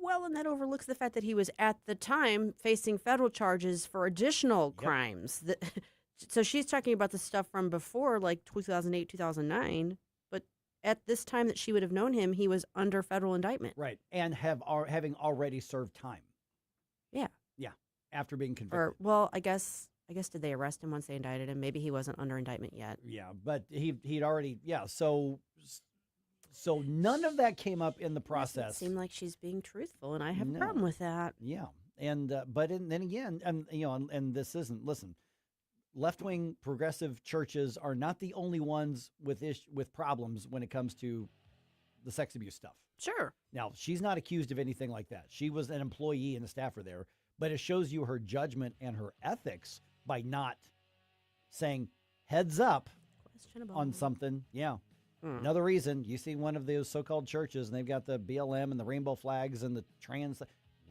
Well, and that overlooks the fact that he was at the time facing federal charges for additional crimes. So she's talking about the stuff from before, like 2008, 2009. But at this time that she would have known him, he was under federal indictment. Right. And having already served time. Yeah. Yeah. after being convicted. Or, well, I guess did they arrest him once they indicted him? Maybe he wasn't under indictment yet. Yeah, but he'd already, so none of that came up in the process. It seemed like she's being truthful, and I have a problem with that. Yeah, and then again, and this isn't, listen, left-wing progressive churches are not the only ones with problems when it comes to the sex abuse stuff. Sure. Now, she's not accused of anything like that. She was an employee and a staffer there, but it shows you her judgment and her ethics by not saying heads up on something. Yeah. Another reason, you see one of those so-called churches and they've got the BLM and the rainbow flags and the trans,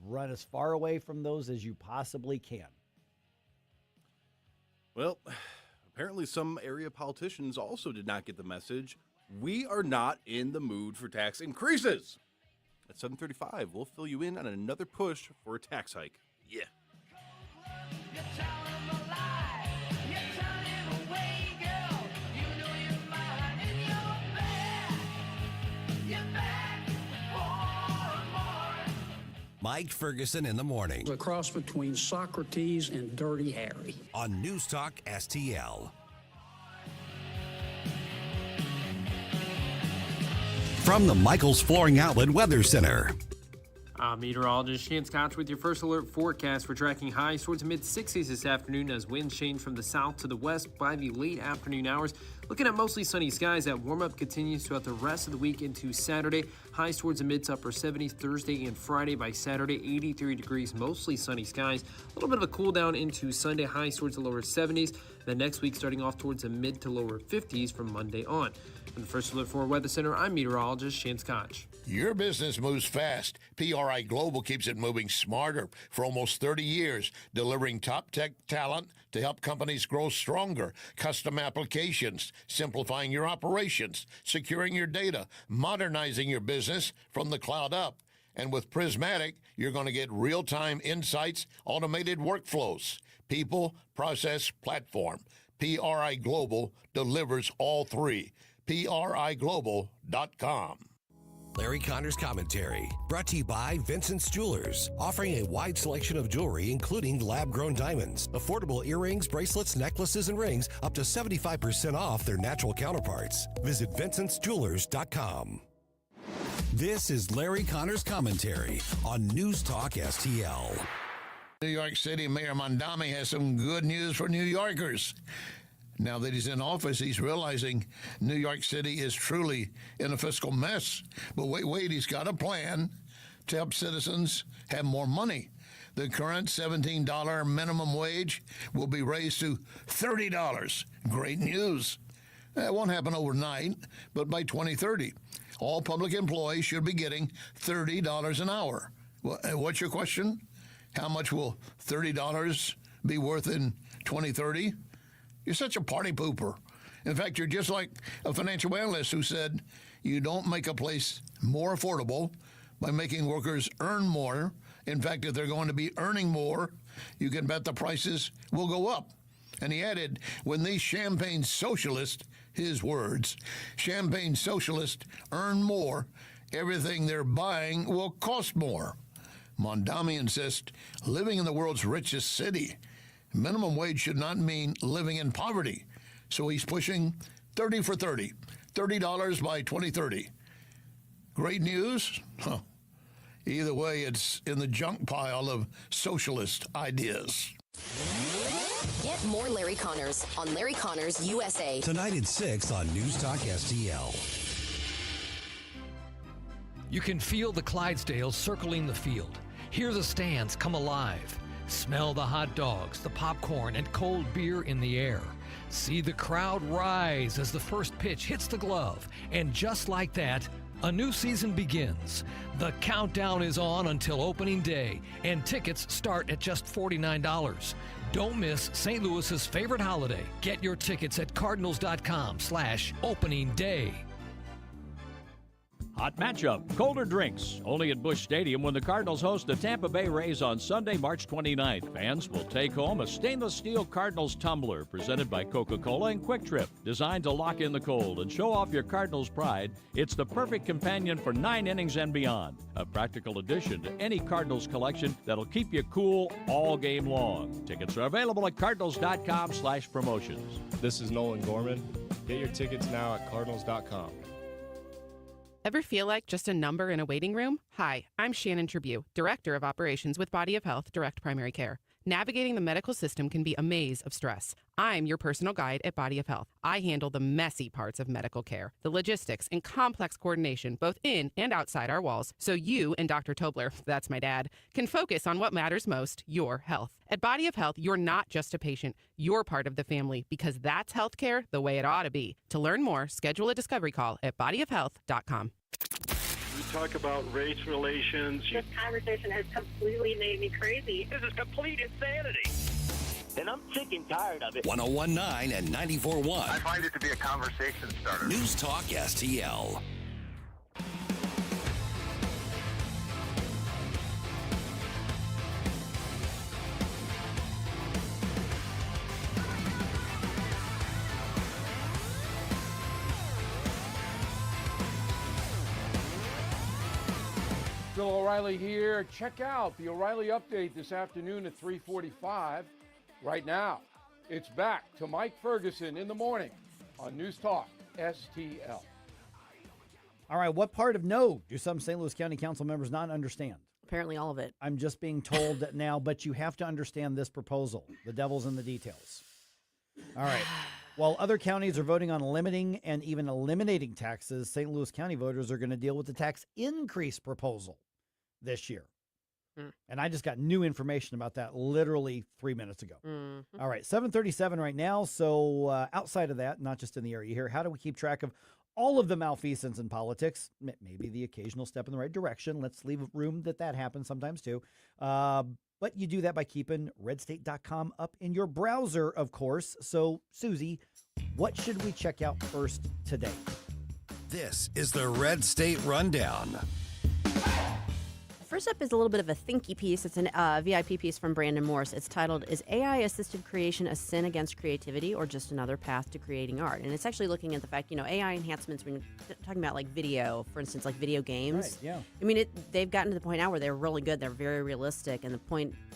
run as far away from those as you possibly can. Well, apparently some area politicians also did not get the message. We are not in the mood for tax increases. At 7:35, we'll fill you in on another push for a tax hike. Yeah. Mike Ferguson in the morning. A cross between Socrates and Dirty Harry. On News Talk STL. From the Michaels Flooring Outlet Weather Center. I'm meteorologist Shane Scotch with your first alert forecast. We're tracking highs towards the mid-60s this afternoon as winds change from the south to the west by the late afternoon hours. Looking at mostly sunny skies, that warm-up continues throughout the rest of the week into Saturday. Highs towards the mid to upper 70s Thursday and Friday. By Saturday, 83 degrees, mostly sunny skies. A little bit of a cool down into Sunday, highs towards the lower 70s. Then next week, starting off towards the mid to lower 50s from Monday on. From the First Alert 4 Weather Center, I'm meteorologist Shane Scotch. Your business moves fast. PRI Global keeps it moving smarter for almost 30 years, delivering top tech talent to help companies grow stronger, custom applications, simplifying your operations, securing your data, modernizing your business from the cloud up. And with Prismatic, you're going to get real-time insights, automated workflows, people, process, platform. PRI Global delivers all three. PRIGlobal.com. Larry Connor's Commentary, brought to you by Vincent's Jewelers, offering a wide selection of jewelry, including lab-grown diamonds, affordable earrings, bracelets, necklaces, and rings, up to 75% off their natural counterparts. Visit VincentsJewelers.com. This is Larry Connor's Commentary on News Talk STL. New York City Mayor Mondami has some good news for New Yorkers. Now that he's in office, he's realizing New York City is truly in a fiscal mess. But wait, he's got a plan to help citizens have more money. The current $17 minimum wage will be raised to $30. Great news. It won't happen overnight, but by 2030, all public employees should be getting $30 an hour. What's your question? How much will $30 be worth in 2030? You're such a party pooper. In fact, you're just like a financial analyst who said you don't make a place more affordable by making workers earn more. In fact, if they're going to be earning more, you can bet the prices will go up. And he added, when these champagne socialists, his words, champagne socialists earn more, everything they're buying will cost more. Mondami insists living in the world's richest city, minimum wage should not mean living in poverty. So he's pushing 30 for 30, $30 by 2030. Great news? Huh. Either way, it's in the junk pile of socialist ideas. Get more Larry Connors on Larry Connors USA. Tonight at 6 on News Talk STL. You can feel the Clydesdales circling the field. Hear the stands come alive. Smell the hot dogs, the popcorn, and cold beer in the air. See the crowd rise as the first pitch hits the glove. And just like that, a new season begins. The countdown is on until opening day, and tickets start at just $49. Don't miss St. Louis's favorite holiday. Get your tickets at cardinals.com/opening day. Hot matchup, colder drinks, only at Busch Stadium when the Cardinals host the Tampa Bay Rays on Sunday, March 29th. Fans will take home a stainless steel Cardinals tumbler presented by Coca-Cola and Quick Trip. Designed to lock in the cold and show off your Cardinals pride, it's the perfect companion for 9 innings and beyond. A practical addition to any Cardinals collection that'll keep you cool all game long. Tickets are available at cardinals.com/promotions. This is Nolan Gorman. Get your tickets now at cardinals.com. Ever feel like just a number in a waiting room? Hi, I'm Shannon Tribune, Director of Operations with Body of Health Direct Primary Care. Navigating the medical system can be a maze of stress. I'm your personal guide at Body of Health. I handle the messy parts of medical care, the logistics and complex coordination, both in and outside our walls, so you and Dr. Tobler, that's my dad, can focus on what matters most, your health. At Body of Health, you're not just a patient, you're part of the family, because that's healthcare the way it ought to be. To learn more, schedule a discovery call at bodyofhealth.com. We talk about race relations. This conversation has completely made me crazy. This is complete insanity. And I'm sick and tired of it. 101.9 and 94.1. I find it to be a conversation starter. News Talk STL. Bill O'Reilly here. Check out the O'Reilly Update this afternoon at 3:45. Right now, it's back to Mike Ferguson in the morning on News Talk STL. All right, what part of no do some St. Louis County Council members not understand? Apparently all of it. I'm just being told now, but you have to understand this proposal. The devil's in the details. All right. While other counties are voting on limiting and even eliminating taxes, St. Louis County voters are going to deal with the tax increase proposal this year. And I just got new information about that literally 3 minutes ago. All right, 7:37 right now. So outside of that, not just in the area here, how do we keep track of all of the malfeasance in politics? Maybe the occasional step in the right direction. Let's leave room that happens sometimes too. But you do that by keeping redstate.com up in your browser, of course. So, Susie, what should we check out first today? This is the Red State Rundown. First up is a little bit of a thinky piece. It's a VIP piece from Brandon Morse. It's titled, "Is AI-Assisted Creation a Sin Against Creativity or Just Another Path to Creating Art?" And it's actually looking at the fact, AI enhancements, when you're talking about like video, for instance, like video games. Right, yeah. I mean, they've gotten to the point now where they're really good. They're very realistic. And the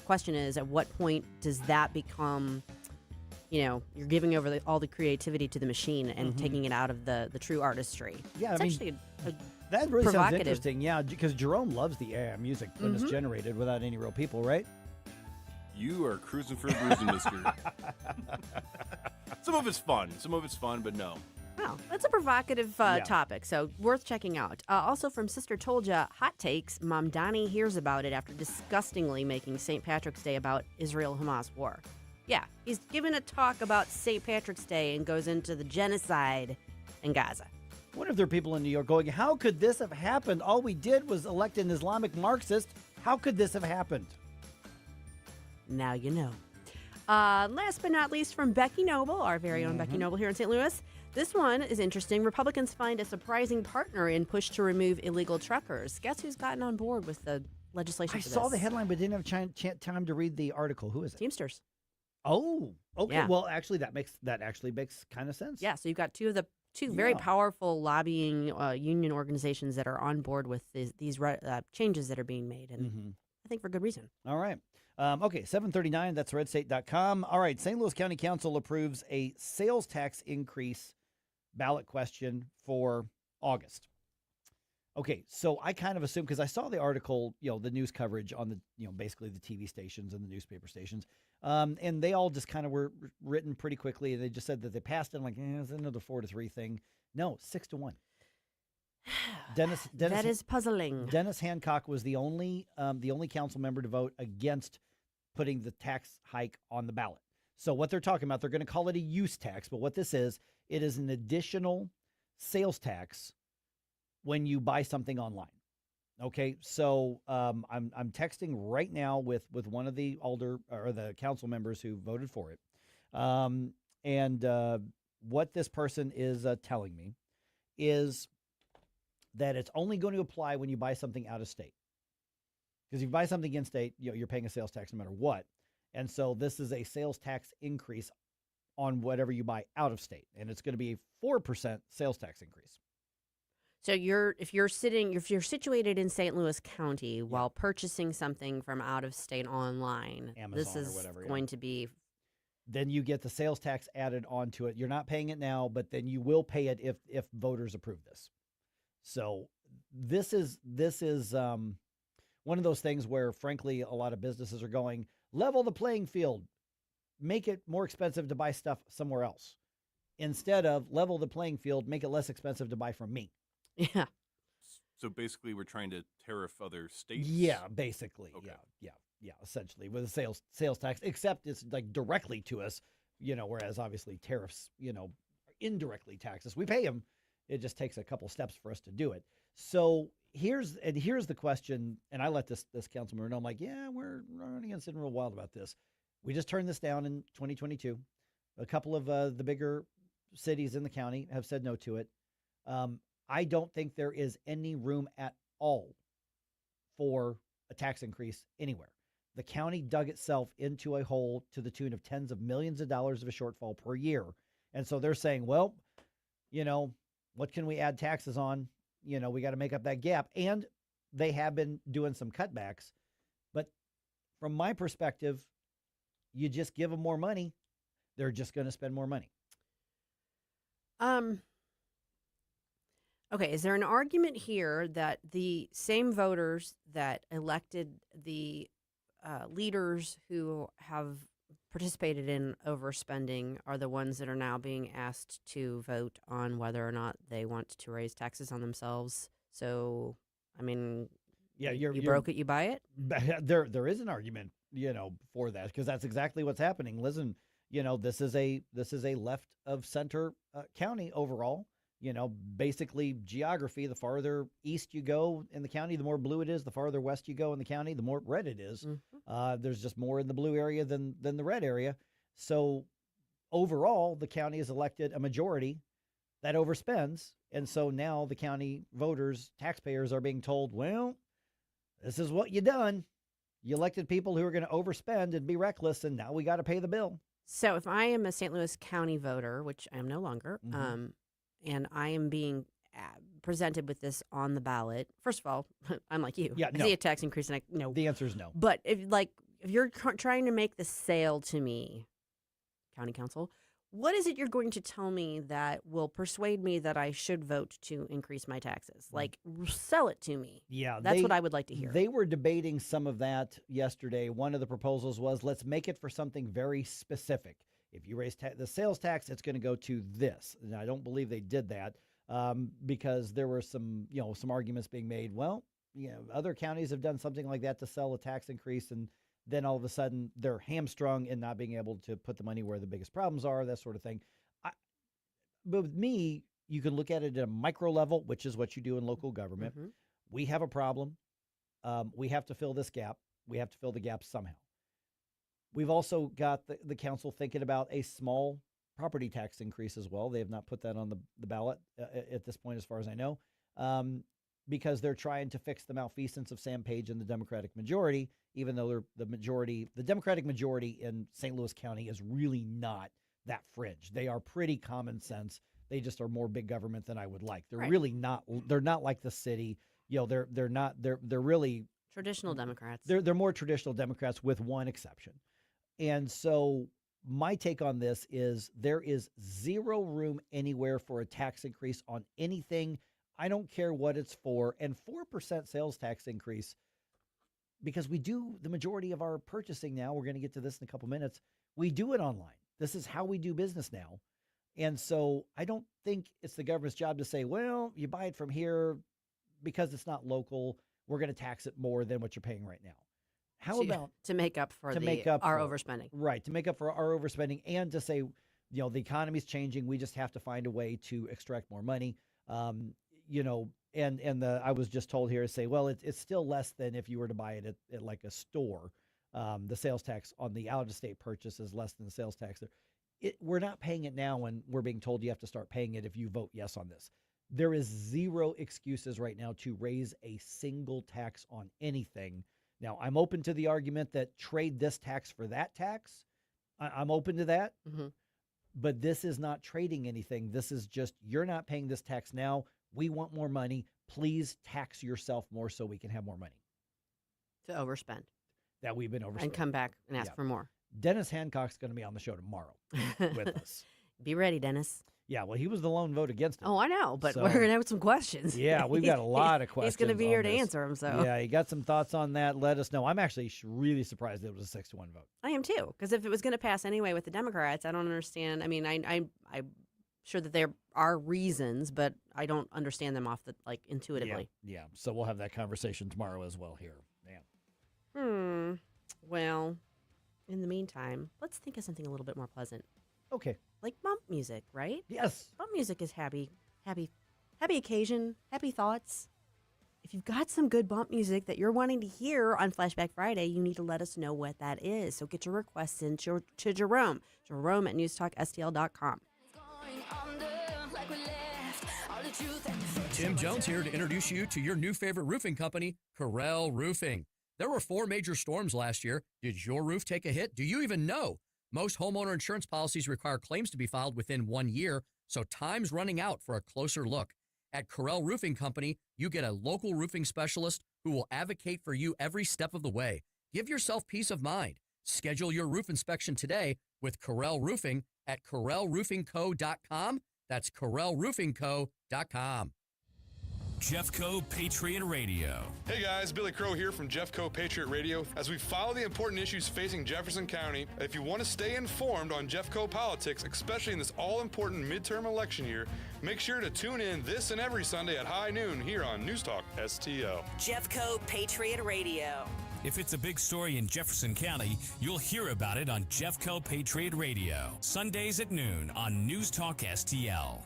question is, at what point does that become, you're giving over all the creativity to the machine and taking it out of the true artistry? Yeah, it's I mean, actually that really sounds provocative. interesting. Yeah, because Jerome loves the AI music when it's generated without any real people, right? You are cruising for a bruising, mister. Some of it's fun, but no. Well, that's a provocative topic, so worth checking out. Also from Sister Told Ya, hot takes. Mom Donnie hears about it after disgustingly making St. Patrick's Day about Israel-Hamas war. Yeah, he's given a talk about St. Patrick's Day and goes into the genocide in Gaza. What if there are people in New York going, how could this have happened? All we did was elect an Islamic Marxist. How could this have happened? Now you know. Last but not least, from Becky Noble, our very own Becky Noble here in St. Louis. This one is interesting. Republicans find a surprising partner in push to remove illegal truckers. Guess who's gotten on board with the legislation I for saw this? the headline, but didn't have time to read the article. Who is it? Teamsters. Oh, okay. Yeah. Well, actually, that actually makes kind of sense. Yeah, so you've got two very powerful lobbying union organizations that are on board with these changes that are being made, and I think for good reason. All right. Okay, 7:39, that's redstate.com. All right, St. Louis County Council approves a sales tax increase ballot question for August. Okay, so I kind of assumed, because I saw the article, the news coverage on the, basically the TV stations and the newspaper stations, and they all just kind of were written pretty quickly. They just said that they passed it. I'm like, it's another 4-3 thing. No, 6-1. Dennis, that is puzzling. Dennis Hancock was the only council member to vote against putting the tax hike on the ballot. So what they're talking about, they're going to call it a use tax, but what this is, it is an additional sales tax when you buy something online. Okay, so I'm texting right now with one of the the council members who voted for it, and what this person is telling me is that it's only going to apply when you buy something out of state. Because if you buy something in state, you're paying a sales tax no matter what. And so this is a sales tax increase on whatever you buy out of state. And it's going to be a 4% sales tax increase. So if you're situated in St. Louis County while purchasing something from out of state online, Amazon this is or whatever, going to be. Then you get the sales tax added onto it. You're not paying it now, but then you will pay it if voters approve this. So this is one of those things where, frankly, a lot of businesses are going, level the playing field, make it more expensive to buy stuff somewhere else, instead of level the playing field, make it less expensive to buy from me. Yeah. So basically, we're trying to tariff other states. Yeah, basically. Okay. Yeah, essentially with a sales tax, except it's like directly to us, whereas obviously tariffs, indirectly tax us. We pay them. It just takes a couple steps for us to do it. So here's the question, and I let this councilman know. I'm like, yeah, we're running against it real wild about this. We just turned this down in 2022. A couple of the bigger cities in the county have said no to it. I don't think there is any room at all for a tax increase anywhere. The county dug itself into a hole to the tune of tens of millions of dollars of a shortfall per year. And so they're saying, well, what can we add taxes on? We got to make up that gap. And they have been doing some cutbacks. But from my perspective, you just give them more money, they're just going to spend more money. Okay, is there an argument here that the same voters that elected the leaders who have participated in overspending are the ones that are now being asked to vote on whether or not they want to raise taxes on themselves? So, I mean, yeah, you broke it, you buy it? There is an argument, for that, because that's exactly what's happening. Listen, this is a left of center county overall. Basically geography, the farther east you go in the county, the more blue it is. The farther west you go in the county, the more red it is. Mm-hmm. There's just more in the blue area than the red area. So overall, the county has elected a majority that overspends. And so now the county voters, taxpayers are being told, well, this is what you done. You elected people who are going to overspend and be reckless, and now we got to pay the bill. So if I am a St. Louis County voter, which I am no longer, Mm-hmm. And I am being presented with this on the ballot. First of all, I'm like you. Yeah, I see a tax increase, and no. The answer is no. But if you're trying to make the sale to me, County Council, what is it you're going to tell me that will persuade me that I should vote to increase my taxes? Like, sell it to me. Yeah, that's what I would like to hear. They were debating some of that yesterday. One of the proposals was, let's make it for something very specific. If you raise the sales tax, it's going to go to this. And I don't believe they did that because there were some arguments being made. Well, other counties have done something like that to sell a tax increase, and then all of a sudden they're hamstrung in not being able to put the money where the biggest problems are, that sort of thing. But with me, you can look at it at a micro level, which is what you do in local government. Mm-hmm. We have a problem. We have to fill this gap. We have to fill the gap somehow. We've also got the council thinking about a small property tax increase as well. They have not put that on the ballot at this point, as far as I know, because they're trying to fix the malfeasance of Sam Page and the Democratic majority, even though the Democratic majority in St. Louis County is really not that fringe. They are pretty common sense. They just are more big government than I would like. They're right. Really not. They're not like the city. They're not. They're really traditional Democrats. They're more traditional Democrats with one exception. And so my take on this is there is zero room anywhere for a tax increase on anything. I don't care what it's for. And 4% sales tax increase, because we do the majority of our purchasing now, we're going to get to this in a couple minutes, we do it online. This is how we do business now. And so I don't think it's the government's job to say, well, you buy it from here because it's not local, we're going to tax it more than what you're paying right now. How about to make up for our overspending? Right, to make up for our overspending and to say, the economy's changing. We just have to find a way to extract more money. I was just told here to say, well, it's still less than if you were to buy it at like a store. The sales tax on the out-of-state purchase is less than the sales tax there. We're not paying it now, and we're being told you have to start paying it if you vote yes on this. There is zero excuses right now to raise a single tax on anything. Now, I'm open to the argument that trade this tax for that tax. I'm open to that. Mm-hmm. But this is not trading anything. This is just, you're not paying this tax now. We want more money. Please tax yourself more so we can have more money. To overspend. That we've been overspending. And come back and ask for more. Dennis Hancock's going to be on the show tomorrow with us. Be ready, Dennis. Yeah, well, he was the lone vote against it. Oh, I know, but So- we're going to have some questions. Yeah, we've got a lot of questions. He's going to be here on to this. answer them. So Yeah, you got some thoughts on that? Let us know. I'm actually really surprised that it was a 6-1 vote. I am too, because if it was going to pass anyway with the Democrats, I don't understand. I mean, I'm sure that there are reasons, but I don't understand them intuitively. Yeah. So we'll have that conversation tomorrow as well here. Yeah. Well, in the meantime, let's think of something a little bit more pleasant. Okay. Like bump music, right? Yes. Bump music is happy occasion, happy thoughts. If you've got some good bump music that you're wanting to hear on Flashback Friday, you need to let us know what that is. So get your requests in to Jerome. Jerome at NewsTalkSTL.com. Tim Jones here to introduce you to your new favorite roofing company, Corel Roofing. There were 4 major storms last year. Did your roof take a hit? Do you even know? Most homeowner insurance policies require claims to be filed within 1 year, so time's running out for a closer look. At Corel Roofing Company, you get a local roofing specialist who will advocate for you every step of the way. Give yourself peace of mind. Schedule your roof inspection today with Corel Roofing at CorelRoofingCo.com. That's CorelRoofingCo.com. Jeffco Patriot Radio. Hey guys, Billy Crow here from Jeffco Patriot Radio. As we follow the important issues facing Jefferson County, if you want to stay informed on Jeffco politics, especially in this all-important midterm election year, make sure to tune in this and every Sunday at high noon here on News Talk STL. Jeffco Patriot Radio. If it's a big story in Jefferson County, you'll hear about it on Jeffco Patriot Radio. Sundays at noon on News Talk STL.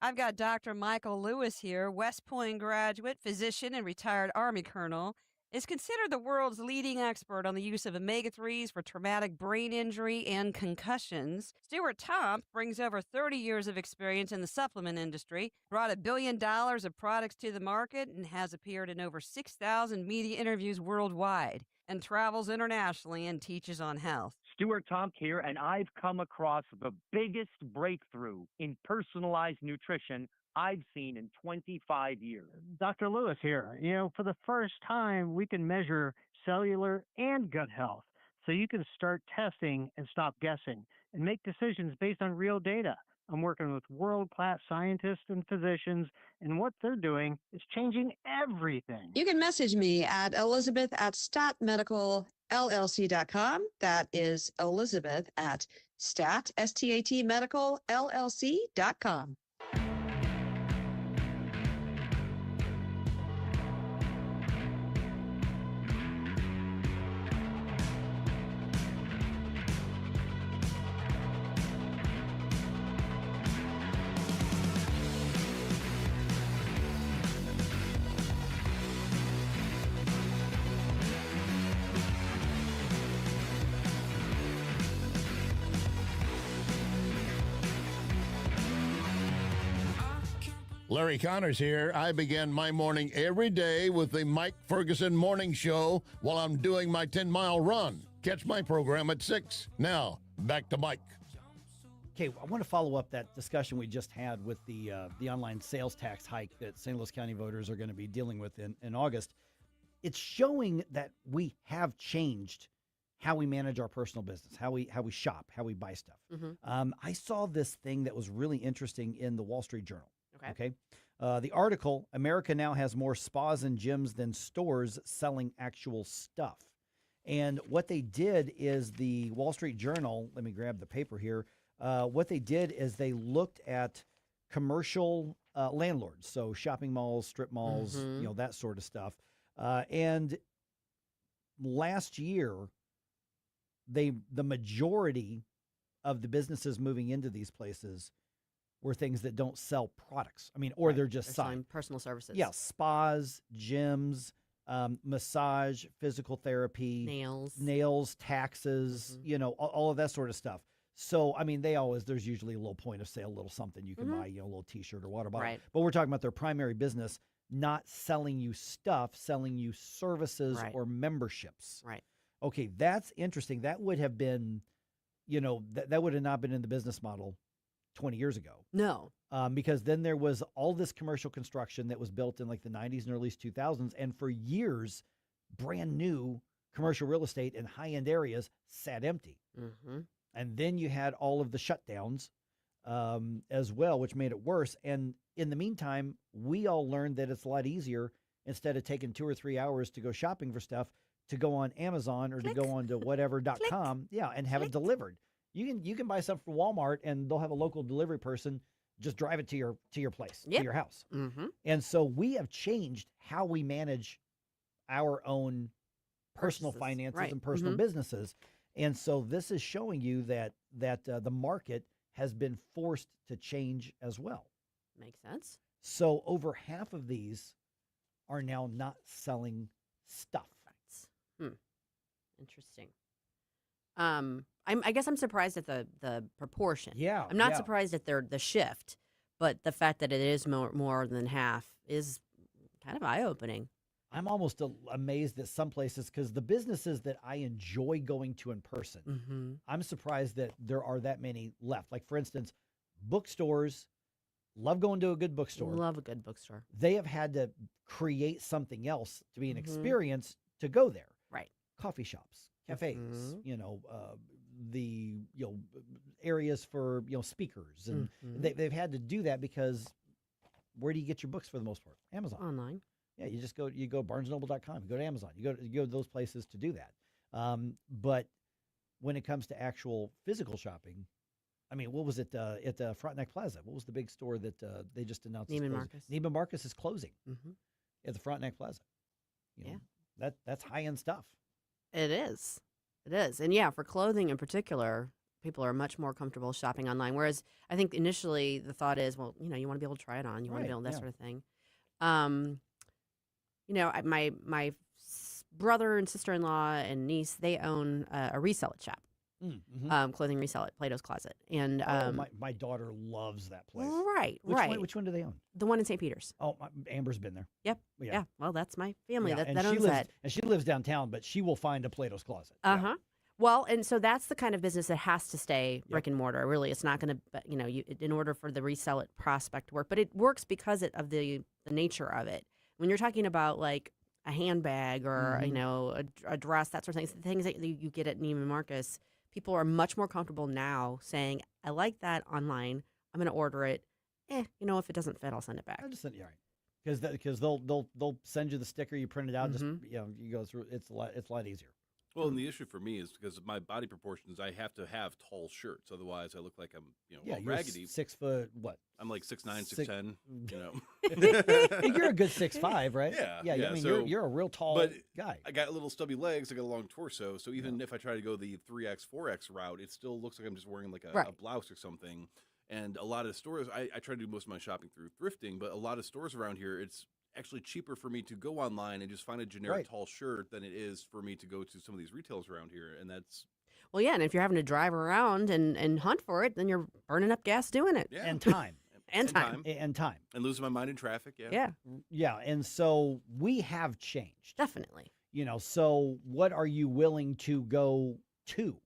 I've got Dr. Michael Lewis here, West Point graduate, physician, and retired Army colonel, is considered the world's leading expert on the use of omega-3s for traumatic brain injury and concussions. Stuart Tomp brings over 30 years of experience in the supplement industry, brought $1 billion of products to the market, and has appeared in over 6,000 media interviews worldwide, and travels internationally and teaches on health. Stuart Tomk here, and I've come across the biggest breakthrough in personalized nutrition I've seen in 25 years. Dr. Lewis here. You know, for the first time, we can measure cellular and gut health. So you can start testing and stop guessing and make decisions based on real data. I'm working with world-class scientists and physicians, and what they're doing is changing everything. You can message me at elizabeth@statmedicalllc.com. That is Elizabeth at statmedicalllc.com. Larry Connors here. I begin my morning every day with the Mike Ferguson Morning Show while I'm doing my 10-mile run. Catch my program at 6. Now, back to Mike. Okay, I want to follow up that discussion we just had with the online sales tax hike that St. Louis County voters are going to be dealing with in August. It's showing that we have changed how we manage our personal business, how we shop, how we buy stuff. Mm-hmm. I saw this thing that was really interesting in the Wall Street Journal. Okay. The article, America now has more spas and gyms than stores selling actual stuff. And what they did is the Wall Street Journal, let me grab the paper here. What they did is they looked at commercial landlords, so shopping malls, strip malls, Mm-hmm. that sort of stuff. And last year, the majority of the businesses moving into these places were things that don't sell products. I mean, or they're just selling personal services. Yeah, spas, gyms, massage, physical therapy, nails, taxes, all of that sort of stuff. So, I mean, there's usually a little point of sale, a little something you can buy, a little T-shirt or water bottle. Right. But we're talking about their primary business, not selling you stuff, selling you services or memberships. Right. Okay, that's interesting. That would have been, that would have not been in the business model 20 years ago. No. Because then there was all this commercial construction that was built in like the 90s and early 2000s. And for years, brand new commercial real estate in high-end areas sat empty. Mm-hmm. And then you had all of the shutdowns as well, which made it worse. And in the meantime, we all learned that it's a lot easier, instead of taking 2 or 3 hours to go shopping for stuff, to go on Amazon or to go on to whatever.com, and have it delivered. You can buy stuff from Walmart, and they'll have a local delivery person just drive it to your place, to your house. Mm-hmm. And so we have changed how we manage our own personal finances and personal businesses. And so this is showing you that the market has been forced to change as well. Makes sense. So over half of these are now not selling stuff. Interesting. I guess I'm surprised at the proportion. Yeah. I'm not surprised at the shift, but the fact that it is more than half is kind of eye-opening. I'm almost amazed at some places, because the businesses that I enjoy going to in person, I'm surprised that there are that many left. Like, for instance, bookstores, love going to a good bookstore. Love a good bookstore. They have had to create something else to be an experience to go there. Right. Coffee shops, cafes, the areas for speakers, and they've had to do that, because where do you get your books for the most part? Amazon. Online. Yeah, you go BarnesandNoble.com, you go to Amazon, you go to those places to do that. But when it comes to actual physical shopping, I mean, what was it at the Frontenac Plaza? What was the big store that they just announced? Neiman Marcus. Neiman Marcus is closing at the Frontenac Plaza. That's high-end stuff. It is. And yeah, for clothing in particular, people are much more comfortable shopping online. Whereas I think initially the thought is, well, you want to be able to try it on. You want to be able to that sort of thing. My brother and sister-in-law and niece, they own a resell it shop. Clothing resell it, Plato's Closet. And my daughter loves that place. Right. Which one do they own? The one in St. Peter's. Oh, Amber's been there. Yep. Yeah. Well, that's my family that owns lives, that. And she lives downtown, but she will find a Plato's Closet. Yeah. Well, and so that's the kind of business that has to stay brick and mortar. Really, it's not going to, in order for the resell it prospect to work. But it works because of the nature of it. When you're talking about like a handbag or a dress, that sort of thing, the things that you get at Neiman Marcus, people are much more comfortable now saying, "I like that online. I'm going to order it. If it doesn't fit, I'll send it back." I'll just send because they'll send you the sticker, you print it out, just you go through. It's a lot easier. Well, and the issue for me is because of my body proportions, I have to have tall shirts. Otherwise, I look like I'm, all raggedy. 6 foot, what? I'm like 6'9", 6'10", You're a good 6'5", right? Yeah. I mean, so, you're a real tall guy. I got little stubby legs. I got a long torso. So even if I try to go the 3X, 4X route, it still looks like I'm just wearing like a blouse or something. And a lot of stores, I try to do most of my shopping through thrifting, but a lot of stores around here, it's actually cheaper for me to go online and just find a generic tall shirt than it is for me to go to some of these retailers around here. And that's... Well, yeah, and if you're having to drive around and hunt for it, then you're burning up gas doing it. Yeah. And time. And time. And losing my mind in traffic, Yeah, and so we have changed. Definitely. So what are you willing to go to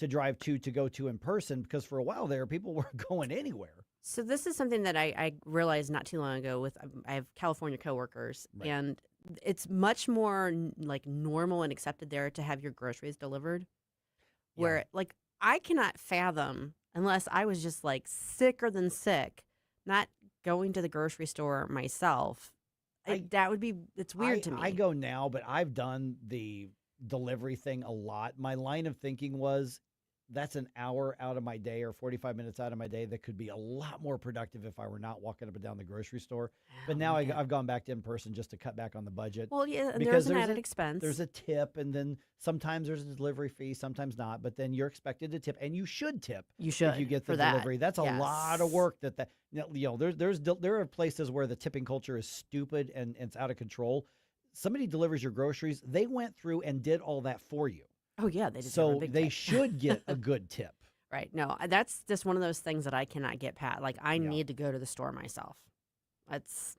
drive to go to in person? Because for a while there, people were going anywhere. So this is something that I realized not too long ago I have California coworkers, and it's much more like normal and accepted there to have your groceries delivered. Where like I cannot fathom, unless I was just like sicker than sick, not going to the grocery store myself. It's weird to me. I go now, but I've done the delivery thing a lot. My line of thinking was, that's an hour out of my day or 45 minutes out of my day that could be a lot more productive if I were not walking up and down the grocery store. But now I've gone back to in person just to cut back on the budget. Well, yeah, and there's an added expense. There's a tip, and then sometimes there's a delivery fee, sometimes not. But then you're expected to tip, and you should tip. You should if you get the delivery. That's a lot of work. There are places where the tipping culture is stupid and it's out of control. Somebody delivers your groceries. They went through and did all that for you. Oh, yeah, they deserve so a big they tip. should get a good tip. Right. No, that's just one of those things that I cannot get past. Like, I need to go to the store myself.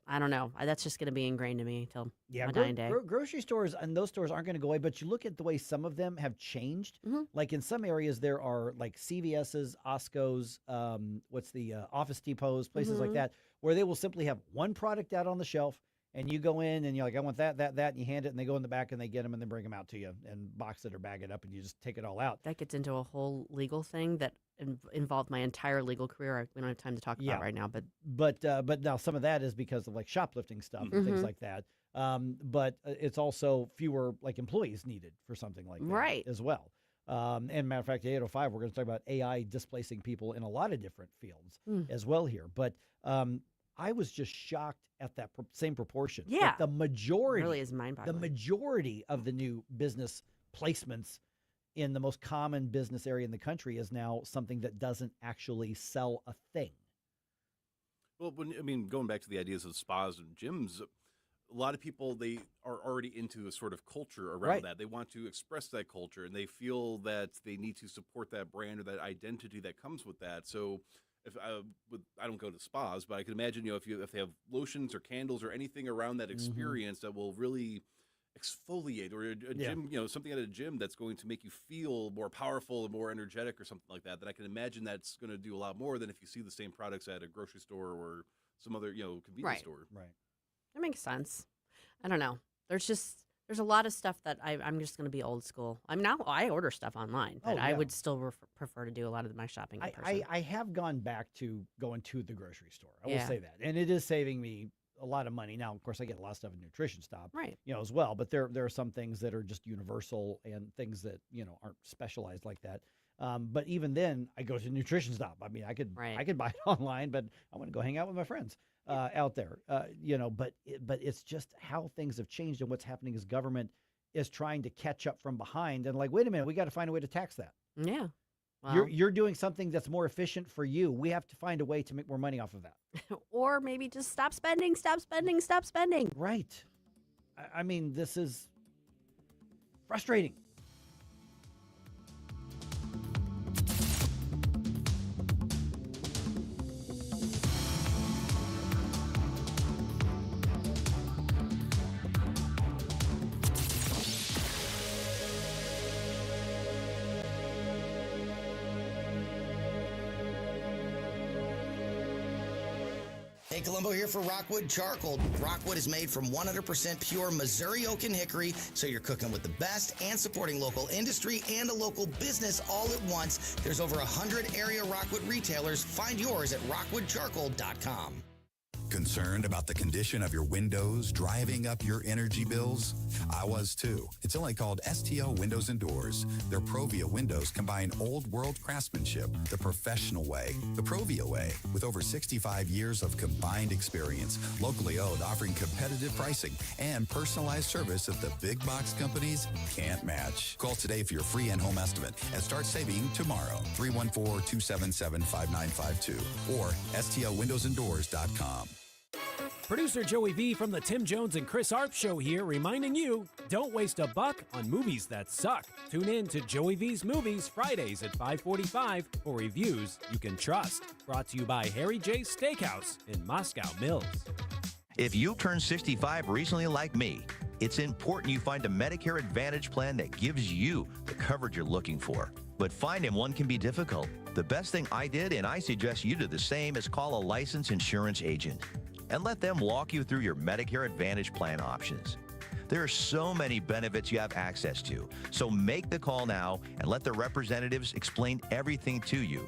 I don't know. That's just going to be ingrained in me till my dying day. Grocery stores and those stores aren't going to go away, but you look at the way some of them have changed. Like in some areas, there are like CVS's, Osco's, Office Depots, places like that, where they will simply have one product out on the shelf, and you go in and you're like, I want that, and you hand it, and they go in the back and they get them and then bring them out to you and box it or bag it up, and you just take it all out. That gets into a whole legal thing that involved my entire legal career. We don't have time to talk about right now, but now some of that is because of like shoplifting stuff and things like that. But it's also fewer like employees needed for something like that as well. And matter of fact, 805, we're going to talk about AI displacing people in a lot of different fields as well here. But I was just shocked at that same proportion. Yeah, like the majority really is mind-boggling. The majority of the new business placements in the most common business area in the country is now something that doesn't actually sell a thing. Well, going back to the ideas of spas and gyms, a lot of people, they are already into a sort of culture around that. They want to express that culture, and they feel that they need to support that brand or that identity that comes with that. So if I don't go to spas, but I can imagine, if they have lotions or candles or anything around that experience that will really exfoliate, or a gym, something at a gym that's going to make you feel more powerful and more energetic or something like that, then I can imagine that's going to do a lot more than if you see the same products at a grocery store or some other, convenience store. Right. That makes sense. I don't know. There's a lot of stuff that I'm just going to be old school. I order stuff online, but I would still prefer to do a lot of my shopping in person. I have gone back to going to the grocery store. I will say that. And it is saving me a lot of money. Now, of course, I get a lot of stuff in Nutrition Stop, as well. But there are some things that are just universal and things that, aren't specialized like that. But even then, I go to Nutrition Stop. I mean, I could buy it online, but I want to go hang out with my friends out there. But it's just how things have changed, and what's happening is government is trying to catch up from behind. And like, wait a minute, we got to find a way to tax that. Yeah. Well, you're doing something that's more efficient for you. We have to find a way to make more money off of that. Or maybe just stop spending. Right. I mean, this is frustrating. Hey, Columbo here for Rockwood Charcoal. Rockwood is made from 100% pure Missouri oak and hickory, so you're cooking with the best and supporting local industry and a local business all at once. There's over 100 area Rockwood retailers. Find yours at rockwoodcharcoal.com. Concerned about the condition of your windows driving up your energy bills? I was too. It's only called STL Windows and Doors. Their Provia windows combine old world craftsmanship the professional way, the Provia way, with over 65 years of combined experience, locally owned, offering competitive pricing and personalized service that the big box companies can't match. Call today for your free in-home estimate and start saving tomorrow. 314-277-5952 or stlwindowsanddoors.com. Producer Joey V from the Tim Jones and Chris Arp Show here, reminding you, don't waste a buck on movies that suck. Tune in to Joey V's Movies Fridays at 5:45 for reviews you can trust. Brought to you by Harry J. Steakhouse in Moscow Mills. If you turned 65 recently like me, it's important you find a Medicare Advantage plan that gives you the coverage you're looking for. But finding one can be difficult. The best thing I did, and I suggest you do the same, is call a licensed insurance agent and let them walk you through your Medicare Advantage plan options. There are so many benefits you have access to, so make the call now and let the representatives explain everything to you.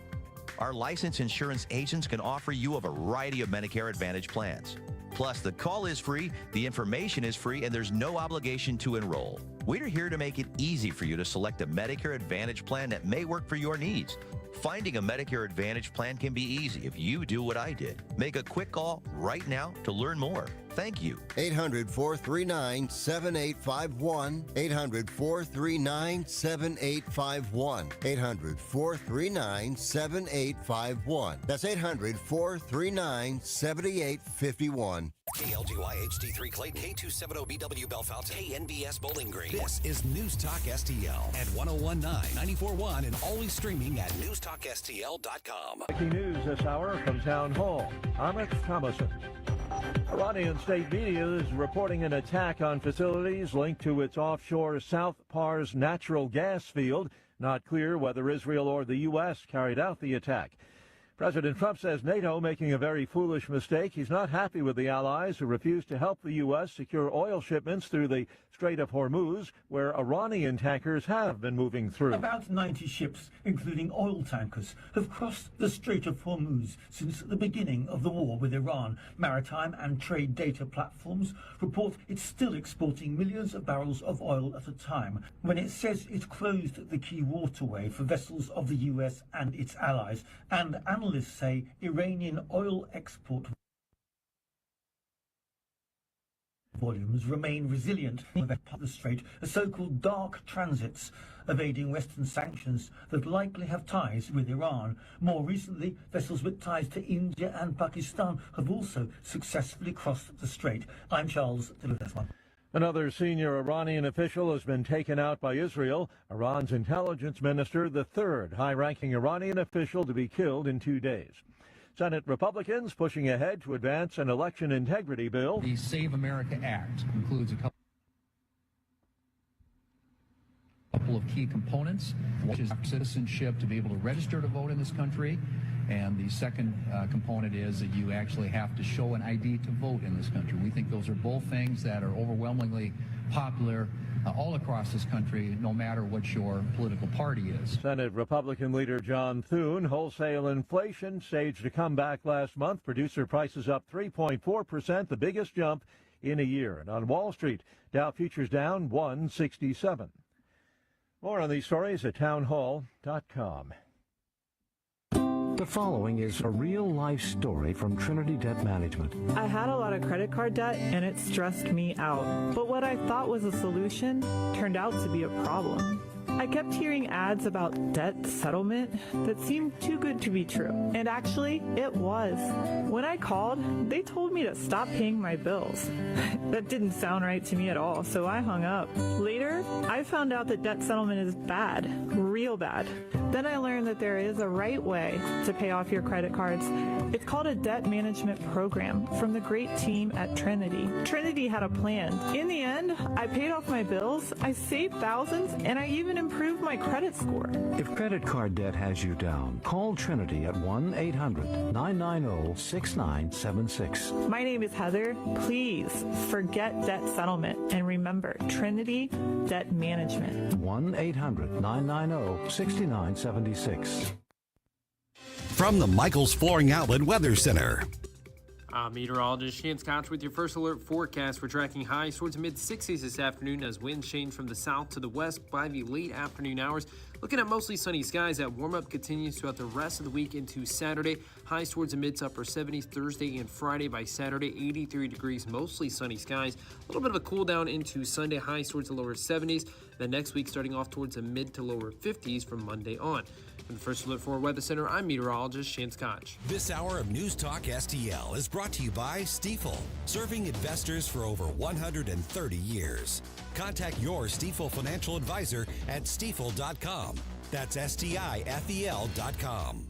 Our licensed insurance agents can offer you a variety of Medicare Advantage plans. Plus, the call is free, the information is free, and there's no obligation to enroll. We're here to make it easy for you to select a Medicare Advantage plan that may work for your needs. Finding a Medicare Advantage plan can be easy if you do what I did. Make a quick call right now to learn more. Thank you. 800-439-7851. 800-439-7851. 800-439-7851. That's 800-439-7851. KLGY HD3 Clayton, K270BW Bellefonte, KNBS Bowling Green. This is News Talk STL at 1019, 94.1, and always streaming at NewsTalkSTL.com. Breaking news this hour from Town Hall. Amit Thomason. Iranian state media is reporting an attack on facilities linked to its offshore South Pars natural gas field. Not clear whether Israel or the U.S. carried out the attack. President Trump says NATO making a very foolish mistake. He's not happy with the allies who refused to help the U.S. secure oil shipments through the Strait of Hormuz, where Iranian tankers have been moving through. About 90 ships, including oil tankers, have crossed the Strait of Hormuz since the beginning of the war with Iran. Maritime and trade data platforms report it's still exporting millions of barrels of oil at a time, when it says it closed the key waterway for vessels of the U.S. and its allies. And analysts say Iranian oil export volumes remain resilient in the strait, as so-called dark transits, evading Western sanctions that likely have ties with Iran. More recently, vessels with ties to India and Pakistan have also successfully crossed the strait. I'm Charles Dillon. Another senior Iranian official has been taken out by Israel. Iran's intelligence minister, the third high-ranking Iranian official to be killed in 2 days. Senate Republicans pushing ahead to advance an election integrity bill. The Save America Act includes a couple of key components, which is citizenship to be able to register to vote in this country. And the second component is that you actually have to show an ID to vote in this country. We think those are both things that are overwhelmingly popular all across this country, no matter what your political party is. Senate Republican leader John Thune. Wholesale inflation staged a comeback last month. Producer prices up 3.4%, the biggest jump in a year. And on Wall Street, Dow futures down 167. More on these stories at townhall.com. The following is a real-life story from Trinity Debt Management. I had a lot of credit card debt, and it stressed me out. But what I thought was a solution turned out to be a problem. I kept hearing ads about debt settlement that seemed too good to be true. And actually, it was. When I called, they told me to stop paying my bills. That didn't sound right to me at all, so I hung up. Later, I found out that debt settlement is bad, real bad. Then I learned that there is a right way to pay off your credit cards. It's called a debt management program from the great team at Trinity. Trinity had a plan. In the end, I paid off my bills, I saved thousands, and I even improved my credit score. If credit card debt has you down, call Trinity at 1-800-990-6976. My name is Heather. Please forget debt settlement and remember Trinity Debt Management. 1-800-990-6976. From the Michaels Flooring Outlet Weather Center. I'm meteorologist Chance Koch with your first alert forecast. We're tracking highs towards mid-60s this afternoon as winds change from the south to the west by the late afternoon hours. Looking at mostly sunny skies, that warm-up continues throughout the rest of the week into Saturday. Highs towards the mid to upper 70s Thursday and Friday. By Saturday, 83 degrees, mostly sunny skies. A little bit of a cool down into Sunday, highs towards the lower 70s. Then next week, starting off towards the mid to lower 50s from Monday on. From the First Alert 4 Weather Center, I'm meteorologist Chance Koch. This hour of News Talk STL is brought to you by Stifel, serving investors for over 130 years. Contact your Stifel financial advisor at stifel.com. That's STIFEL.com.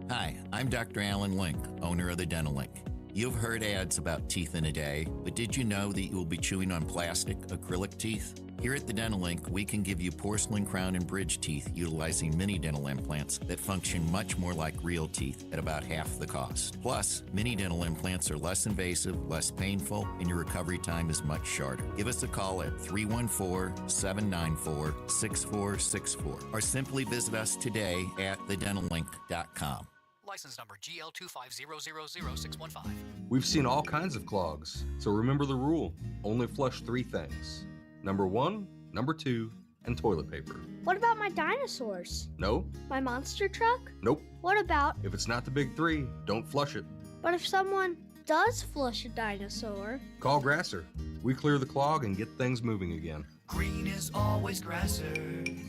Hi, I'm Dr. Alan Link, owner of the Dental Link. You've heard ads about teeth in a day, but did you know that you will be chewing on plastic, acrylic teeth? Here at the Dental Link, we can give you porcelain crown and bridge teeth utilizing mini dental implants that function much more like real teeth at about half the cost. Plus, mini dental implants are less invasive, less painful, and your recovery time is much shorter. Give us a call at 314-794-6464 or simply visit us today at thedentallink.com. License number GL250000615. We've seen all kinds of clogs, so remember the rule. Only flush 3 things. Number 1, number 2, and toilet paper. What about my dinosaurs? No. My monster truck? Nope. What about... If it's not the big 3, don't flush it. But if someone does flush a dinosaur... Call Grasser. We clear the clog and get things moving again. Green is always Grasser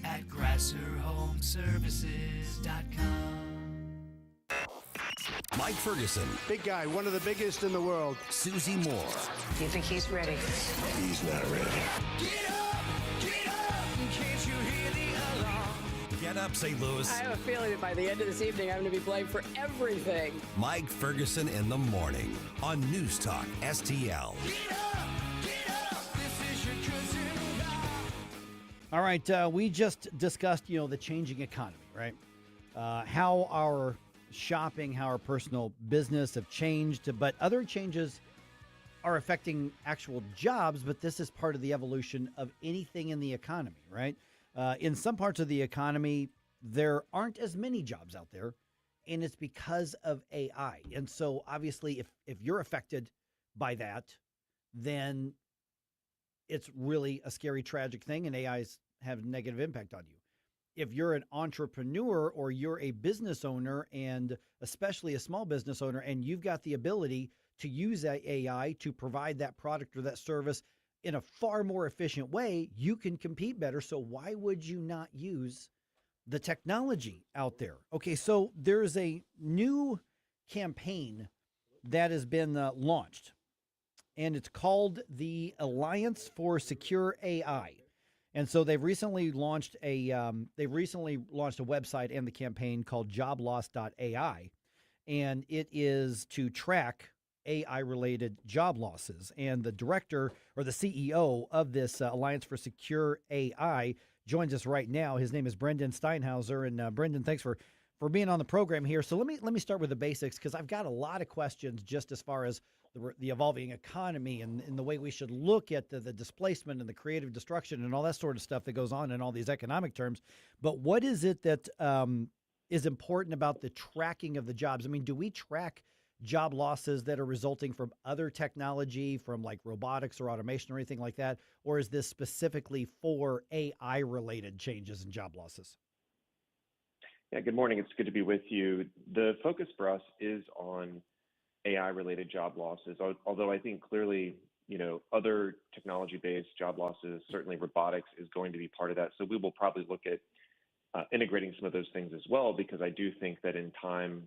at GrasserHomeservices.com. Mike Ferguson. Big guy, one of the biggest in the world. Susie Moore. Do you think he's ready? He's not ready. Can't you hear the alarm? Get up, St. Louis. I have a feeling that by the end of this evening, I'm going to be blamed for everything. Mike Ferguson in the morning on News Talk STL. All right, we just discussed, the changing economy, right? How our shopping, how our personal business have changed, but other changes are affecting actual jobs, but this is part of the evolution of anything in the economy, right? In some parts of the economy, there aren't as many jobs out there, and it's because of AI. And so obviously, if you're affected by that, then it's really a scary, tragic thing, and AIs have a negative impact on you. If you're an entrepreneur or you're a business owner, and especially a small business owner, and you've got the ability to use that AI to provide that product or that service in a far more efficient way, you can compete better. So why would you not use the technology out there? Okay, so there's a new campaign that has been launched, and it's called the Alliance for Secure AI. And so they've recently launched a website and the campaign called jobloss.ai, and it is to track AI-related job losses. And the director or the CEO of this Alliance for Secure AI joins us right now. His name is Brendan Steinhauser. And Brendan, thanks for being on the program here. So let me start with the basics, because I've got a lot of questions just as far as the evolving economy and the way we should look at the displacement and the creative destruction and all that sort of stuff that goes on in all these economic terms. But what is it that is important about the tracking of the jobs? I mean, do we track job losses that are resulting from other technology, from like robotics or automation or anything like that? Or is this specifically for AI-related changes in job losses? Yeah, good morning. It's good to be with you. The focus for us is on AI-related job losses, although I think clearly, other technology-based job losses, certainly robotics is going to be part of that. So we will probably look at integrating some of those things as well, because I do think that in time,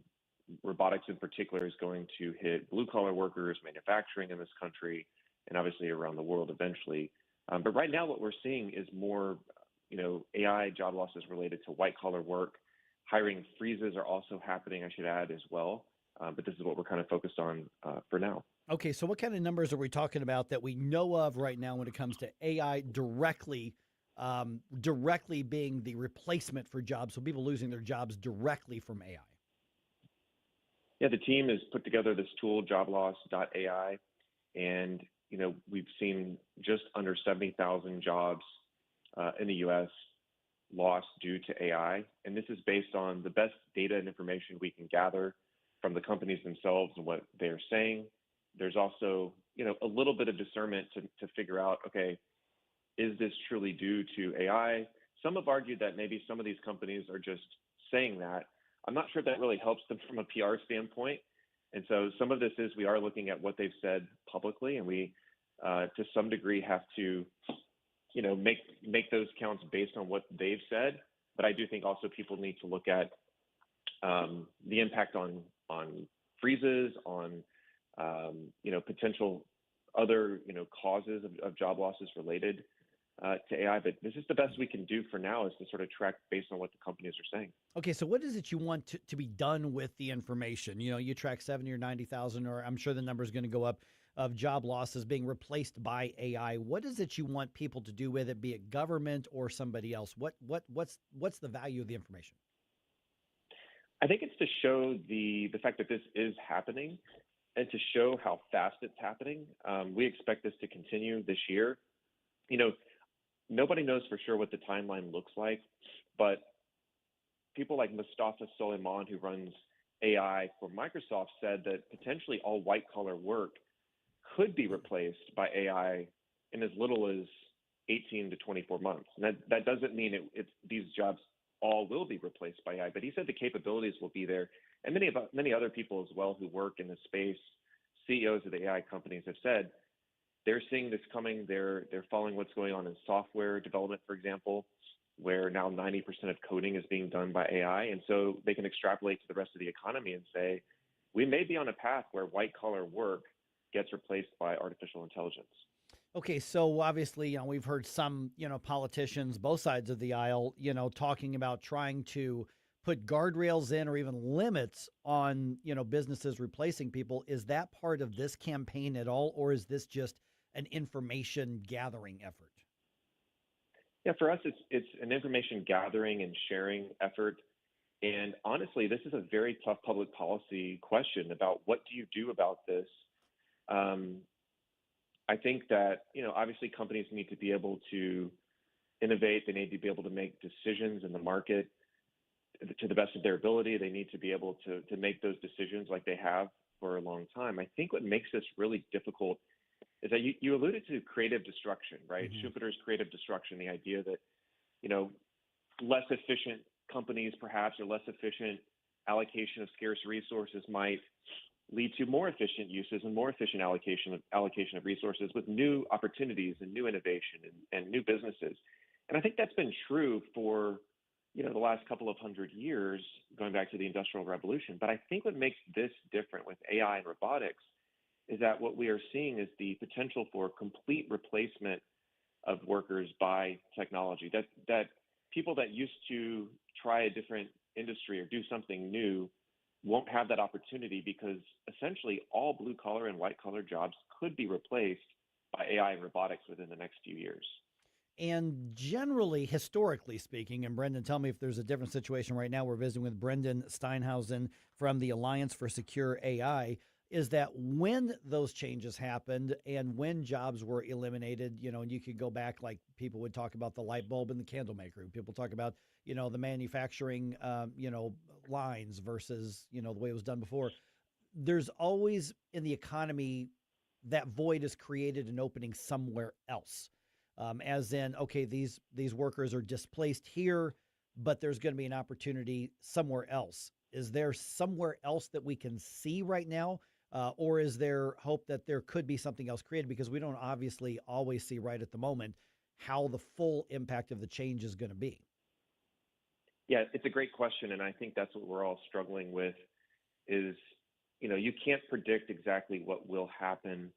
robotics in particular is going to hit blue-collar workers, manufacturing in this country, and obviously around the world eventually. But right now what we're seeing is more, AI job losses related to white-collar work. Hiring freezes are also happening, I should add, as well. But this is what we're kind of focused on for now. Okay, so what kind of numbers are we talking about that we know of right now when it comes to AI directly being the replacement for jobs, so people losing their jobs directly from AI? Yeah, the team has put together this tool, jobloss.ai, and we've seen just under 70,000 jobs in the U.S. lost due to AI, and this is based on the best data and information we can gather from the companies themselves and what they're saying. There's also, a little bit of discernment to figure out, okay, is this truly due to AI? Some have argued that maybe some of these companies are just saying that. I'm not sure if that really helps them from a PR standpoint. And so some of this is we are looking at what they've said publicly, and we, to some degree, have to, make those counts based on what they've said. But I do think also people need to look at the impact on freezes, on potential other causes of job losses related to AI. But this is the best we can do for now, is to sort of track based on what the companies are saying. Okay, so what is it you want to be done with the information? You track 70 or 90,000, or I'm sure the number is going to go up, of job losses being replaced by AI. What is it you want people to do with it, be it government or somebody else? What's the value of the information? I think it's to show the fact that this is happening, and to show how fast it's happening. We expect this to continue this year. Nobody knows for sure what the timeline looks like, but people like Mustafa Suleyman, who runs AI for Microsoft, said that potentially all white-collar work could be replaced by AI in as little as 18 to 24 months. And that doesn't mean these jobs all will be replaced by AI, but he said the capabilities will be there. And many other people as well who work in the space, CEOs of the AI companies, have said they're seeing this coming. They're following what's going on in software development, for example, where now 90% of coding is being done by AI. And so they can extrapolate to the rest of the economy and say, we may be on a path where white-collar work gets replaced by artificial intelligence. Okay, so obviously, we've heard some, politicians, both sides of the aisle, talking about trying to put guardrails in or even limits on, businesses replacing people. Is that part of this campaign at all, or is this just an information gathering effort? Yeah, for us, it's an information gathering and sharing effort. And honestly, this is a very tough public policy question about what do you do about this. I think that, obviously companies need to be able to innovate. They need to be able to make decisions in the market to the best of their ability. They need to be able to make those decisions like they have for a long time. I think what makes this really difficult is that you alluded to creative destruction, right? Mm-hmm. Schumpeter's creative destruction, the idea that, less efficient companies perhaps, or less efficient allocation of scarce resources might lead to more efficient uses and more efficient allocation of resources with new opportunities and new innovation and new businesses. And I think that's been true for, the last couple of 100 years, going back to the Industrial Revolution. But I think what makes this different with AI and robotics is that what we are seeing is the potential for complete replacement of workers by technology, that people that used to try a different industry or do something new won't have that opportunity, because essentially all blue collar and white collar jobs could be replaced by AI and robotics within the next few years. And generally, historically speaking, and Brendan, tell me if there's a different situation right now. We're visiting with Brendan Steinhauser from the Alliance for Secure AI. Is that when those changes happened and when jobs were eliminated, and you could go back, like people would talk about the light bulb and the candle maker. People talk about, the manufacturing, lines versus, the way it was done before. There's always in the economy that void is created an opening somewhere else. As in, okay, these workers are displaced here, but there's going to be an opportunity somewhere else. Is there somewhere else that we can see right now? Or is there hope that there could be something else created? Because we don't obviously always see right at the moment how the full impact of the change is going to be. Yeah, it's a great question. And I think that's what we're all struggling with is, you can't predict exactly what will happen.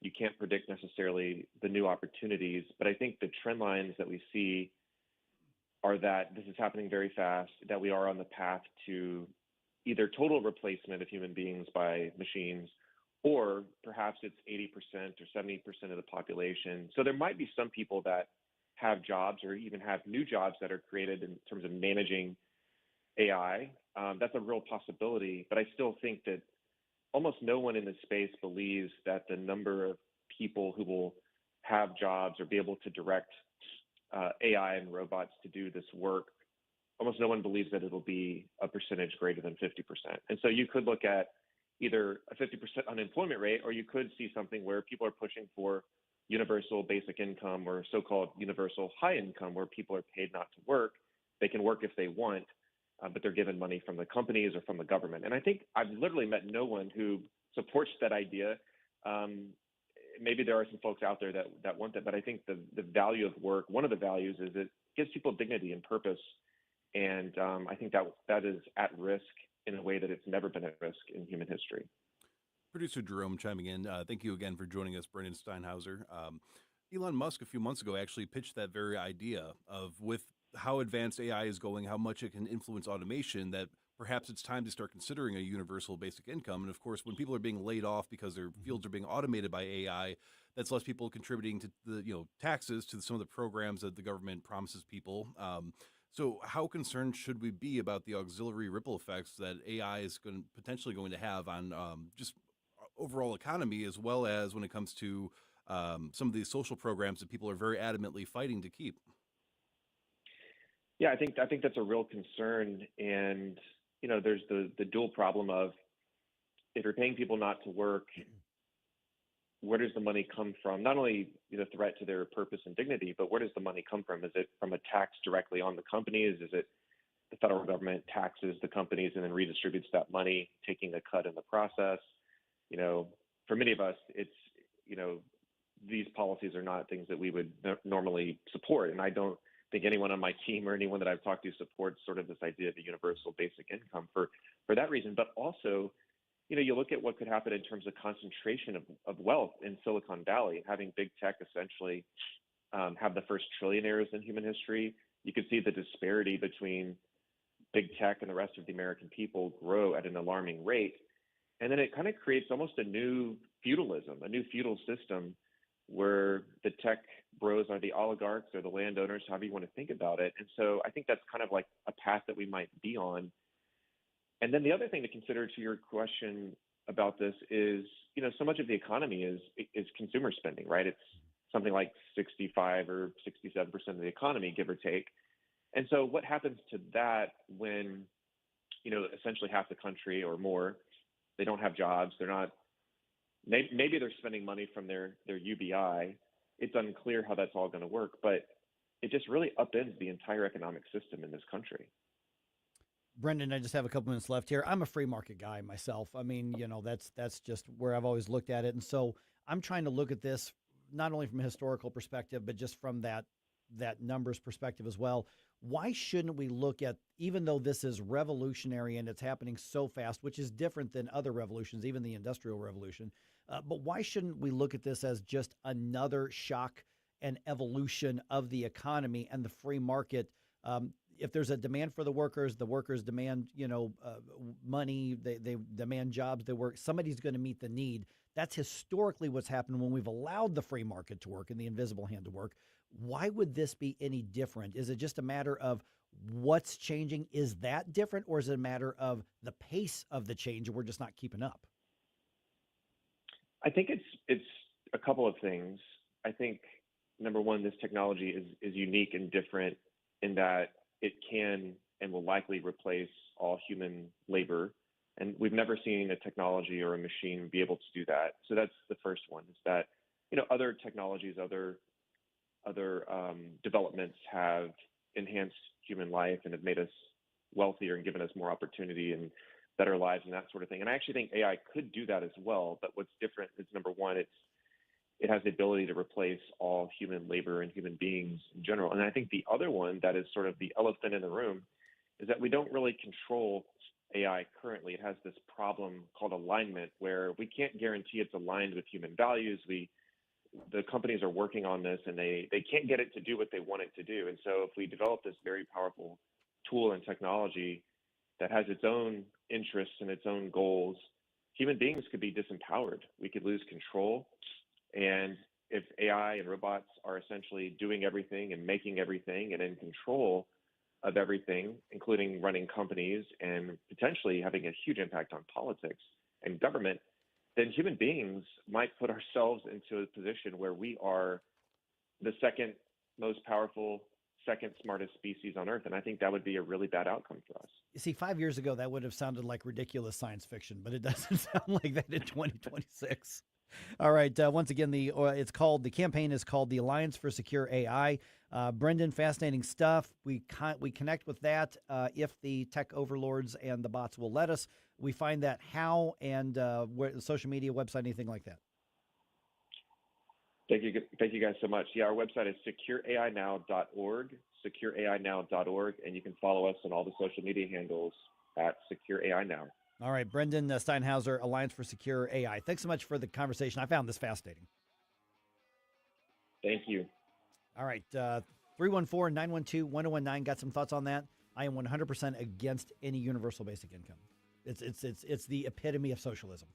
You can't predict necessarily the new opportunities. But I think the trend lines that we see are that this is happening very fast, that we are on the path to either total replacement of human beings by machines, or perhaps it's 80% or 70% of the population. So there might be some people that have jobs or even have new jobs that are created in terms of managing AI. That's a real possibility, but I still think that almost no one in this space believes that the number of people who will have jobs or be able to direct AI and robots to do this work, almost no one believes that it'll be a percentage greater than 50%. And so you could look at either a 50% unemployment rate, or you could see something where people are pushing for universal basic income or so-called universal high income, where people are paid not to work. They can work if they want, but they're given money from the companies or from the government. And I think I've literally met no one who supports that idea. Maybe there are some folks out there that want that, but I think the value of work, one of the values is it gives people dignity and purpose. And I think that is at risk in a way that it's never been at risk in human history. Producer Jerome chiming in. Thank you again for joining us, Brendan Steinhauser. Elon Musk a few months ago actually pitched that very idea of, with how advanced AI is going, how much it can influence automation, that perhaps it's time to start considering a universal basic income. And of course, when people are being laid off because their fields are being automated by AI, that's less people contributing to the taxes to some of the programs that the government promises people. So how concerned should we be about the auxiliary ripple effects that AI is potentially going to have on just overall economy, as well as when it comes to some of these social programs that people are very adamantly fighting to keep? Yeah, I think that's a real concern. And, there's the dual problem of, if you're paying people not to work, where does the money come from? Not only the threat to their purpose and dignity, but where does the money come from? Is it from a tax directly on the companies? Is it the federal government taxes the companies and then redistributes that money, taking a cut in the process? For many of us, it's, these policies are not things that we would normally support. And I don't think anyone on my team or anyone that I've talked to supports sort of this idea of a universal basic income for that reason. But also, you look at what could happen in terms of concentration of wealth in Silicon Valley, having big tech essentially have the first trillionaires in human history. You could see the disparity between big tech and the rest of the American people grow at an alarming rate. And then it kind of creates almost a new feudalism, a new feudal system where the tech bros are the oligarchs or the landowners, however you want to think about it. And so I think that's kind of like a path that we might be on. And then the other thing to consider to your question about this is, so much of the economy is consumer spending, right? It's something like 65 or 67% of the economy, give or take. And so what happens to that when, essentially half the country or more, they don't have jobs, they're not, maybe they're spending money from their UBI. It's unclear how that's all going to work, but it just really upends the entire economic system in this country. Brendan, I just have a couple minutes left here. I'm a free market guy myself. I mean, that's just where I've always looked at it. And so I'm trying to look at this not only from a historical perspective, but just from that numbers perspective as well. Why shouldn't we look at, even though this is revolutionary and it's happening so fast, which is different than other revolutions, even the Industrial Revolution, but why shouldn't we look at this as just another shock and evolution of the economy and the free market? If there's a demand for the workers demand, money, they demand jobs, they work, somebody's going to meet the need. That's historically what's happened when we've allowed the free market to work and the invisible hand to work. Why would this be any different? Is it just a matter of what's changing? Is that different? Or is it a matter of the pace of the change and we're just not keeping up? I think it's a couple of things. I think, number one, this technology is unique and different in that it can and will likely replace all human labor. And we've never seen a technology or a machine be able to do that. So that's the first one, is that, other technologies, other developments have enhanced human life and have made us wealthier and given us more opportunity and better lives and that sort of thing. And I actually think AI could do that as well. But what's different is, number one, it has the ability to replace all human labor and human beings in general. And I think the other one that is sort of the elephant in the room is that we don't really control AI currently. It has this problem called alignment, where we can't guarantee it's aligned with human values. The companies are working on this and they can't get it to do what they want it to do. And so if we develop this very powerful tool and technology that has its own interests and its own goals, human beings could be disempowered. We could lose control. And if AI and robots are essentially doing everything and making everything and in control of everything, including running companies and potentially having a huge impact on politics and government, then human beings might put ourselves into a position where we are the second most powerful, second smartest species on Earth. And I think that would be a really bad outcome for us. You see, 5 years ago, that would have sounded like ridiculous science fiction, but it doesn't sound like that in 2026. All right. Once again, the campaign is called the Alliance for Secure AI. Brendan, fascinating stuff. We connect with that if the tech overlords and the bots will let us. We find that how and where, social media, website, anything like that. Thank you guys so much. Yeah, our website is secureainow.org, secureainow.org, and you can follow us on all the social media handles at secureainow. All right, Brendan Steinhauser, Alliance for Secure AI. Thanks so much for the conversation. I found this fascinating. Thank you. All right, 314-912-1019. Got some thoughts on that? I am 100% against any universal basic income. It's the epitome of socialism.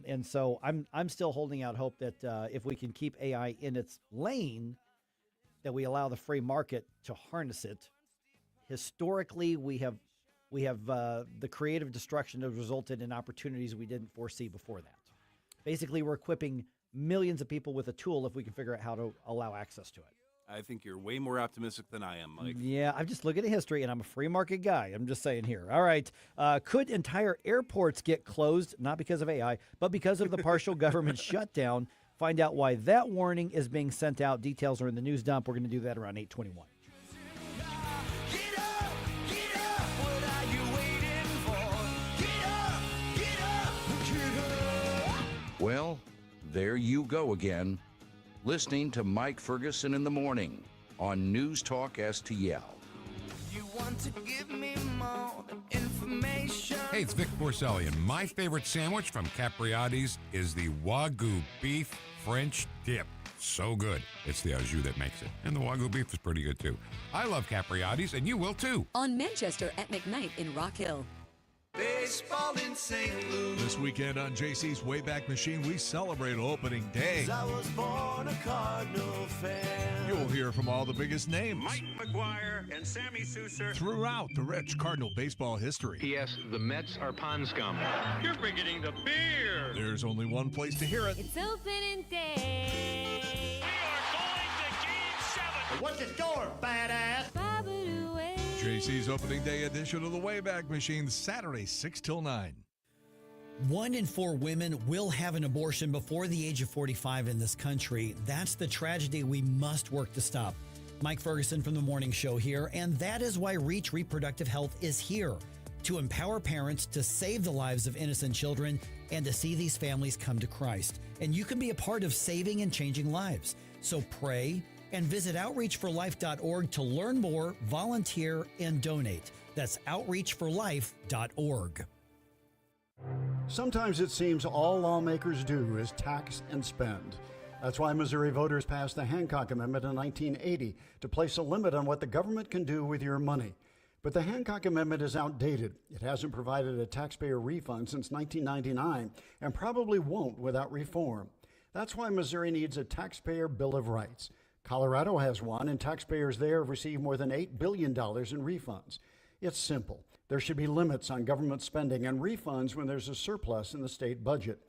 And so I'm still holding out hope that if we can keep AI in its lane, that we allow the free market to harness it. Historically, we have the creative destruction that resulted in opportunities we didn't foresee before that. Basically, we're equipping millions of people with a tool if we can figure out how to allow access to it. I think you're way more optimistic than I am, Mike. Yeah, I'm just looking at history, and I'm a free market guy. I'm just saying here. All right. Could entire airports get closed, not because of AI, but because of the partial government shutdown? Find out why that warning is being sent out. Details are in the news dump. We're going to do that around 8:21. Well, there you go again, listening to Mike Ferguson in the morning on News Talk STL. You want to give me more information. Hey, it's Vic Porcelli, and my favorite sandwich from Capriati's is the Wagyu beef French dip. So good. It's the au jus that makes it. And the Wagyu beef is pretty good, too. I love Capriati's, and you will, too. On Manchester at McKnight in Rock Hill. Baseball in St. Louis. This weekend on JC's Wayback Machine, we celebrate opening day. I was born a Cardinal fan. You'll hear from all the biggest names. Mike McGuire and Sammy Sosa. Throughout the rich Cardinal baseball history. P.S. The Mets are pond scum. You're forgetting the beer. There's only one place to hear it. It's opening day. We are going to Game 7. What's the score, badass? JC's opening day edition of the Wayback Machine, Saturday, 6 till 9. 1 in 4 women will have an abortion before the age of 45 in this country. That's the tragedy we must work to stop. Mike Ferguson from The Morning Show here, and that is why Reach Reproductive Health is here, to empower parents to save the lives of innocent children and to see these families come to Christ. And you can be a part of saving and changing lives. So pray and visit outreachforlife.org to learn more, volunteer, and donate. That's outreachforlife.org. Sometimes it seems all lawmakers do is tax and spend. That's why Missouri voters passed the Hancock Amendment in 1980 to place a limit on what the government can do with your money. But the Hancock Amendment is outdated. It hasn't provided a taxpayer refund since 1999 and probably won't without reform. That's why Missouri needs a taxpayer Bill of Rights. Colorado has one, and taxpayers there have received more than $8 billion in refunds. It's simple. There should be limits on government spending and refunds when there's a surplus in the state budget.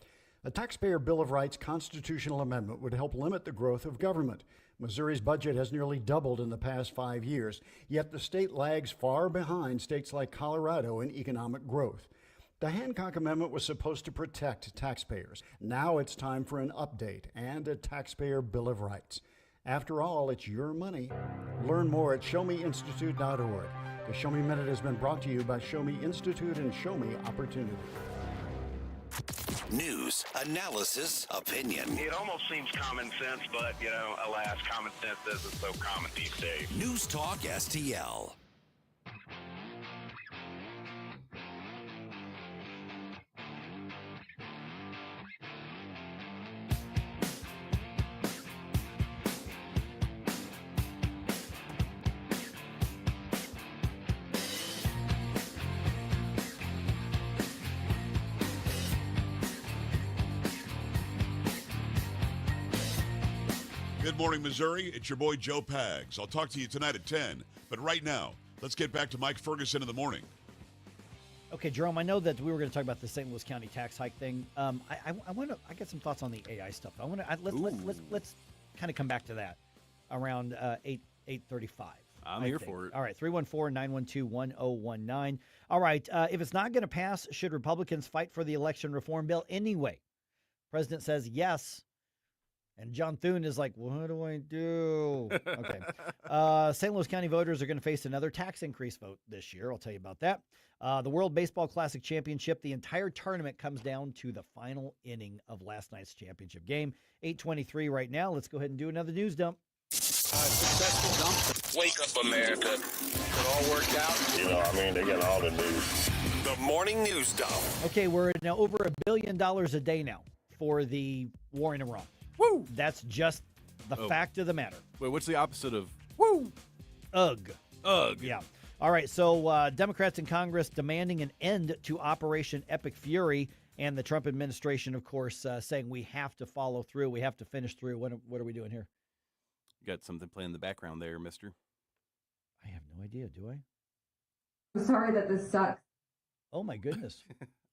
A taxpayer Bill of Rights constitutional amendment would help limit the growth of government. Missouri's budget has nearly doubled in the past 5 years, yet the state lags far behind states like Colorado in economic growth. The Hancock Amendment was supposed to protect taxpayers. Now it's time for an update and a taxpayer Bill of Rights. After all, it's your money. Learn more at showmeinstitute.org. The Show Me Minute has been brought to you by Show Me Institute and Show Me Opportunity. News, analysis, opinion. It almost seems common sense, but, alas, common sense isn't so common these days. News Talk STL. Good morning, Missouri. It's your boy, Joe Pags. I'll talk to you tonight at 10. But right now, let's get back to Mike Ferguson in the morning. Okay, Jerome, I know that we were going to talk about the St. Louis County tax hike thing. I got some thoughts on the AI stuff. Let's kind of come back to that around 8:35. I'm here for it. All right, 314-912-1019. All right, if it's not going to pass, should Republicans fight for the election reform bill anyway? President says yes. And John Thune is like, what do I do? Okay. St. Louis County voters are going to face another tax increase vote this year. I'll tell you about that. The World Baseball Classic Championship, the entire tournament comes down to the final inning of last night's championship game. 8:23 right now. Let's go ahead and do another news dump. Successful dump. Wake up, America. It all worked out. They get all the news. The morning news dump. Okay, we're now over $1 billion a day now for the war in Iran. Woo! That's just the fact of the matter. Wait, what's the opposite of woo? Ugh. Ugh. Yeah. All right, so Democrats in Congress demanding an end to Operation Epic Fury, and the Trump administration, of course, saying we have to follow through, we have to finish through. What are we doing here? You got something playing in the background there, mister? I have no idea, do I? I'm sorry that this sucks. Oh, my goodness.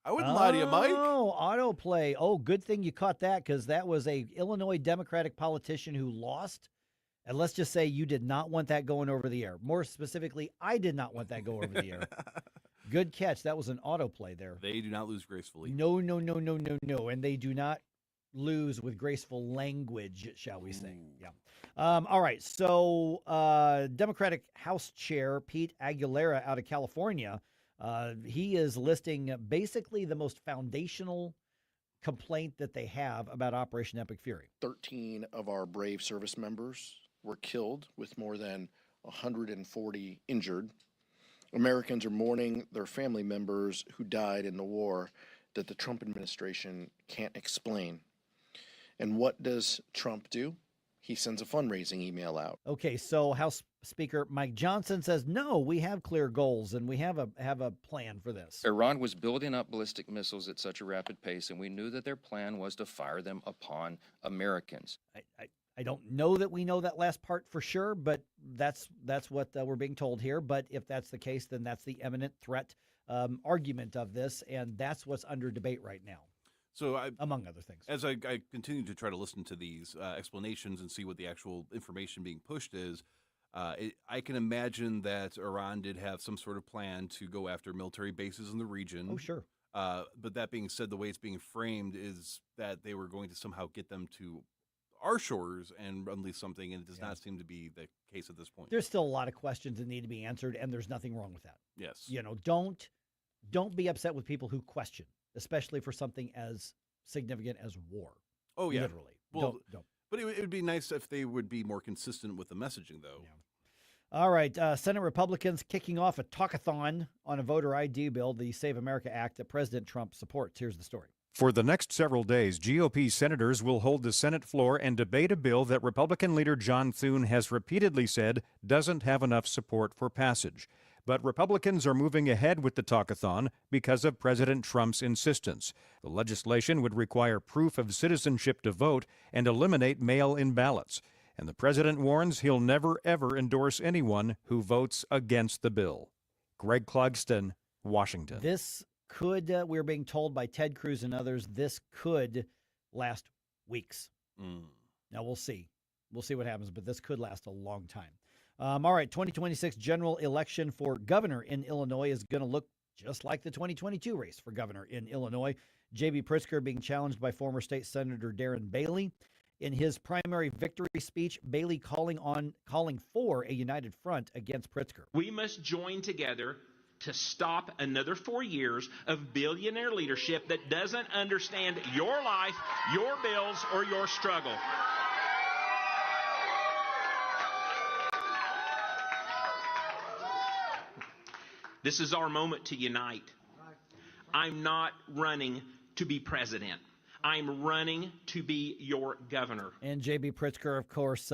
I wouldn't lie to you, Mike. Oh, autoplay. Oh, good thing you caught that, because that was a Illinois Democratic politician who lost. And let's just say you did not want that going over the air. More specifically, I did not want that go over the air. Good catch. That was an autoplay there. They do not lose gracefully. No. And they do not lose with graceful language, shall we say. Yeah. All right. So Democratic House Chair Pete Aguilera out of California, he is listing basically the most foundational complaint that they have about Operation Epic Fury. 13 of our brave service members were killed with more than 140 injured. Americans are mourning their family members who died in the war that the Trump administration can't explain. And what does Trump do? He sends a fundraising email out. Okay, so House Speaker Mike Johnson says, no, we have clear goals and we have a plan for this. Iran was building up ballistic missiles at such a rapid pace, and we knew that their plan was to fire them upon Americans. I don't know that we know that last part for sure, but that's what we're being told here. But if that's the case, then that's the imminent threat argument of this, and that's what's under debate right now. So, among other things, as I continue to try to listen to these explanations and see what the actual information being pushed is, I can imagine that Iran did have some sort of plan to go after military bases in the region. Oh, sure. But that being said, the way it's being framed is that they were going to somehow get them to our shores and unleash something, and it does not seem to be the case at this point. There's still a lot of questions that need to be answered, and there's nothing wrong with that. Yes. You know, don't be upset with people who question, especially for something as significant as war. Oh, yeah. Literally. Well, don't. But it would be nice if they would be more consistent with the messaging, though. Yeah. All right. Senate Republicans kicking off a talkathon on a voter ID bill, the Save America Act that President Trump supports. Here's the story. For the next several days, GOP senators will hold the Senate floor and debate a bill that Republican leader John Thune has repeatedly said doesn't have enough support for passage. But Republicans are moving ahead with the talkathon because of President Trump's insistence. The legislation would require proof of citizenship to vote and eliminate mail-in ballots. And the president warns he'll never, ever endorse anyone who votes against the bill. Greg Clugston, Washington. This could, we're being told by Ted Cruz and others, this could last weeks. Now, we'll see. We'll see what happens, but this could last a long time. All right, 2026 general election for governor in Illinois is going to look just like the 2022 race for governor in Illinois. J.B. Pritzker being challenged by former state senator Darren Bailey. In his primary victory speech, Bailey calling for a united front against Pritzker. We must join together to stop another 4 years of billionaire leadership that doesn't understand your life, your bills, or your struggle. This is our moment to unite. I'm not running to be president. I'm running to be your governor. And J.B. Pritzker, of course,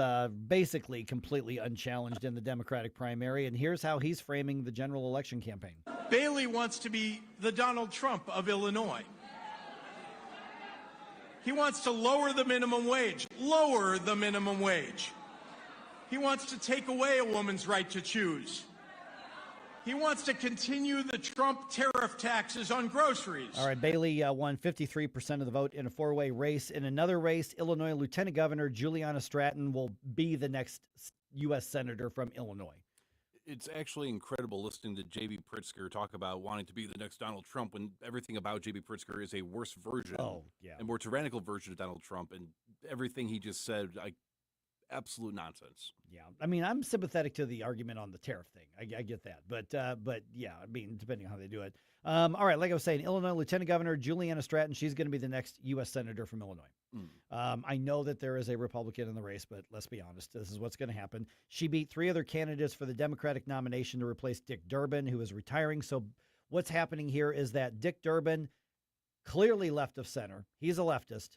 basically completely unchallenged in the Democratic primary. And here's how he's framing the general election campaign. Bailey wants to be the Donald Trump of Illinois. He wants to lower the minimum wage. Lower the minimum wage. He wants to take away a woman's right to choose. He wants to continue the Trump tariff taxes on groceries. All right, Bailey won 53% of the vote in a four-way race. In another race, Illinois Lieutenant Governor Juliana Stratton will be the next U.S. Senator from Illinois. It's actually incredible listening to J.B. Pritzker talk about wanting to be the next Donald Trump when everything about J.B. Pritzker is a worse version, a more tyrannical version of Donald Trump, and everything he just said, absolute nonsense. Yeah, I mean, I'm sympathetic to the argument on the tariff thing. I get that, but yeah, I mean, depending on how they do it. All right, like I was saying, Illinois Lieutenant Governor Juliana Stratton, she's going to be the next U.S. Senator from Illinois. I know that there is a Republican in the race, but let's be honest, this is what's going to happen. She beat three other candidates for the Democratic nomination to replace Dick Durbin, who is retiring. So what's happening here is that Dick Durbin, clearly left of center, he's a leftist.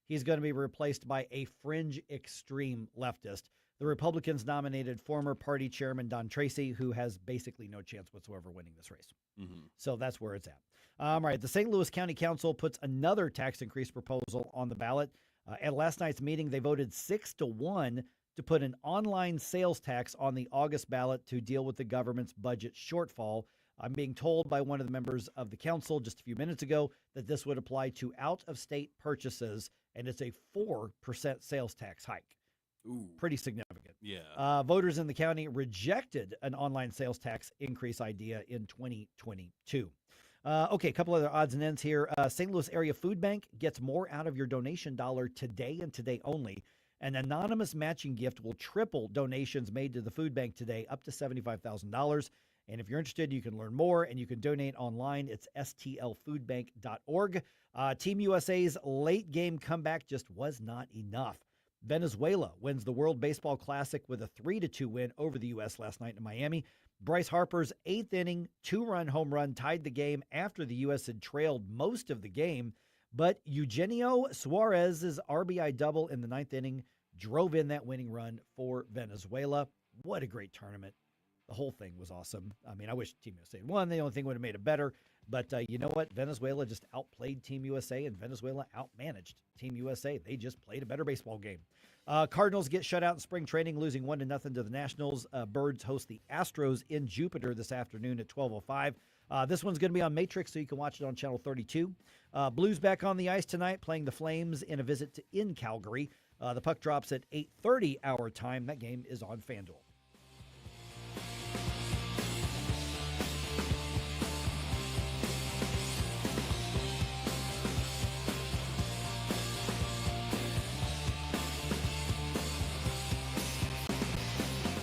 He's going to be replaced by a fringe extreme leftist. The Republicans nominated former party chairman Don Tracy, who has basically no chance whatsoever winning this race. So that's where it's at. All right, the St. Louis County Council puts another tax increase proposal on the ballot. At last night's meeting, they voted 6-1 to put an online sales tax on the August ballot to deal with the government's budget shortfall. I'm being told by one of the members of the council just a few minutes ago that this would apply to out-of-state purchases, and it's a 4% sales tax hike. Ooh. Pretty significant. Yeah. Voters in the county rejected an online sales tax increase idea in 2022. Okay, a couple other odds and ends here. St. Louis Area Food Bank gets more out of your donation dollar today and today only. An anonymous matching gift will triple donations made to the food bank today, up to $75,000. And if you're interested, you can learn more and you can donate online. It's stlfoodbank.org. Team USA's late game comeback just was not enough. Venezuela wins the World Baseball Classic with a 3-2 win over the U.S. last night in Miami. Bryce Harper's 8th inning, 2-run home run tied the game after the U.S. had trailed most of the game. But Eugenio Suarez's RBI double in the 9th inning drove in that winning run for Venezuela. What a great tournament. The whole thing was awesome. I mean, I wish Team USA had won. The only thing would have made it better. But you know what? Venezuela just outplayed Team USA, and Venezuela outmanaged Team USA. They just played a better baseball game. Cardinals get shut out in spring training, losing 1-0 to the Nationals. Birds host the Astros in Jupiter this afternoon at 12:05. This one's going to be on Matrix, so you can watch it on Channel 32. Blues back on the ice tonight, playing the Flames in a visit in Calgary. The puck drops at 8:30 our time. That game is on FanDuel.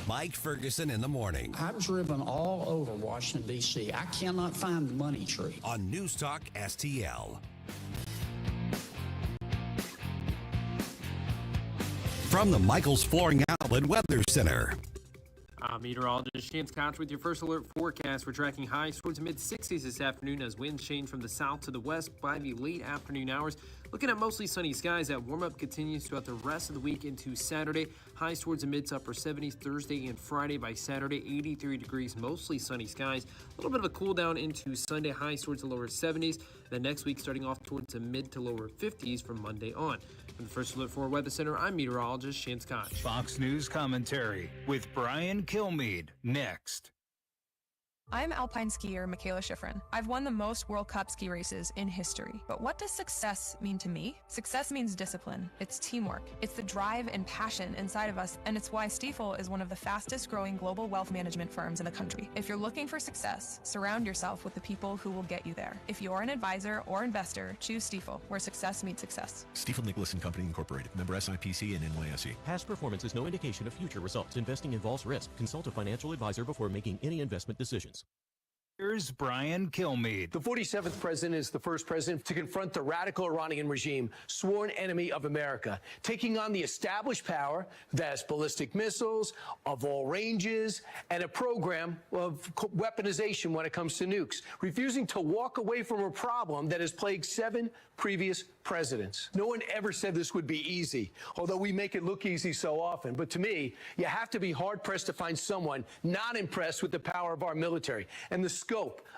Mike Ferguson in the morning. I've driven all over Washington, D.C. I cannot find the money tree. On News Talk STL. From the Michaels Flooring Outlet Weather Center. I'm meteorologist Shane Scott with your first alert forecast. We're tracking highs towards the mid-60s this afternoon as winds change from the south to the west by the late afternoon hours. Looking at mostly sunny skies, that warm-up continues throughout the rest of the week into Saturday. Highs towards the mid to upper 70s Thursday and Friday. By Saturday, 83 degrees, mostly sunny skies. A little bit of a cool down into Sunday, highs towards the lower 70s. Then next week, starting off towards the mid to lower 50s from Monday on. From the First Alert 4 Weather Center, I'm meteorologist Shane Scott. Fox News commentary with Brian Kilmeade next. I'm alpine skier Michaela Schifrin. I've won the most World Cup ski races in history. But what does success mean to me? Success means discipline. It's teamwork. It's the drive and passion inside of us, and it's why Stifel is one of the fastest growing global wealth management firms in the country. If you're looking for success, surround yourself with the people who will get you there. If you're an advisor or investor, choose Stifel, where success meets success. Stifel Nicholas and Company Incorporated, member SIPC and NYSE. Past performance is no indication of future results. Investing involves risk. Consult a financial advisor before making any investment decisions. Here's Brian Kilmeade. The 47th president is the first president to confront the radical Iranian regime, sworn enemy of America, taking on the established power that has ballistic missiles of all ranges and a program of weaponization when it comes to nukes, refusing to walk away from a problem that has plagued 7 previous presidents. No one ever said this would be easy, although we make it look easy so often. But to me, you have to be hard-pressed to find someone not impressed with the power of our military and the scope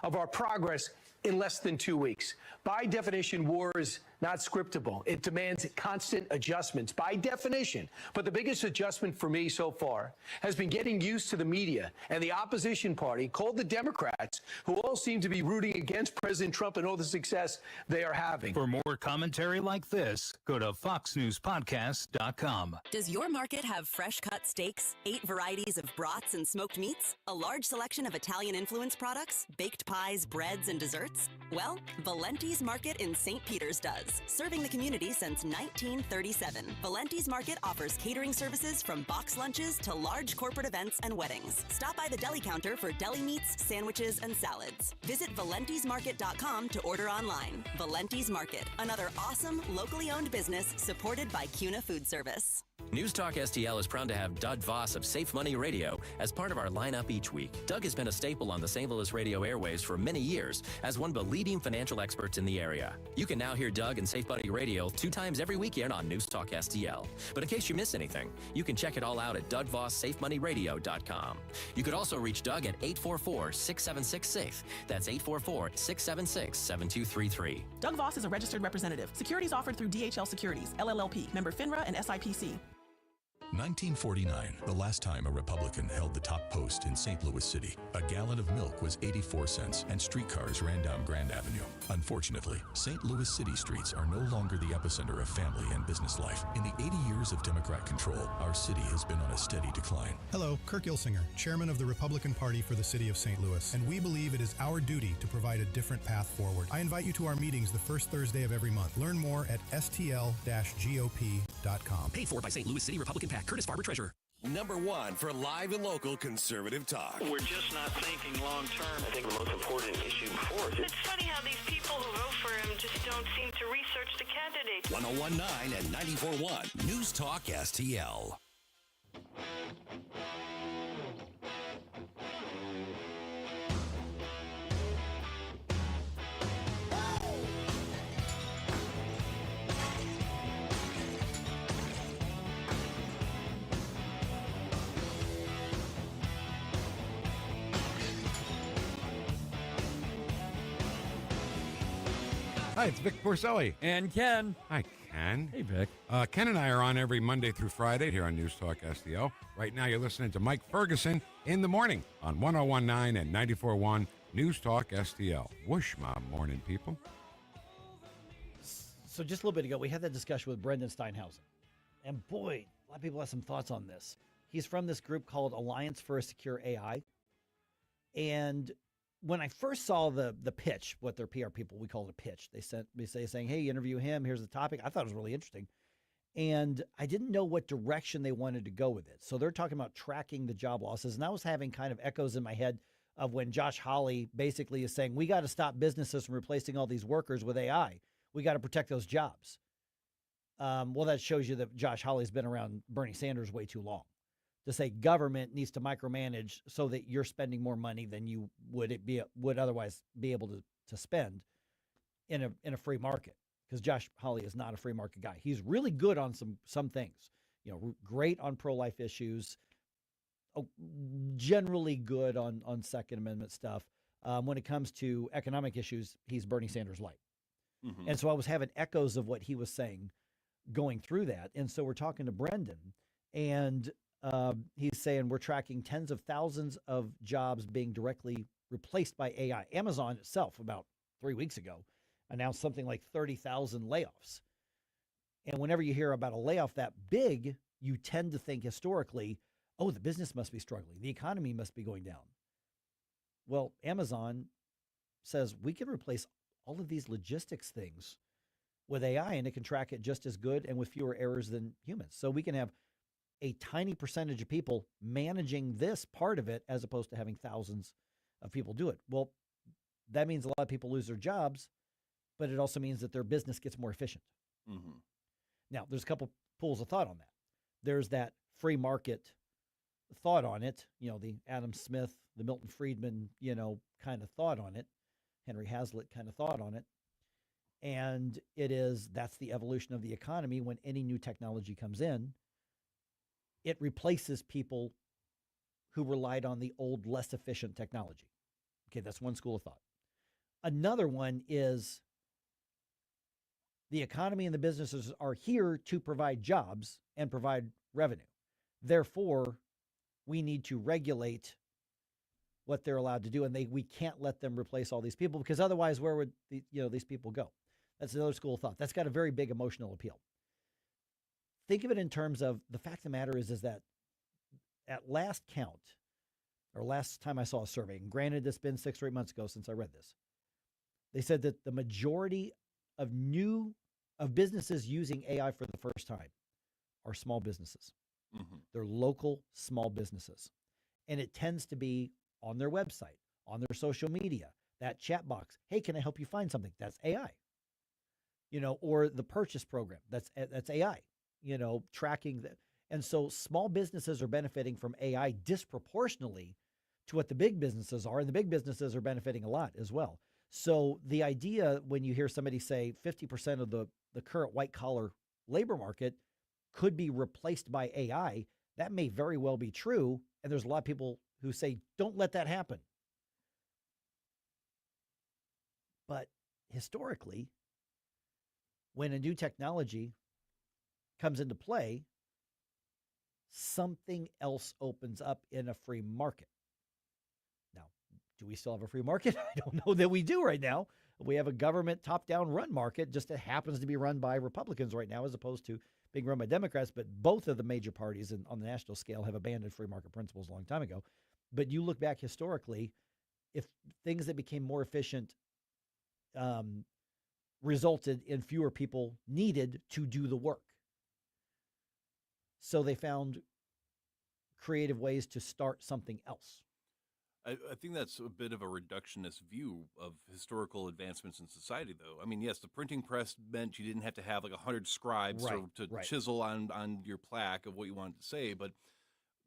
of our progress in less than 2 weeks. By definition, war is not scriptable. It demands constant adjustments by definition. But the biggest adjustment for me so far has been getting used to the media and the opposition party, called the Democrats, who all seem to be rooting against President Trump and all the success they are having. For more commentary like this, go to foxnewspodcast.com. Does your market have fresh cut steaks, 8 varieties of brats and smoked meats, a large selection of Italian influence products, baked pies, breads, and desserts? Well, Valenti's Market in St. Peter's does. Serving the community since 1937, Valenti's Market offers catering services from box lunches to large corporate events and weddings. Stop by the deli counter for deli meats, sandwiches, and salads. Visit valentismarket.com to order online. Valenti's Market, another awesome, locally owned business supported by CUNA Food Service. News Talk STL is proud to have Doug Voss of Safe Money Radio as part of our lineup each week. Doug has been a staple on the St. Louis radio airwaves for many years as one of the leading financial experts in the area. You can now hear Doug and Safe Money Radio 2 times every weekend on News Talk STL. But in case you miss anything, you can check it all out at DougVossSafeMoneyRadio.com. You could also reach Doug at 844-676-SAFE. That's 844-676-7233. Doug Voss is a registered representative. Securities offered through DHL Securities, LLLP, member FINRA and SIPC. 1949, the last time a Republican held the top post in St. Louis City. A gallon of milk was 84 cents and streetcars ran down Grand Avenue. Unfortunately, St. Louis City streets are no longer the epicenter of family and business life. In the 80 years of Democrat control, our city has been on a steady decline. Hello, Kirk Ilsinger, chairman of the Republican Party for the city of St. Louis, and we believe it is our duty to provide a different path forward. I invite you to our meetings the first Thursday of every month. Learn more at stl-gop.com. Paid for by St. Louis City Republican PAC. Curtis Farber, Treasurer. Number 1 for live and local conservative talk. We're just not thinking long term. I think the most important issue before us. It's funny how these people who vote for him just don't seem to research the candidates. 101.9 and 94.1 News Talk STL. Hi, it's Vic Porcelli. And Ken. Hi, Ken. Hey, Vic. Ken and I are on every Monday through Friday here on News Talk STL. Right now, you're listening to Mike Ferguson in the morning on 101.9 and 94.1 News Talk STL. Whoosh, my morning, people. So just a little bit ago, we had that discussion with Brendan Steinhauser. And boy, a lot of people have some thoughts on this. He's from this group called Alliance for a Secure AI. And when I first saw the pitch, what their PR people, we call it a pitch. They sent me saying, hey, interview him. Here's the topic. I thought it was really interesting. And I didn't know what direction they wanted to go with it. So they're talking about tracking the job losses. And I was having kind of echoes in my head of when Josh Hawley basically is saying, we got to stop businesses from replacing all these workers with AI. We got to protect those jobs. Well, that shows you that Josh Hawley's been around Bernie Sanders way too long. To say government needs to micromanage so that you're spending more money than you would otherwise be able to spend in a free market, because Josh Hawley is not a free market guy. He's really good on some things, great on pro-life issues, generally good on Second Amendment stuff. When it comes to economic issues, he's Bernie Sanders light. Mm-hmm. And so I was having echoes of what he was saying going through that. And so we're talking to Brendan, and he's saying we're tracking tens of thousands of jobs being directly replaced by AI. Amazon itself, about 3 weeks ago, announced something like 30,000 layoffs. And whenever you hear about a layoff that big, you tend to think historically, oh, the business must be struggling. The economy must be going down. Well, Amazon says we can replace all of these logistics things with AI, and it can track it just as good and with fewer errors than humans. So we can have a tiny percentage of people managing this part of it as opposed to having thousands of people do it. Well, that means a lot of people lose their jobs, but it also means that their business gets more efficient. Mm-hmm. Now, there's a couple pools of thought on that. There's that free market thought on it, the Adam Smith, the Milton Friedman, kind of thought on it, Henry Hazlitt kind of thought on it. And that's the evolution of the economy. When any new technology comes in, it replaces people who relied on the old, less efficient technology. Okay, that's one school of thought. Another one is the economy and the businesses are here to provide jobs and provide revenue. Therefore, we need to regulate what they're allowed to do, and we can't let them replace all these people, because otherwise, where would these people go? That's another school of thought. That's got a very big emotional appeal. Think of it in terms of the fact of the matter is that at last count, or last time I saw a survey, and granted it's been 6 or 8 months ago since I read this, they said that the majority of businesses using AI for the first time are small businesses. Mm-hmm. They're local small businesses. And it tends to be on their website, on their social media, that chat box. Hey, can I help you find something? That's AI. Or the purchase program. That's AI. Tracking that. And so small businesses are benefiting from AI disproportionately to what the big businesses are. And the big businesses are benefiting a lot as well. So the idea, when you hear somebody say 50% of the current white collar labor market could be replaced by AI, that may very well be true. And there's a lot of people who say, don't let that happen. But historically, when a new technology comes into play, something else opens up in a free market. Now, do we still have a free market? I don't know that we do right now. We have a government top-down run market, just it happens to be run by Republicans right now as opposed to being run by Democrats, but both of the major parties on the national scale have abandoned free market principles a long time ago. But you look back historically, if things that became more efficient resulted in fewer people needed to do the work. So they found creative ways to start something else. I think that's a bit of a reductionist view of historical advancements in society, though. I mean, yes, the printing press meant you didn't have to have like 100 scribes to chisel on your plaque of what you wanted to say, but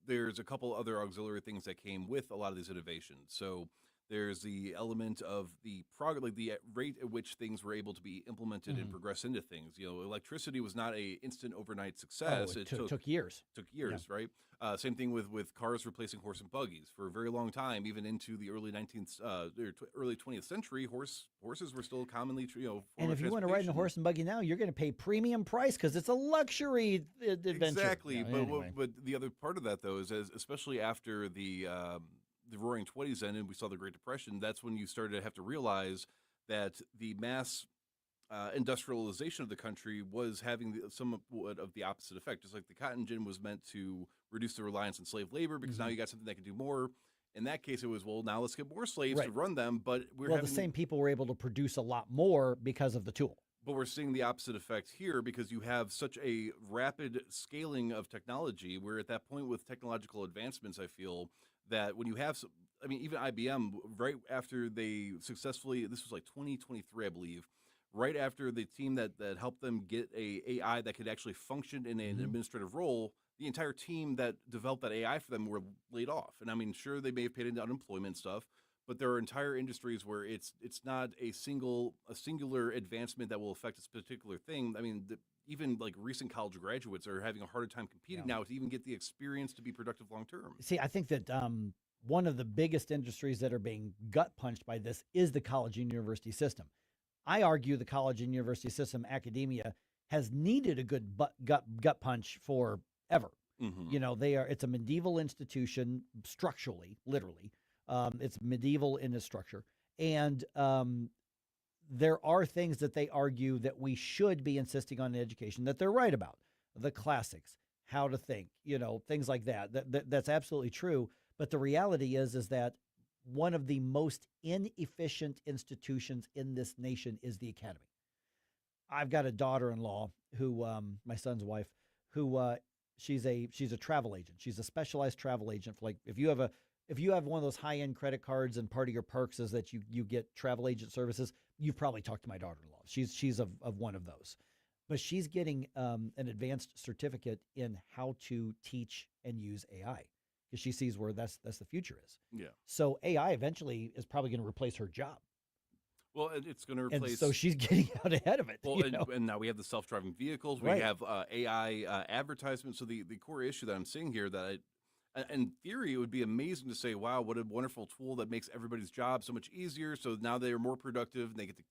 there's a couple other auxiliary things that came with a lot of these innovations. So There's the element of the like the rate at which things were able to be implemented and progress into things. Electricity was not a instant overnight success. Oh, it took years. Took years, right? Same thing with cars replacing horse and buggies for a very long time, even into the early 19th, early 20th century. Horses were still commonly, and if you want to ride in a horse and buggy now, you're going to pay premium price because it's a luxury adventure. Exactly, Anyway. but the other part of that though is especially after the Roaring '20s ended, and we saw the Great Depression. That's when you started to have to realize that the mass industrialization of the country was having somewhat of the opposite effect. Just like the cotton gin was meant to reduce the reliance on slave labor, because now you got something that can do more. In that case, it was, well, now let's get more slaves to run them. But the same people were able to produce a lot more because of the tool. But we're seeing the opposite effect here because you have such a rapid scaling of technology. We're at that point with technological advancements, I feel, that when you have, even IBM, right after they successfully, this was like 2023, I believe, right after the team that helped them get a AI that could actually function in an administrative role, the entire team that developed that AI for them were laid off. And sure, they may have paid into unemployment stuff, but there are entire industries where it's not a singular advancement that will affect this particular thing. Even like recent college graduates are having a harder time competing now to even get the experience to be productive long term. See, I think that one of the biggest industries that are being gut punched by this is the college and university system. I argue the college and university system, academia, has needed a good gut punch forever. It's a medieval institution structurally, literally. It's medieval in its structure. And there are things that they argue that we should be insisting on in education that they're right about. The classics, how to think, things like that. That's absolutely true. But the reality is that one of the most inefficient institutions in this nation is the academy. I've got a daughter-in-law who, my son's wife, who she's a travel agent. She's a specialized travel agent. For if you have one of those high-end credit cards and part of your perks is that you get travel agent services, you've probably talked to my daughter-in-law. She's of one of those. But she's getting an advanced certificate in how to teach and use AI because she sees where that's the future is. Yeah. So AI eventually is probably going to replace her job. Well, it's going to replace. And so she's getting out ahead of it. Well, and now we have the self-driving vehicles. We have AI advertisements. So the core issue that I'm seeing here that in theory, it would be amazing to say, wow, what a wonderful tool that makes everybody's job so much easier. So now they are more productive and they get to,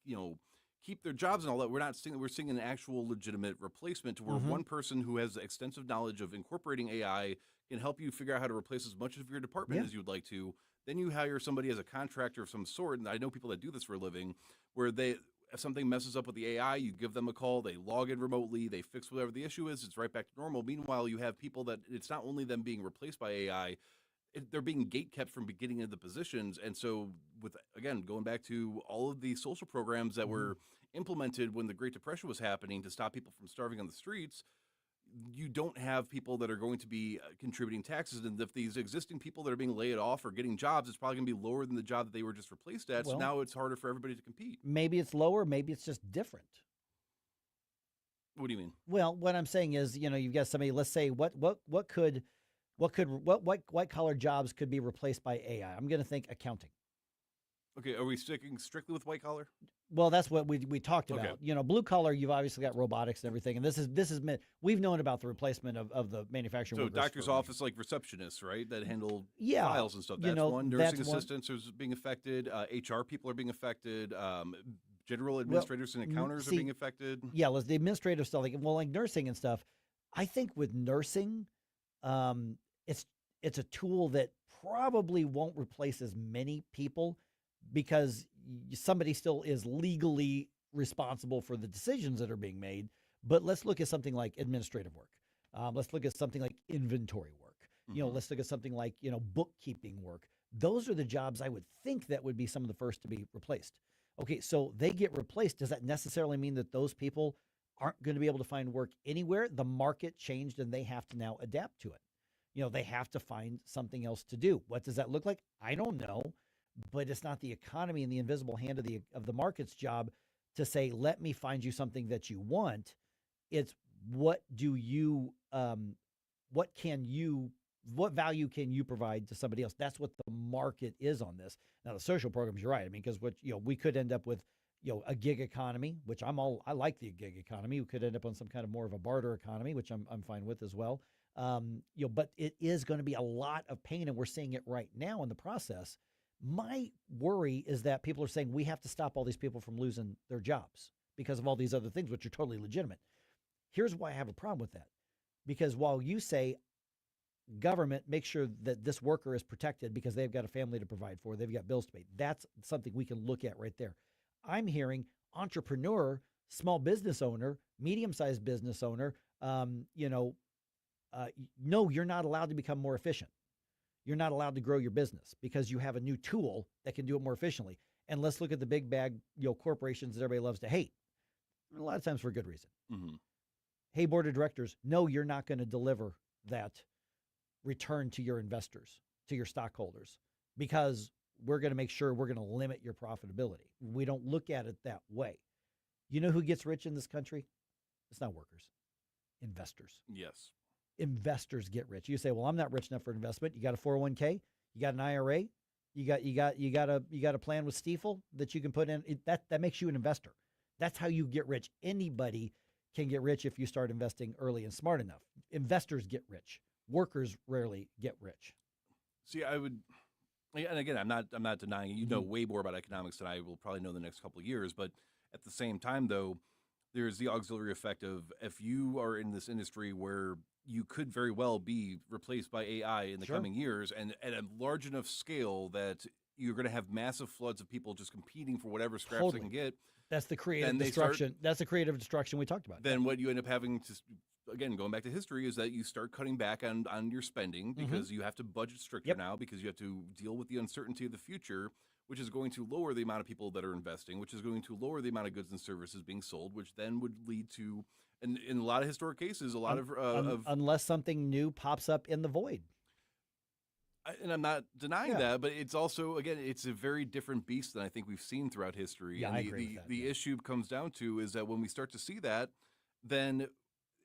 keep their jobs and all that. We're seeing an actual legitimate replacement to where one person who has extensive knowledge of incorporating AI can help you figure out how to replace as much of your department as you'd like to. Then you hire somebody as a contractor of some sort. And I know people that do this for a living where if something messes up with the AI, you give them a call, they log in remotely, they fix whatever the issue is, it's right back to normal. Meanwhile, you have people that it's not only them being replaced by AI, they're being gatekept from getting into the positions. And so going back to all of the social programs that were implemented when the Great Depression was happening to stop people from starving on the streets, you don't have people that are going to be contributing taxes. And if these existing people that are being laid off or getting jobs, it's probably going to be lower than the job that they were just replaced at. So now it's harder for everybody to compete. Maybe it's lower. Maybe it's just different. What do you mean? Well, what I'm saying is, you've got somebody, let's say what white collar jobs could be replaced by AI? I'm going to think accounting. Okay. Are we sticking strictly with white collar? Well, that's what we talked about. Okay. Blue collar, you've obviously got robotics and everything. And this is meant, we've known about the replacement of the manufacturing. So doctor's office, like receptionists, right? That handle Yeah. files and stuff. That's one. Nursing assistants are being affected. HR people are being affected. General administrators and accountants are being affected. Yeah, the administrative stuff, like nursing and stuff. I think with nursing, it's a tool that probably won't replace as many people because somebody still is legally responsible for the decisions that are being made. But let's look at something like administrative work. Let's look at something like inventory work. Let's look at something like, bookkeeping work. Those are the jobs I would think that would be some of the first to be replaced. Okay, so they get replaced. Does that necessarily mean that those people aren't going to be able to find work anywhere? The market changed and they have to now adapt to it. They have to find something else to do. What does that look like? I don't know, but it's not the economy and the invisible hand of the market's job to say, let me find you something that you want. It's what can you What value can you provide to somebody else? That's what the market is on this. Now, the social programs, you're right. I mean, because we could end up with, a gig economy, which I like the gig economy. We could end up on some kind of more of a barter economy, which I'm fine with as well. But it is going to be a lot of pain, and we're seeing it right now in the process. My worry is that people are saying we have to stop all these people from losing their jobs because of all these other things, which are totally legitimate. Here's why I have a problem with that. Because while you say government, make sure that this worker is protected because they've got a family to provide for, they've got bills to pay. That's something we can look at right there. I'm hearing entrepreneur, small business owner, medium-sized business owner, no, you're not allowed to become more efficient. You're not allowed to grow your business because you have a new tool that can do it more efficiently. And let's look at the big bag, corporations that everybody loves to hate. A lot of times for a good reason. Mm-hmm. Hey, board of directors, no, you're not going to deliver that return to your investors, to your stockholders, because we're going to make sure we're going to limit your profitability. We don't look at it that way. You know who gets rich in this country? It's not workers, investors. Yes. Investors get rich. You say, well, I'm not rich enough for investment. You got a 401k, you got an IRA, you got a plan with Stifel that you can put in. That makes you an investor. That's how you get rich. Anybody can get rich if you start investing early and smart enough. Investors get rich. Workers rarely get rich. See, and again, I'm not denying it. You know way more about economics than I will probably know in the next couple of years. But at the same time, though, there's the auxiliary effect of if you are in this industry where you could very well be replaced by AI in the coming years, and at a large enough scale that you're going to have massive floods of people just competing for whatever scraps they can get. That's the creative destruction. That's the creative destruction we talked about. Then what you end up having to, again, going back to history, is that you start cutting back on your spending because you have to budget stricter now because you have to deal with the uncertainty of the future, which is going to lower the amount of people that are investing, which is going to lower the amount of goods and services being sold, which then would lead to, in a lot of historic cases, a lot of unless something new pops up in the void. And I'm not denying that, but it's also, again, it's a very different beast than I think we've seen throughout history. Yeah, and I agree with that. The issue comes down to is that when we start to see that, then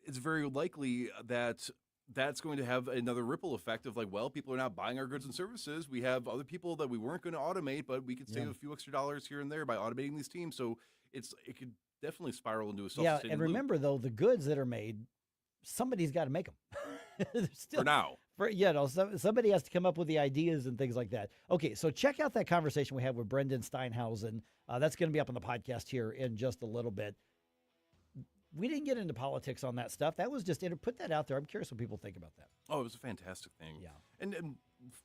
it's very likely that that's going to have another ripple effect of like, well, people are not buying our goods and services. We have other people that we weren't going to automate, but we could save a few extra dollars here and there by automating these teams. So it could definitely spiral into a self-sustaining and remember, though, the goods that are made, somebody's got to make them. For now. Somebody has to come up with the ideas and things like that. Okay, so check out that conversation we had with Brendan Steinhauser. That's going to be up on the podcast here in just a little bit. We didn't get into politics on that stuff. That was just put that out there. I'm curious what people think about that. Oh, it was a fantastic thing. Yeah. And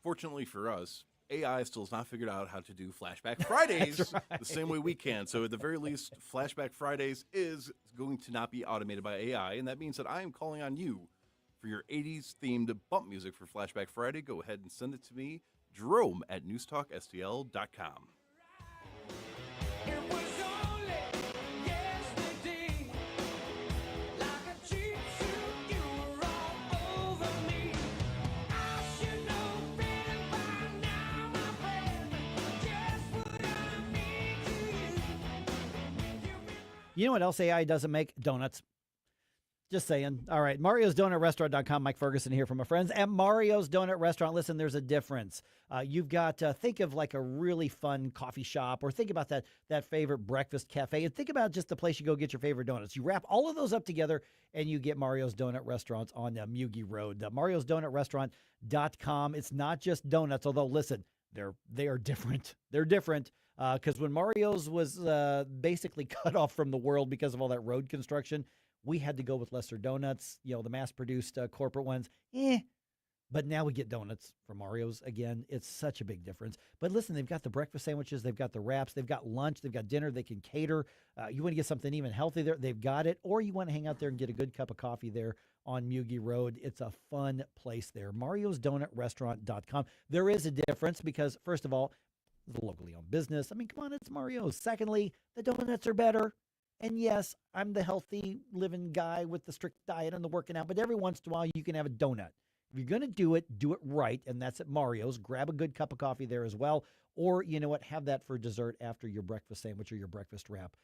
fortunately for us, AI still has not figured out how to do Flashback Fridays the same way we can. So at the very least, Flashback Fridays is going to not be automated by AI. And that means that I am calling on you for your 80s themed bump music for Flashback Friday. Go ahead and send it to me, Jerome at NewsTalkSTL.com. You know what else AI doesn't make? Donuts. Just saying. All right. Mario's Donut Restaurant.com. Mike Ferguson here from my friends at Mario's Donut Restaurant. Listen, there's a difference. You've got, think of like a really fun coffee shop, or think about that favorite breakfast cafe, and think about just the place you go get your favorite donuts. You wrap all of those up together and you get Mario's Donut Restaurants on Mugi Road. Mario's Donut Restaurant.com. It's not just donuts, although listen, they are different. They're different. Because when Mario's was basically cut off from the world because of all that road construction, we had to go with lesser donuts, the mass-produced corporate ones. But now we get donuts from Mario's again. It's such a big difference. But listen, they've got the breakfast sandwiches, they've got the wraps, they've got lunch, they've got dinner. They can cater. You want to get something even healthy there, they've got it. Or you want to hang out there and get a good cup of coffee there on Mugi Road. It's a fun place there. Mario's Donut Restaurant.com. There is a difference because, first of all, it's a locally owned business. I mean, come on, it's Mario's. Secondly, the donuts are better. And yes, I'm the healthy living guy with the strict diet and the working out, but every once in a while you can have a donut. If you're going to do it right, and that's at Mario's. Grab a good cup of coffee there as well. Or, you know what, have that for dessert after your breakfast sandwich or your breakfast wrap.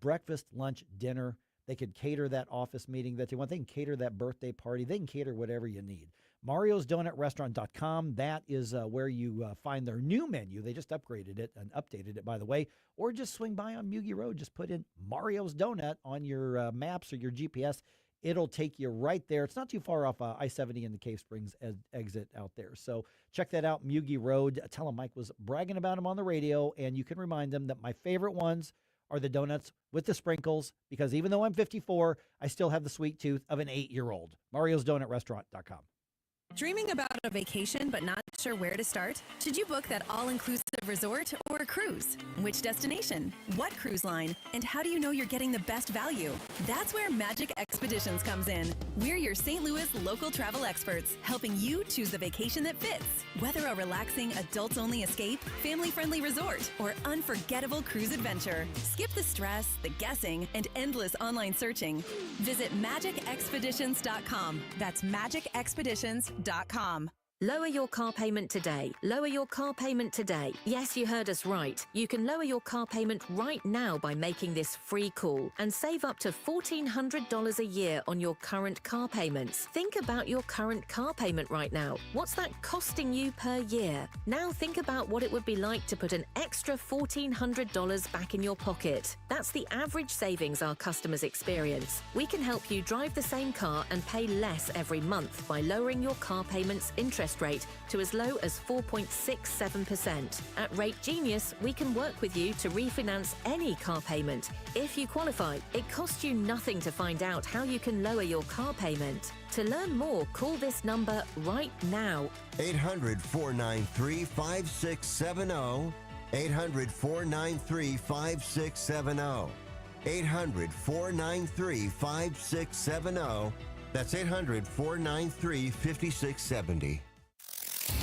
Breakfast, lunch, dinner. They could cater that office meeting that they want. They can cater that birthday party. They can cater whatever you need. MariosDonutRestaurant.com. That is where you find their new menu. They just upgraded it and updated it, by the way. Or just swing by on Mugi Road. Just put in Mario's Donut on your maps or your GPS. It'll take you right there. It's not too far off I-70 and the Cave Springs exit out there. So check that out, Mugi Road. Tell them Mike was bragging about them on the radio, and you can remind them that my favorite ones are the donuts with the sprinkles, because even though I'm 54, I still have the sweet tooth of an 8-year-old. MariosDonutRestaurant.com. Dreaming about a vacation but not sure where to start? Should you book that all-inclusive resort or a cruise? Which destination? What cruise line? And how do you know you're getting the best value? That's where Magic Expeditions comes in. We're your St. Louis local travel experts, helping you choose the vacation that fits. Whether a relaxing adults-only escape, family-friendly resort, or unforgettable cruise adventure, skip the stress, the guessing, and endless online searching. Visit MagicExpeditions.com. That's MagicExpeditions.com. Lower your car payment today. Lower your car payment today. Yes, you heard us right. You can lower your car payment right now by making this free call and save up to $1,400 a year on your current car payments. Think about your current car payment right now. What's that costing you per year? Now think about what it would be like to put an extra $1,400 back in your pocket. That's the average savings our customers experience. We can help you drive the same car and pay less every month by lowering your car payments interest rate to as low as 4.67%. At Rate Genius, we can work with you to refinance any car payment. If you qualify, it costs you nothing to find out how you can lower your car payment. To learn more, call this number right now. 800-493-5670. 800-493-5670. 800-493-5670. That's 800-493-5670.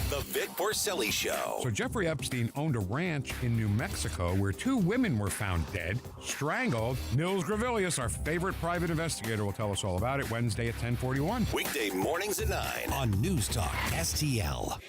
The Vic Porcelli Show. So Jeffrey Epstein owned a ranch in New Mexico where 2 women were found dead, strangled. Nils Gravilius, our favorite private investigator, will tell us all about it Wednesday at 10:41. Weekday mornings at 9 on News Talk STL.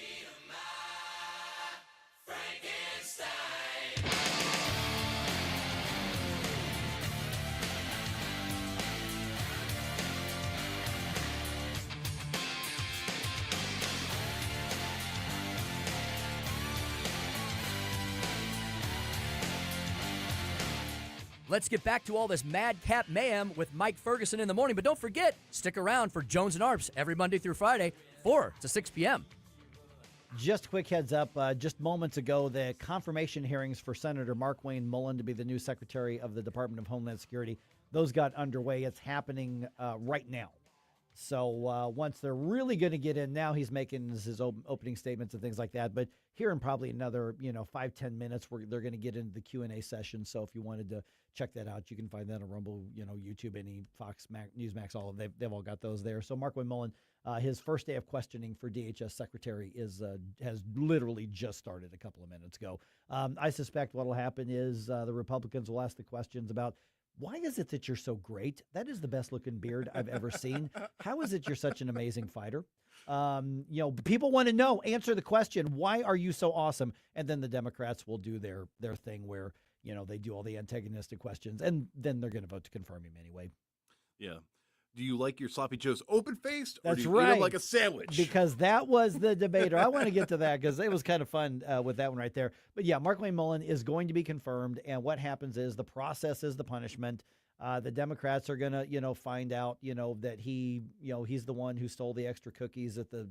Let's get back to all this madcap mayhem with Mike Ferguson in the morning. But don't forget, stick around for Jones and Arps every Monday through Friday, 4 to 6 p.m. Just a quick heads up, just moments ago, the confirmation hearings for Senator Mark Wayne Mullen to be the new Secretary of the Department of Homeland Security, those got underway. It's happening right now. So once they're really going to get in, now he's making his opening statements and things like that. But here in probably another 5-10 minutes, they're going to get into the Q&A session. So if you wanted to check that out, you can find that on Rumble, YouTube, any Fox, Newsmax, all of them. They've all got those there. So Mark Wayne Mullen, his first day of questioning for DHS Secretary has literally just started a couple of minutes ago. I suspect what will happen is the Republicans will ask the questions about, why is it that you're so great? That is the best looking beard I've ever seen. How is it you're such an amazing fighter? People want to know, answer the question, why are you so awesome? And then the Democrats will do their thing where, they do all the antagonistic questions, and then they're going to vote to confirm him anyway. Yeah. Do you like your sloppy joes open-faced, or That's do you eat right. them like a sandwich? Because that was the debater. I want to get to that because it was kind of fun with that one right there. But yeah, Mark Wayne Mullen is going to be confirmed, and what happens is the process is the punishment. The Democrats are going to, find out, that he's the one who stole the extra cookies at the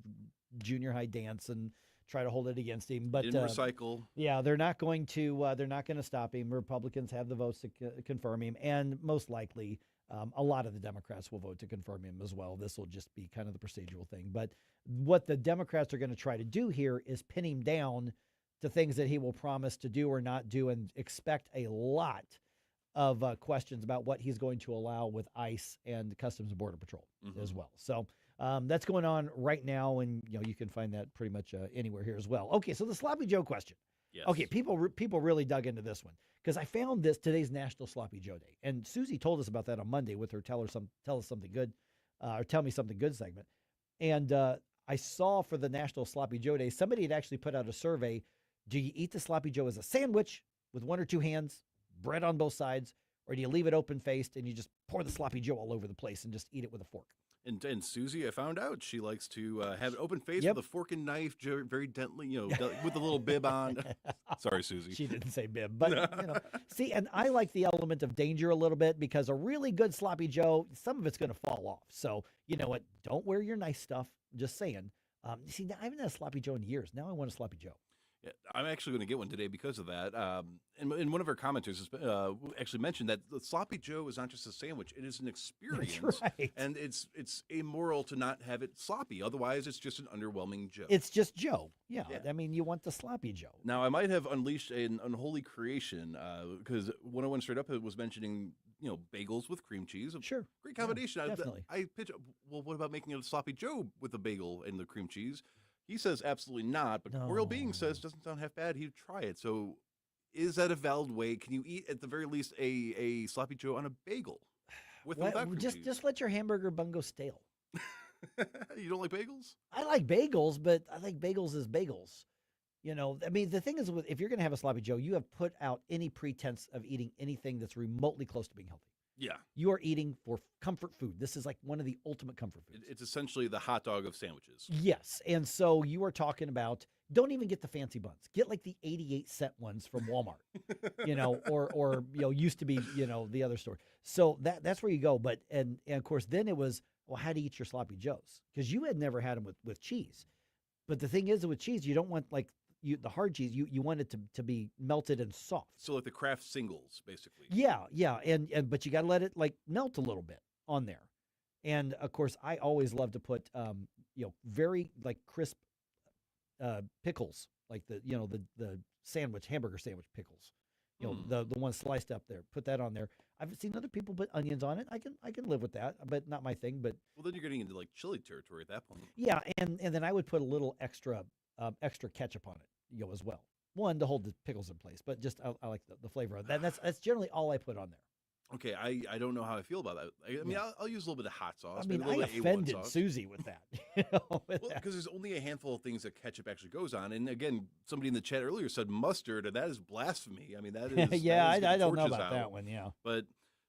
junior high dance and try to hold it against him. But didn't recycle. Yeah, they're not going to stop him. Republicans have the votes to confirm him, and most likely a lot of the Democrats will vote to confirm him as well. This will just be kind of the procedural thing. But what the Democrats are going to try to do here is pin him down to things that he will promise to do or not do, and expect a lot of questions about what he's going to allow with ICE and Customs and Border Patrol as well. So that's going on right now, and you can find that pretty much anywhere here as well. Okay, so the Sloppy Joe question. Yes. Okay, people really dug into this one because I found today's National Sloppy Joe Day, and Susie told us about that on Monday with her tell us something good, or tell me something good segment. And I saw for the National Sloppy Joe Day, somebody had actually put out a survey. Do you eat the Sloppy Joe as a sandwich with 1 or 2 hands, bread on both sides, or do you leave it open faced and you just pour the Sloppy Joe all over the place and just eat it with a fork? And Susie, I found out she likes to have an open face with a fork and knife, very gently, with a little bib on. Sorry, Susie. She didn't say bib, but see, and I like the element of danger a little bit because a really good sloppy Joe, some of it's going to fall off. So you know what? Don't wear your nice stuff. Just saying. See, I haven't had a sloppy Joe in years. Now I want a sloppy Joe. Yeah, I'm actually going to get one today because of that. And one of our commenters actually mentioned that the sloppy Joe is not just a sandwich; it is an experience, That's right. And it's amoral to not have it sloppy. Otherwise, it's just an underwhelming Joe. It's just Joe. Yeah. I mean, you want the sloppy Joe. Now, I might have unleashed an unholy creation because 101 Straight Up was mentioning bagels with cream cheese. Sure, great combination. Yeah, definitely. I pitch. Well, what about making a sloppy Joe with a bagel and the cream cheese? He says absolutely not, but Royal Being says doesn't sound half bad. He'd try it. So is that a valid way? Can you eat at the very least a sloppy Joe on a bagel without cream cheese? Just let your hamburger bun go stale. You don't like bagels? I like bagels, but I think bagels is bagels. I mean, the thing is, if you're going to have a sloppy Joe, you have put out any pretense of eating anything that's remotely close to being healthy. Yeah. You are eating for comfort food. This is like one of the ultimate comfort foods. It's essentially the hot dog of sandwiches. Yes. And so you are talking about, don't even get the fancy buns. Get like the 88-cent ones from Walmart, or used to be, the other store. So that's where you go. But, and of course, then it was, well, how to eat your sloppy Joes? Because you had never had them with cheese. But the thing is, with cheese, you don't want the hard cheese, you want it to be melted and soft. So like the Kraft singles, basically. Yeah, and but you got to let it melt a little bit on there. And of course, I always love to put very crisp pickles, like the hamburger sandwich pickles. The one sliced up there. Put that on there. I've seen other people put onions on it. I can live with that, but not my thing. But well, then you're getting into chili territory at that point. Yeah, and then I would put a little extra ketchup on it, as well. One, to hold the pickles in place, but just I like the flavor of that. That's generally all I put on there. Okay, I don't know how I feel about that. I mean, I'll use a little bit of hot sauce. I mean, I offended Susie with that. Because there's only a handful of things that ketchup actually goes on. And again, somebody in the chat earlier said mustard, and that is blasphemy. I mean, that is I don't know about that one. Yeah, but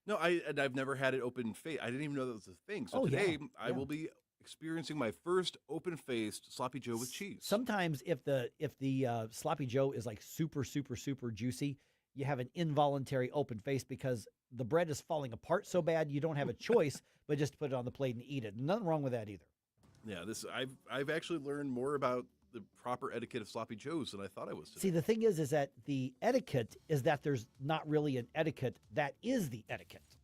no, I've never had it open face. I didn't even know that was a thing. So today I will be experiencing my first open-faced sloppy Joe with cheese. Sometimes if the sloppy Joe is super, super, super juicy, you have an involuntary open face because the bread is falling apart so bad you don't have a choice but just to put it on the plate and eat it. Nothing wrong with that either. Yeah, I've actually learned more about the proper etiquette of sloppy Joes than I thought I was today. See, the thing is that the etiquette is that there's not really an etiquette. That is the etiquette.